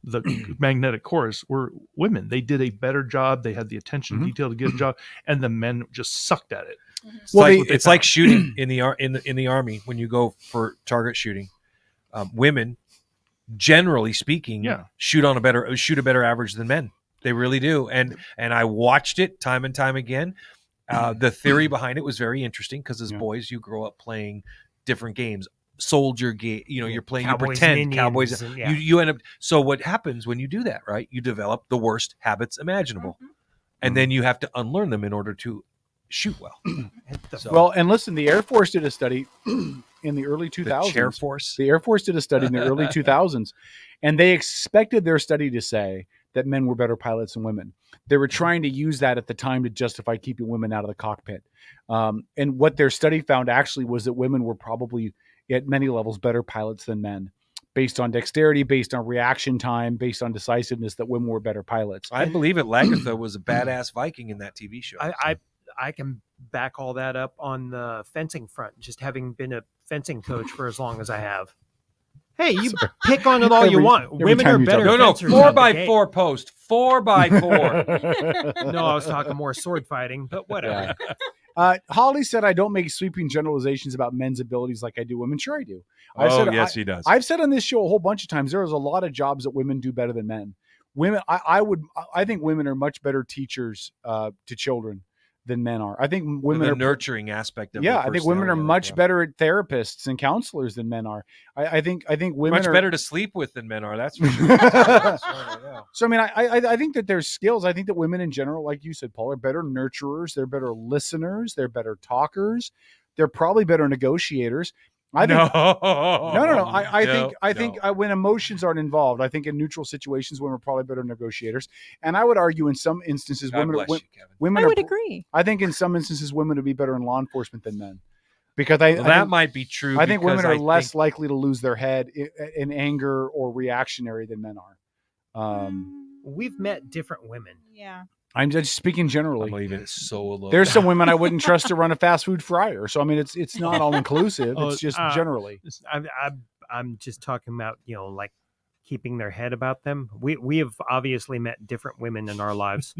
the magnetic cores were women. They did a better job. They had the attention to detail to get a job, and the men just sucked at it. It's like shooting in the army when you go for target shooting. Women, generally speaking, shoot a better average than men. They really do. And I watched it time and time again. The theory behind it was very interesting because as boys, you grow up playing different games. Soldier game, you're playing, Cowboys, you pretend Indians, cowboys. and, You end up. So what happens when you do that, right? You develop the worst habits imaginable, and then you have to unlearn them in order to shoot well. Well, and listen, the Air Force did a study in the early 2000s. The Air Force? The Air Force did a study in the early 2000s, and they expected their study to say that men were better pilots than women. They were trying to use that at the time to justify keeping women out of the cockpit. And what their study found actually was that women were probably at many levels better pilots than men, based on dexterity, based on reaction time, based on decisiveness, that women were better pilots. I believe it. Lagatha was a badass Viking in that TV show. I can back all that up on the fencing front, just having been a fencing coach for as long as I have. Hey, you pick on it all you want. Women are better. No, 4x4 post. 4x4. No, I was talking more sword fighting, but whatever. Holly said, I don't make sweeping generalizations about men's abilities like I do women. Sure, I do. Yes, he does. I've said on this show a whole bunch of times, there is a lot of jobs that women do better than men. Women, I think women are much better teachers to children than men are. I think women the are nurturing aspect of I think women are much better at therapists and counselors than men are. I think women much are better to sleep with than men are. That's for sure. So I mean, I think that there's skills. I think that women in general, like you said, Paul, are better nurturers. They're better listeners. They're better talkers. They're probably better negotiators. I think, no. I think when emotions aren't involved, I think in neutral situations, women are probably better negotiators. And I would argue in some instances, women I would agree. I think in some instances, women would be better in law enforcement than men, because I think, might be true. I think women are less likely to lose their head in anger or reactionary than men are. We've met different women. Yeah. I'm just speaking generally. I'm leaving it so low. There's some women I wouldn't trust to run a fast food fryer. So I mean, it's not all inclusive. It's just generally. I'm just talking about like keeping their head about them. We have obviously met different women in our lives.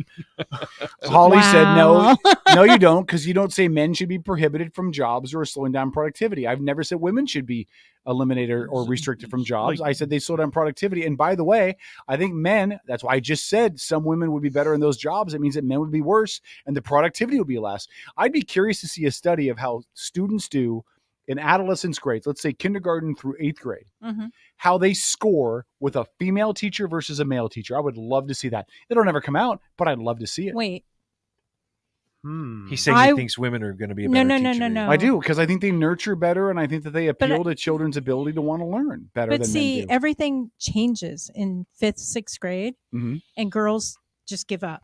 Holly said, no, you don't, because you don't say men should be prohibited from jobs or slowing down productivity. I've never said women should be eliminated or restricted from jobs. I said they slow down productivity. And by the way, I think men, that's why I just said some women would be better in those jobs. It means that men would be worse and the productivity would be less. I'd be curious to see a study of how students do in adolescence grades, let's say kindergarten through 8th grade, how they score with a female teacher versus a male teacher. I would love to see that. It'll never come out, but I'd love to see it. Wait. He's saying he thinks women are going to be a better teacher. No. I do, because I think they nurture better, and I think that they appeal to children's ability to want to learn better than men do. Everything changes in 5th, 6th grade, and girls just give up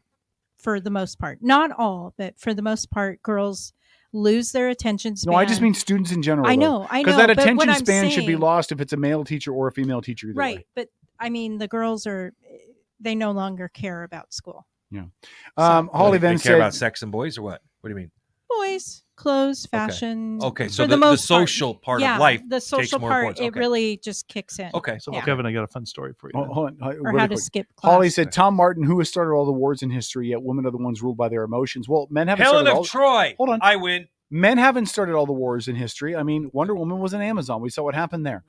for the most part. Not all, but for the most part, girls lose their attention span. No, I just mean students in general. I know. Because that attention span should be lost if it's a male teacher or a female teacher. Either right. way. But I mean, the girls they no longer care about school. Yeah. Holly then said, care about sex and boys or what? What do you mean? Boys, clothes, fashion. Okay. So the social part of life, the social part, it really just kicks in. Okay. So Kevin, I got a fun story for you. Hold on, or how to skip class. Holly said, Tom Martin, who has started all the wars in history, yet women are the ones ruled by their emotions. Well, men haven't Helen started of Troy. Hold on. I win. Men haven't started all the wars in history. I mean, Wonder Woman was an Amazon. We saw what happened there.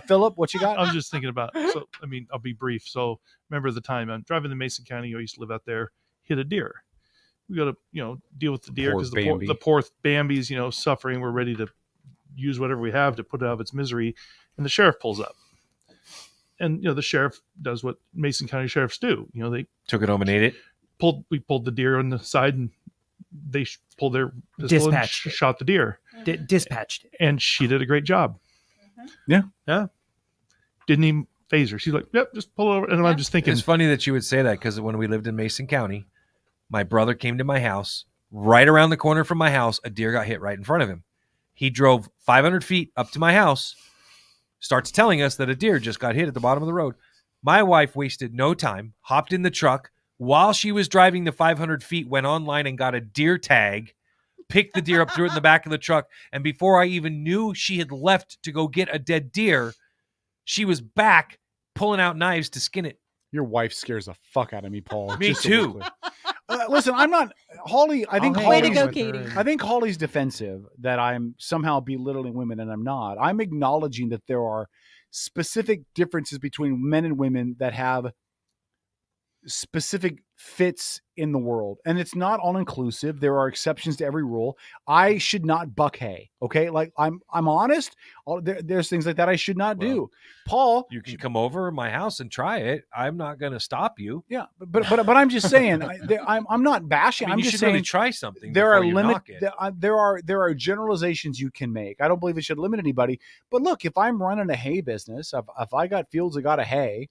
Philip, what you got? I was just thinking about, I'll be brief. So remember the time I'm driving to Mason County. I used to live out there, hit a deer. We got to, deal with the deer because the poor Bambi's, suffering. We're ready to use whatever we have to put it out of its misery. And the sheriff pulls up. And, the sheriff does what Mason County sheriffs do. They took it home and ate it. We pulled the deer on the side and they pulled their pistol and shot the deer. Dispatched it. And she did a great job. Yeah. Didn't even phase her. She's like, yep, just pull over. And I'm just thinking. It's funny that you would say that because when we lived in Mason County, my brother came to my house. Right around the corner from my house, a deer got hit right in front of him. He drove 500 feet up to my house, starts telling us that a deer just got hit at the bottom of the road. My wife wasted no time, hopped in the truck. While she was driving the 500 feet, went online and got a deer tag, picked the deer up, threw it in the back of the truck. And before I even knew she had left to go get a dead deer, she was back pulling out knives to skin it. Your wife scares the fuck out of me, Paul. Me too. Listen, I'm not Holly. I think way to go, Katie. I think Holly's defensive that I'm somehow belittling women, and I'm not. I'm acknowledging that there are specific differences between men and women that have specific fits in the world, and it's not all inclusive. There are exceptions to every rule. I should not buck hay. Okay, like I'm honest. There's things like that I should not do. Paul, you can come over my house and try it. I'm not going to stop you. Yeah, but I'm just saying. I'm not bashing. I mean, I'm just should saying really try something. There are limits. There are generalizations you can make. I don't believe it should limit anybody. But look, if I'm running a hay business, if I got fields that got a hay,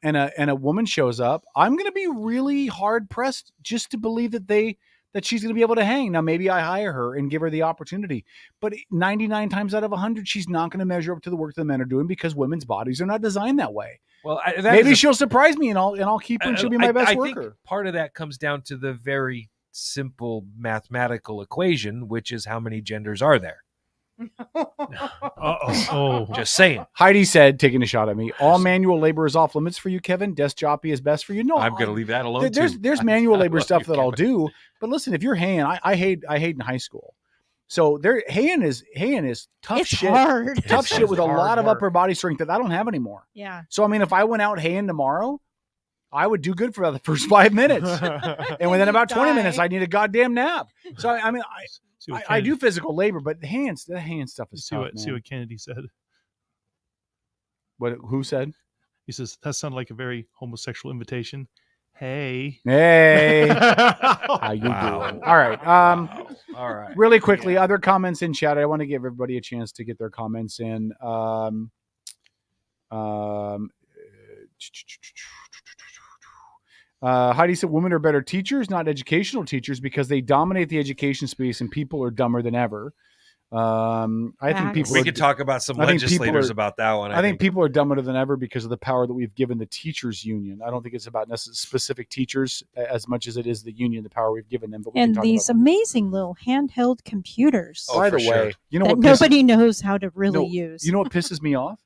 and a woman shows up, I'm going to be really hard pressed just to believe that she's going to be able to hang. Now, maybe I hire her and give her the opportunity, but 99 times out of 100, she's not going to measure up to the work the men are doing because women's bodies are not designed that way. Well, maybe she'll surprise me and I'll keep her and she'll be my best worker. Think part of that comes down to the very simple mathematical equation, which is how many genders are there? Just saying. Heidi said, taking a shot at me, all manual labor is off limits for you, Kevin. Desk joppy is best for you. No, I'm going to leave that alone. There's manual labor stuff that I'll do, but listen, if you're haying, I hate in high school. So haying is tough it's shit. Hard. Tough shit with a lot of upper body strength that I don't have anymore. Yeah. So I mean, if I went out haying tomorrow, I would do good for the first 5 minutes, and within about 20 minutes, I need a goddamn nap. So I mean, I do physical labor, but the hand stuff is tough. See what Kennedy said. Who said? He says that sounded like a very homosexual invitation. Hey. How you doing? All right. All right. Really quickly, other comments in chat. I want to give everybody a chance to get their comments in. Heidi said women are better teachers, not educational teachers, because they dominate the education space and people are dumber than ever. I think people. We could talk about some legislators about that one. I think people are dumber than ever because of the power that we've given the teachers union. I don't think it's about specific teachers as much as it is the union, the power we've given them. But and these amazing little handheld computers. By the way, you know what nobody knows how to really use. You know what pisses me off?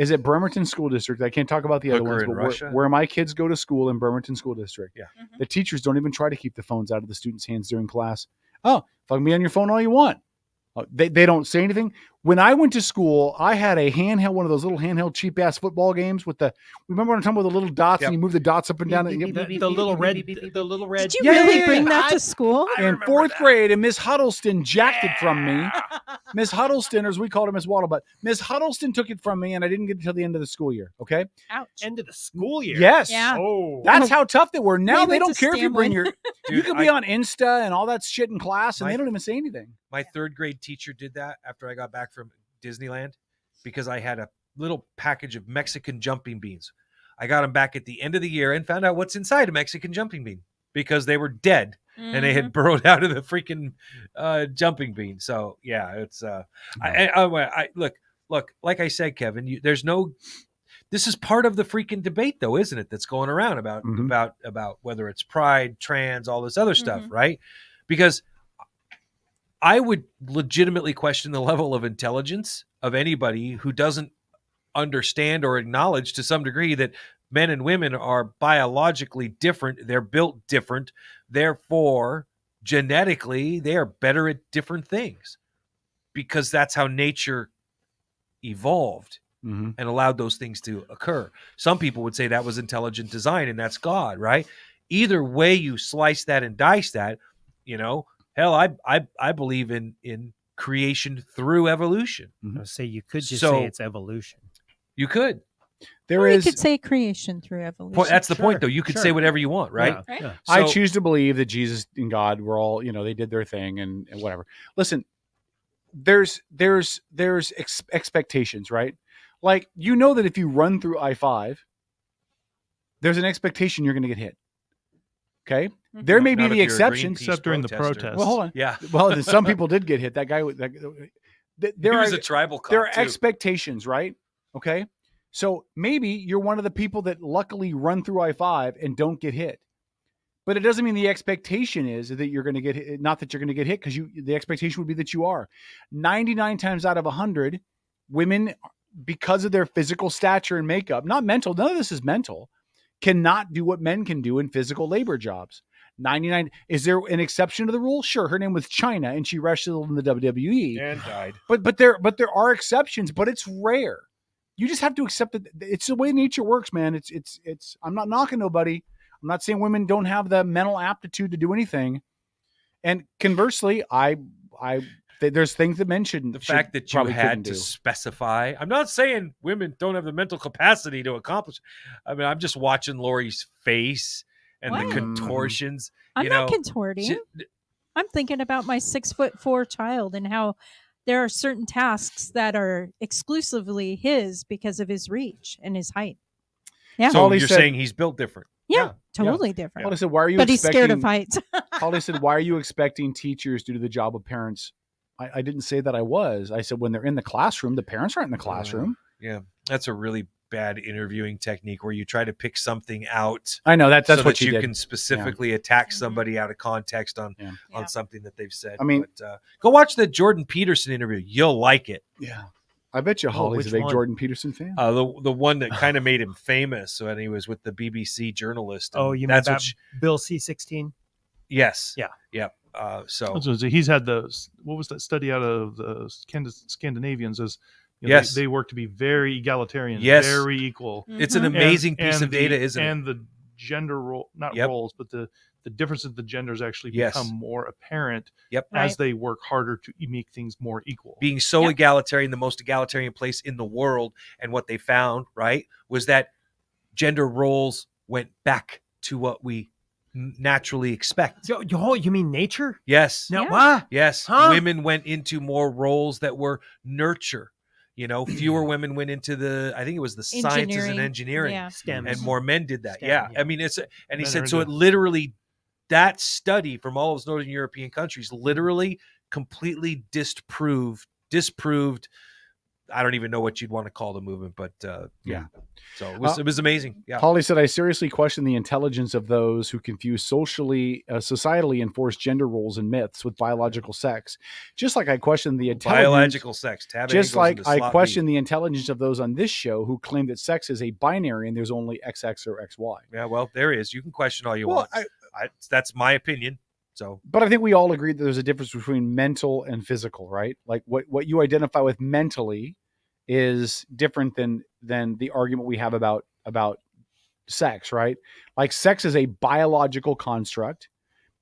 is at Bremerton School District. I can't talk about the other Hooker ones, in but Russia? where my kids go to school in Bremerton School District, Yeah. the teachers don't even try to keep the phones out of the students' hands during class. Oh, fuck me on your phone all you want. They don't say anything. When I went to school, I had a handheld, one of those little handheld cheap ass football games with the. Remember when I'm talking about the little dots and you move the dots up and down. The little red. Did you really bring that to school? In fourth grade, and Miss Huddleston jacked it from me. Miss Huddleston, or as we called her, Miss Waddle, but Miss Huddleston took it from me, and I didn't get it till the end of the school year. Okay. Ouch. End of the school year. Yes. Yeah. Oh, That's how tough they were. Now We they went don't to care if you bring your. Stanley. You could be on Insta and all that shit in class, and My- they don't even say anything. My third grade teacher did that after I got back from Disneyland because I had a little package of Mexican jumping beans. I got them back at the end of the year and found out what's inside a Mexican jumping bean because they were dead and they had burrowed out of the freaking jumping bean. So yeah, it's I look, like I said, Kevin, there's no. This is part of the freaking debate, though, isn't it? That's going around about whether it's pride, trans, all this other stuff, right? Because I would legitimately question the level of intelligence of anybody who doesn't understand or acknowledge to some degree that men and women are biologically different. They're built different. Therefore, genetically, they are better at different things because that's how nature evolved and allowed those things to occur. Some people would say that was intelligent design and that's God, right? Either way you slice that and dice that, hell, I believe in creation through evolution. I say you could just say it's evolution. You could. You could say creation through evolution. That's the point, though. You could say whatever you want, right? Yeah. Right. I choose to believe that Jesus and God were all, they did their thing and whatever. Listen, there's expectations, right? Like, that if you run through I-5, there's an expectation you're going to get hit. Okay. There may be the exceptions, except during the protest. Well, hold on. Yeah. Well, some people did get hit. That guy. There was a tribal cop, There are too. expectations, right? Okay. So maybe you're one of the people that luckily run through I-5 and don't get hit. But it doesn't mean the expectation is that you're going to get hit. Not that you're going to get hit, because the expectation would be that you are. 99 times out of 100, women, because of their physical stature and makeup, not mental, none of this is mental, cannot do what men can do in physical labor jobs. 99. Is there an exception to the rule? Sure. Her name was China, and she wrestled in the WWE and died. But there are exceptions, but it's rare. You just have to accept that it's the way nature works, man. It's. I'm not knocking nobody. I'm not saying women don't have the mental aptitude to do anything. And conversely, there's things that men shouldn't. The fact that you had to specify. I'm not saying women don't have the mental capacity to accomplish. I mean, I'm just watching Lori's face and the contortions. I'm not contorting. I'm thinking about my 6'4" child and how there are certain tasks that are exclusively his because of his reach and his height. Yeah. So you're saying he's built different. Yeah, totally different. Holly said, "Why are you?" But he's scared of heights. Holly said, "Why are you expecting teachers to do the job of parents?" I didn't say that I was. I said when they're in the classroom, the parents aren't in the classroom. Yeah, that's a really bad interviewing technique where you try to pick something out. I know that's so what that you you did. can specifically attack somebody out of context on something that they've said. I mean, but, go watch the Jordan Peterson interview. You'll like it. Yeah. I bet you Holly's a big Jordan Peterson fan. The one that kind of made him famous when he was with the BBC journalist. Oh, you mean that's that Bill C-16? Yes. Yeah. Yep. So he's had what was that study out of the Scandinavians as yes, they work to be very egalitarian, yes, very equal. It's an amazing piece of data, isn't it? And the gender role, not roles, but the difference of the genders actually become more apparent as they work harder to make things more equal. Being so egalitarian, the most egalitarian place in the world, and what they found, right, was that gender roles went back to what we naturally expect. You mean nature? Yes. No. What? Yes. Huh? Women went into more roles that were nurture. Fewer women went into I think it was the sciences and engineering, STEM, and more men did that. STEM, I mean, and he said, so it literally, that study from all of those Northern European countries literally completely disproved I don't even know what you'd want to call the movement, but yeah. So it was amazing. Yeah. Holly said, I seriously question the intelligence of those who confuse societally enforced gender roles and myths with biological sex. Just like I question the intelligence. Biological sex. Just like I question the intelligence of those on this show who claim that sex is a binary and there's only XX or XY. Yeah, well, there is. You can question all you want. That's my opinion. So, but I think we all agree that there's a difference between mental and physical, right? Like what you identify with mentally is different than the argument we have about sex, right? Like sex is a biological construct,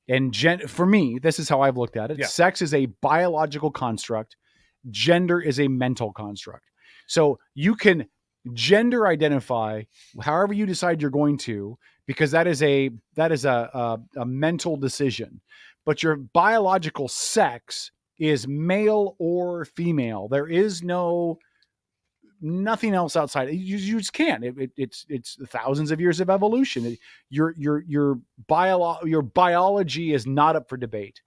and for me, this is how I've looked at it. Yeah. Sex is a biological construct. Gender is a mental construct. So you can gender identify however you decide you're going to, because that is a mental decision. But your biological sex is male or female. There is nothing else outside. You just can't. It's thousands of years of evolution. Your biology is not up for debate.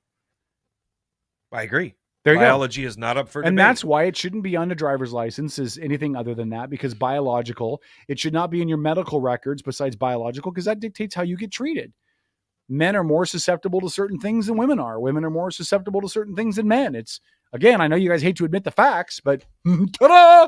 I agree. There you biology is not up for debate. And that's why it shouldn't be on a driver's license as anything other than that, because biological, it should not be in your medical records besides biological, because that dictates how you get treated. Men are more susceptible to certain things than women are. Women are more susceptible to certain things than men. It's, again, I know you guys hate to admit the facts, but ta-da!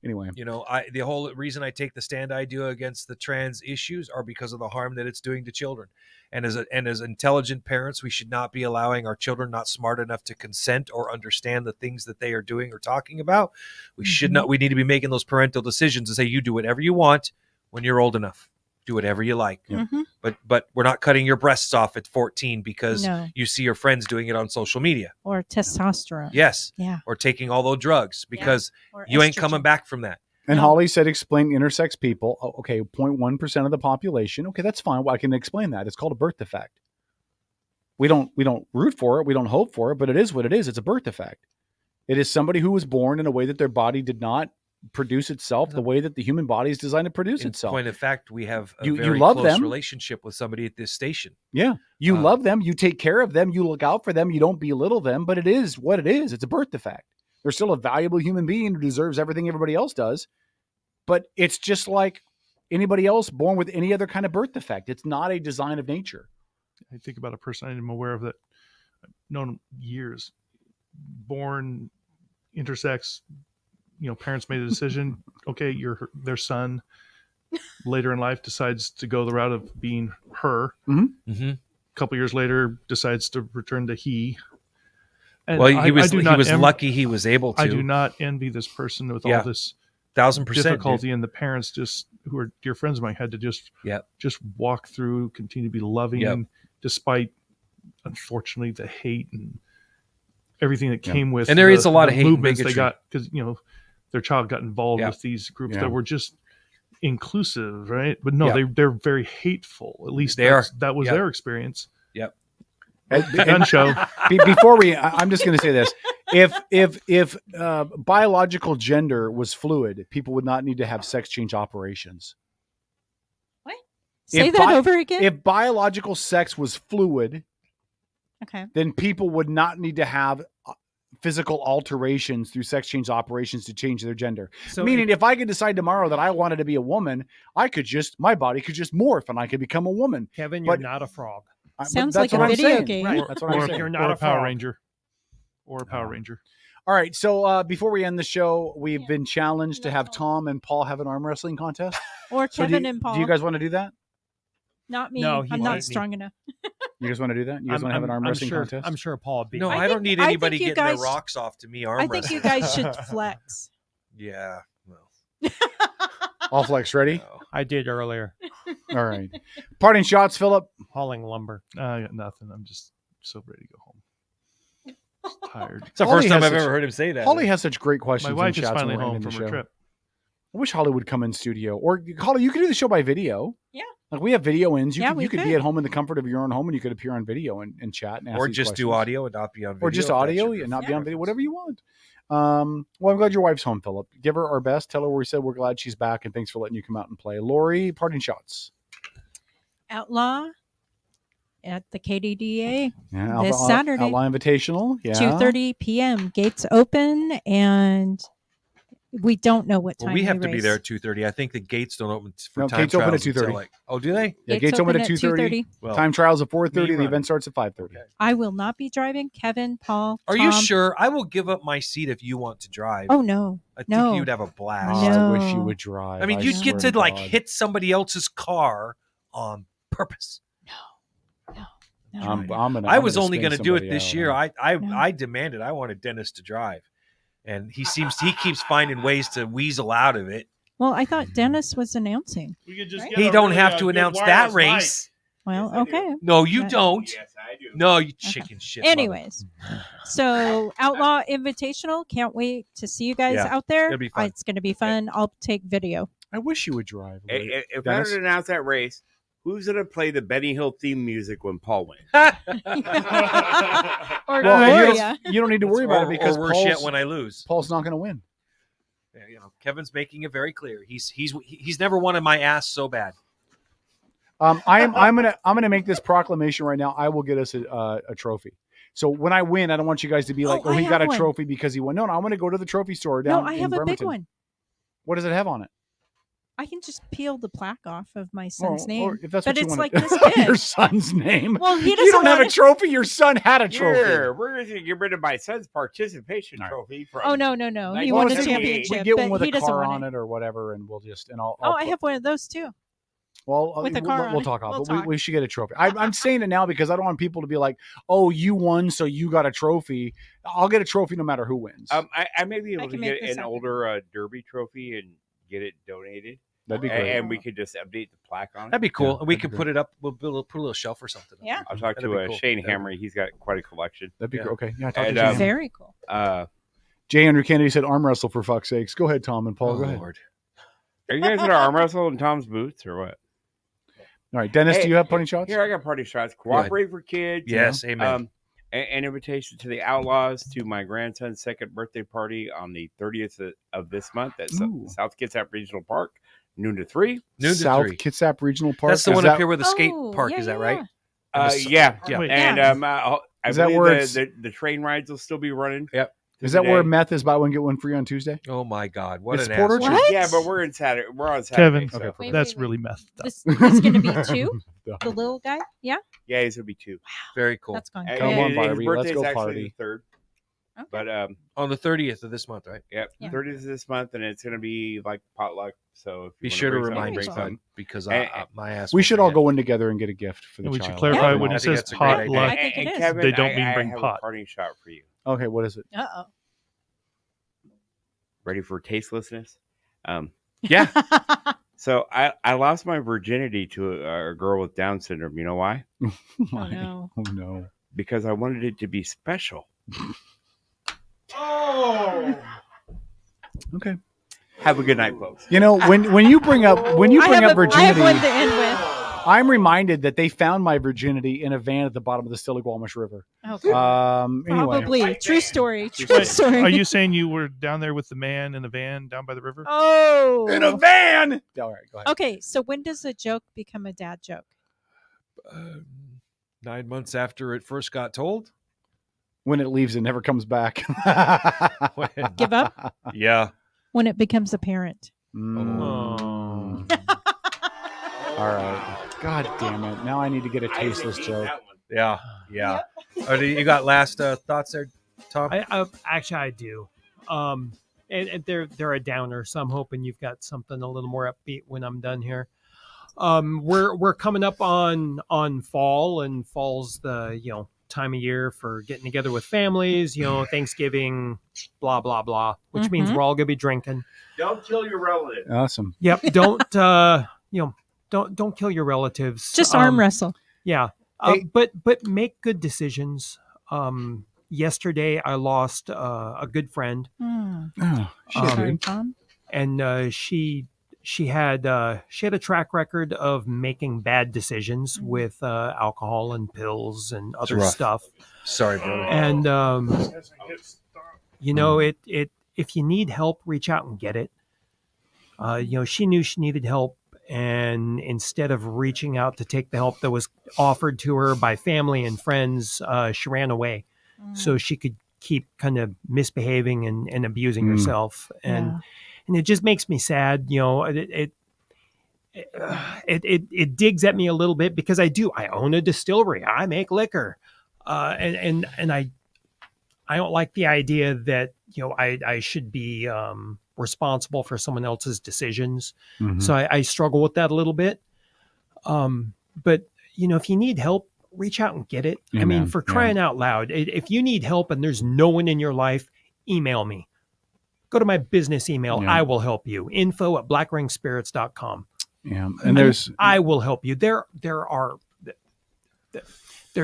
Anyway, the whole reason I take the stand I do against the trans issues are because of the harm that it's doing to children. And as intelligent parents, we should not be allowing our children not smart enough to consent or understand the things that they are doing or talking about. We should not. We need to be making those parental decisions and say, you do whatever you want when you're old enough. Do whatever you like. Mm-hmm. But we're not cutting your breasts off at 14 because you see your friends doing it on social media. Or testosterone. Yes. Yeah. Or taking all those drugs because you ain't coming back from that. And Holly said, explain intersex people. Oh, okay, 0.1% of the population. Okay, that's fine. Well, I can explain that. It's called a birth defect. We don't root for it. We don't hope for it, but it is what it is. It's a birth defect. It is somebody who was born in a way that their body did not produce itself the way that the human body is designed to produce itself. Point of fact, we have a you very love close them. relationship with somebody at this station. Yeah. You love them. You take care of them. You look out for them. You don't belittle them, but it is what it is. It's a birth defect. They're still a valuable human being who deserves everything everybody else does. But it's just like anybody else born with any other kind of birth defect. It's not a design of nature. I think about a person I'm aware of that I've known years, born intersex, parents made a decision. Okay, their son later in life decides to go the route of being her. Mm-hmm. Mm-hmm. A couple years later decides to return to he. And well, he was lucky he was able to. I do not envy this person with all this 1,000% difficulty, and the parents who are dear friends of mine had to just walk through, continue to be loving, despite unfortunately the hate and everything that came with. And there is a lot of hate movements and they got because their child got involved with these groups that were just inclusive, right? But no, they're very hateful. At least that was their experience. Yep. Gun show. Before I'm just going to say this: if biological gender was fluid, people would not need to have sex change operations. What? Say that over again. If biological sex was fluid, okay, then people would not need to have physical alterations through sex change operations to change their gender. So meaning, if I could decide tomorrow that I wanted to be a woman, my body could just morph and I could become a woman. Kevin, you're not a frog. Sounds like a video game. Right. That's what I'm saying. You're not a Power Ranger. Or a Power Ranger. All right. So before we end the show, we've been challenged to have Tom and Paul have an arm wrestling contest. Or Kevin and Paul. Do you guys want to do that? Not me. No, I'm not strong enough. You guys want to do that? You guys want to have an arm wrestling contest? I'm sure Paul would be. No, I don't need anybody getting their rocks off to me arm wrestling. I think you guys should flex. Yeah. Well. All flex ready? No. I did earlier. All right. Parting shots, Philip. Hauling lumber. I got nothing. I'm just so ready to go home. Just tired. It's the first time I've ever heard him say that. Holly has such great questions. My wife is finally home from her trip. I wish Holly would come in studio. Or Holly, you could do the show by video. Yeah. Like we have video ins. You could could be at home in the comfort of your own home and you could appear on video and chat. And ask or these just questions. do audio and not be on video. Or just audio and not be on video. Whatever you want. Well, I'm glad your wife's home, Philip. Give her our best. Tell her we said we're glad she's back and thanks for letting you come out and play. Lori, parting shots. Outlaw at the KDDA Yeah, this Saturday. Outlaw Invitational. Yeah. 2:30 p.m. Gates open, and We don't know what time we have to race. be there at 2:30. I think the gates don't open for No, time gates open at trials until 2:30. oh, do they? Yeah, gates open at 2:30. Time trials at 4:30. The event starts at 5:30. I will not be driving. Kevin, Paul, Are Tom. you sure? I will give up my seat if you want to drive. Oh no, I think no. you'd have a blast. I wish you would drive. I mean, you'd get to like hit somebody else's car on purpose. I was only going to do it this year. I demanded. I wanted Dennis to drive, and he keeps finding ways to weasel out of it. Well, I thought Dennis was announcing. We could just He don't have to announce that race. Well, okay. No, you But- don't. Yes, I do. No, you chicken shit. Anyways, so Outlaw Invitational. Can't wait to see you guys out there. It'll be fun. It's going to be fun. I'll take video. I wish you would drive. If I were to announce that race, who's going to play the Benny Hill theme music when Paul wins? Or Gloria. You don't need to worry about it because or worse yet, when I lose, Paul's not going to win. You know, Kevin's making it very clear. He's never wanted my ass so bad. I'm gonna make this proclamation right now. I will get us a trophy. So when I win, I don't want you guys to be like, I he got have a one. trophy because he won. No, I want to go to the trophy store down. No, I in have a big Bremerton. one. What does it have on it? I can just peel the plaque off of my son's name. Or if that's but what you it's want like this big. your son's name. Well, he you doesn't don't have a want it. trophy. Your son had a trophy. Here, we're going to get rid of my son's participation trophy. From Oh no! He won the 1978. championship. We get but one with he a doesn't car want on it or whatever, and we'll just I have one of those too. Well, With a car we'll on it. talk off, We'll but talk. we should get a trophy. I'm saying it now because I don't want people to be like, "Oh, you won, so you got a trophy." I'll get a trophy no matter who wins. I may be able to can make get this an happen. older Derby trophy and get it donated. That'd be great. And we could just update the plaque on it. That'd be cool. Yeah, we that'd could be put it up. We'll put a little shelf or something. Yeah. I'll talk That'd to be cool. Shane That'd be Hamry. He's got quite a collection. That'd be okay. Yeah, talk And, to Shane. Very cool. J. Andrew Kennedy said, "Arm wrestle for fuck's sakes." Go ahead, Tom and Paul. Go ahead. Lord. Are you guys going to arm wrestle in Tom's boots or what? All right, Dennis, Hey, do you have parting shots? Here, I got party shots. Cooperate for kids. Yes, amen. An invitation to the Outlaws to my grandson's second birthday party on the 30th of this month at South Kitsap Regional Park, noon to 3. South Kitsap Regional Park. That's the Is one that- up here where the skate park is. That right? Yeah. Yeah. And I Is that believe where it's- the train rides will still be running. Yep. Is that where meth is buy one get one free on Tuesday? Oh my God! What It's an Porter asshole. What? Yeah, but we're on Saturday. Kevin, so. that's really messed up. This is going to be 2. The little guy. Yeah. Yeah, he's gonna be 2. Very cool. That's going And Come on, his Barbie, let's birthday's go actually party. the 3rd. Okay. But On the 30th of this month, right? Yep, Yeah. 30th of this month, and it's gonna be like potluck. So if you Be wanna sure to bring something, remind me, bring bud, something. because And- my ass. We will should all forget. go in together and get a gift for the And would you child. clarify Yeah. when I he think says that's a great idea. potluck? I think it And is. Kevin, They don't mean I bring have pot. a parting shot for you. Okay, what is it? Uh Ready for tastelessness? Yeah. So I lost my virginity to a girl with Down syndrome. You know why? oh. Oh no. Oh no. Because I wanted it to be special. Okay. Have a good night, folks. You know, when you bring up I have one to virginity, end with. I'm reminded that they found my virginity in a van at the bottom of the Stillaguamish River. Okay. Anyway, Probably. True story. True Wait, story. Are you saying you were down there with the man in the van down by the river? Oh. in a van. All right, go ahead. Okay, so when does a joke become a dad joke? 9 months after it first got told. When it leaves, it never comes back. Give up? Yeah. When it becomes apparent. Mm. All right. God damn it! Now I need to get a tasteless joke. Yeah. Yeah. You got last thoughts there, Tom? Actually, I do. And they're a downer, so I'm hoping you've got something a little more upbeat when I'm done here. We're coming up on fall, and fall's the time of year for getting together with families. Thanksgiving, blah blah blah, which means we're all gonna be drinking. Don't kill your relative. Awesome. Yep. Don't kill your relatives. Just arm wrestle. Yeah. But make good decisions. Yesterday I lost a good friend. Oh, Sorry, Tom. And she had a track record of making bad decisions with alcohol and pills and other rough. stuff. Sorry, brother. And it if you need help, reach out and get it. She knew she needed help, and instead of reaching out to take the help that was offered to her by family and friends, she ran away so she could keep kind of misbehaving and abusing yourself. And it just makes me sad. You know, it digs at me a little bit because I own a distillery. I make liquor. And I don't like the idea that, you know, I should be responsible for someone else's decisions. So I struggle with that a little bit. But, you know, if you need help, reach out and get it. Yeah, I mean, man. for crying out loud, if you need help and there's no one in your life, email me. Go to my business email. Yeah. I will help you. info@blackringspirits.com. Yeah. And I will help you. There's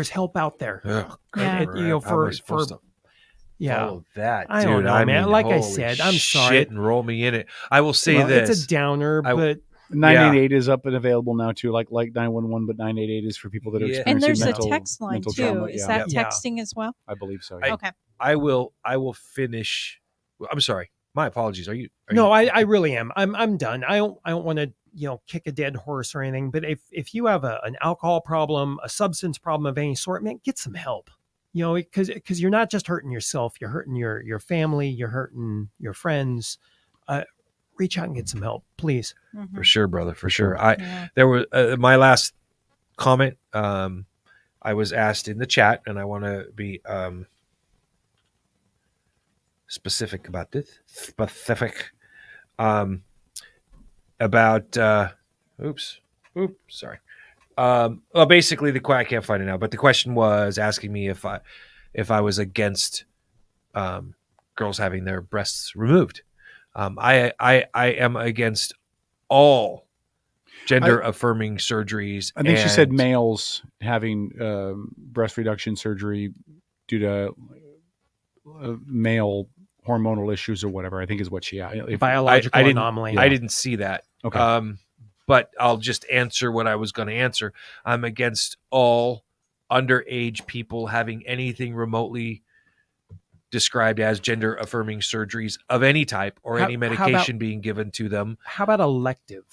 help out there. Ugh, And, you know, how am I supposed to follow that, I dude? don't know, man. mean, Like I holy said, I'm sorry. shit, and roll me in it. I will say this. It's a downer, but 988 is up and available now too, like 911, but 988 is for people that are experiencing And there's mental, a text line mental too. trauma. Is that texting as well? I believe so. Okay. I will finish. I'm sorry. My apologies. Are you? I really am. I'm done. I don't want to, you know, kick a dead horse or anything. But if you have an alcohol problem, a substance problem of any sort, man, get some help. You know, because you're not just hurting yourself. You're hurting your family. You're hurting your friends. Reach out and get some help, please. For sure, brother. For sure. There was my last comment. I was asked in the chat, and I want to be specific about this. About sorry. Well, basically, I can't find it now. But the question was asking me if I was against girls having their breasts removed. I am against all gender affirming surgeries. I think she said males having breast reduction surgery due to male hormonal issues or whatever, I think is what she biological anomaly. I didn't see that. Okay. But I'll just answer what I was going to answer. I'm against all underage people having anything remotely described as gender affirming surgeries of any type or any medication being given to them. How about elective?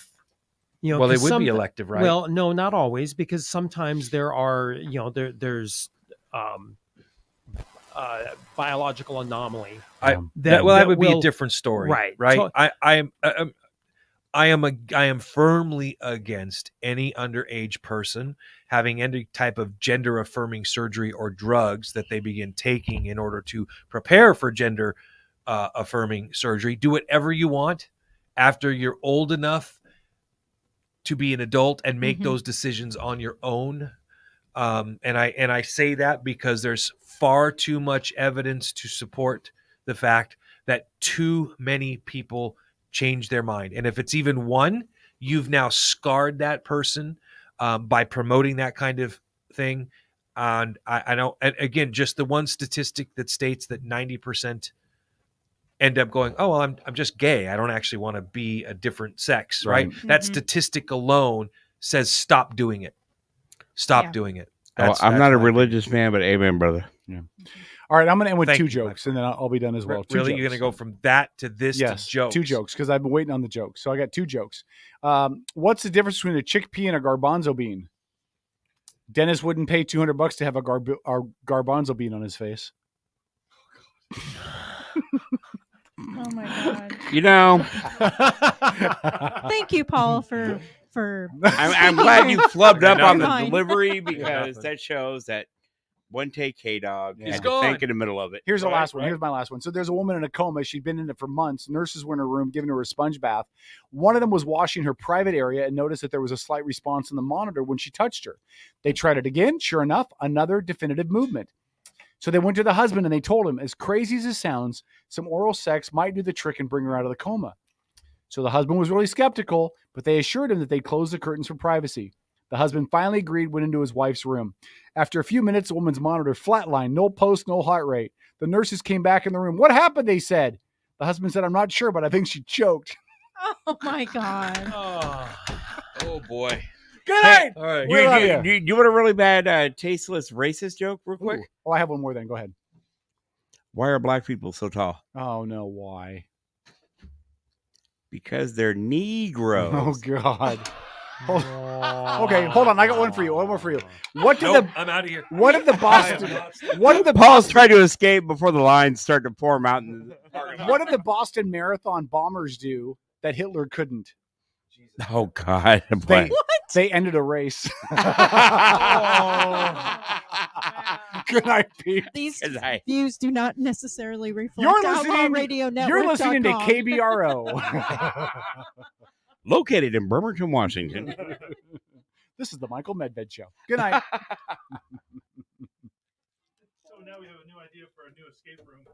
You know, well, they would be elective, right? Well, no, not always, because sometimes there are, you know, there's biological anomaly. That would be a different story, right? So, I am firmly against any underage person having any type of gender affirming surgery or drugs that they begin taking in order to prepare for gender affirming surgery. Do whatever you want after you're old enough to be an adult and make those decisions on your own. And I say that because there's far too much evidence to support the fact that too many people change their mind. And if it's even one, you've now scarred that person by promoting that kind of thing. And I don't, and again, just the one statistic that states that 90% end up going, oh, well, I'm just gay. I don't actually want to be a different sex, right? That statistic alone says stop doing it. Stop doing it. I'm not a religious man, but amen, brother. Yeah. All right, I'm going to end with two jokes, and then I'll be done as well. Really? You're going to go from that to this to jokes? Two jokes, because I've been waiting on the jokes. So I got two jokes. What's the difference between a chickpea and a garbanzo bean? Dennis wouldn't pay $200 to have a garbanzo bean on his face. Oh my God! You know. Thank you, Paul, for. I'm glad you flubbed up on the delivery, because that shows that one take K-Dog and think in the middle of it. Here's the last one. Here's my last one. So there's a woman in a coma. She'd been in it for months. Nurses were in her room giving her a sponge bath. One of them was washing her private area and noticed that there was a slight response on the monitor when she touched her. They tried it again. Sure enough, another definitive movement. So they went to the husband and they told him, as crazy as it sounds, some oral sex might do the trick and bring her out of the coma. So the husband was really skeptical, but they assured him that they'd close the curtains for privacy. The husband finally agreed, went into his wife's room. After a few minutes, the woman's monitor flatlined, no pulse, no heart rate. The nurses came back in the room. What happened, they said. The husband said, I'm not sure, but I think she choked. Oh, my God. Oh boy. Good night. All right. You want a really bad, tasteless, racist joke real quick? Ooh. Oh, I have one more then. Go ahead. Why are black people so tall? Oh, no. Why? Because they're Negroes. Oh, God. Okay, hold on. I got one for you. One more for you. What did I'm out of here. What did the Boston? What did the Paul's tried to escape before the lines start to pour him out. What did the Boston Marathon bombers do that Hitler couldn't? Oh God! They ended a race. Good night, Pete. These Good night. views do not necessarily reflect You're Outlaw listening. Radio Network. You're listening to KBRO. Located in Bremerton, Washington. This is the Michael Medved Show. Good night. So now we have a new idea for a new escape room.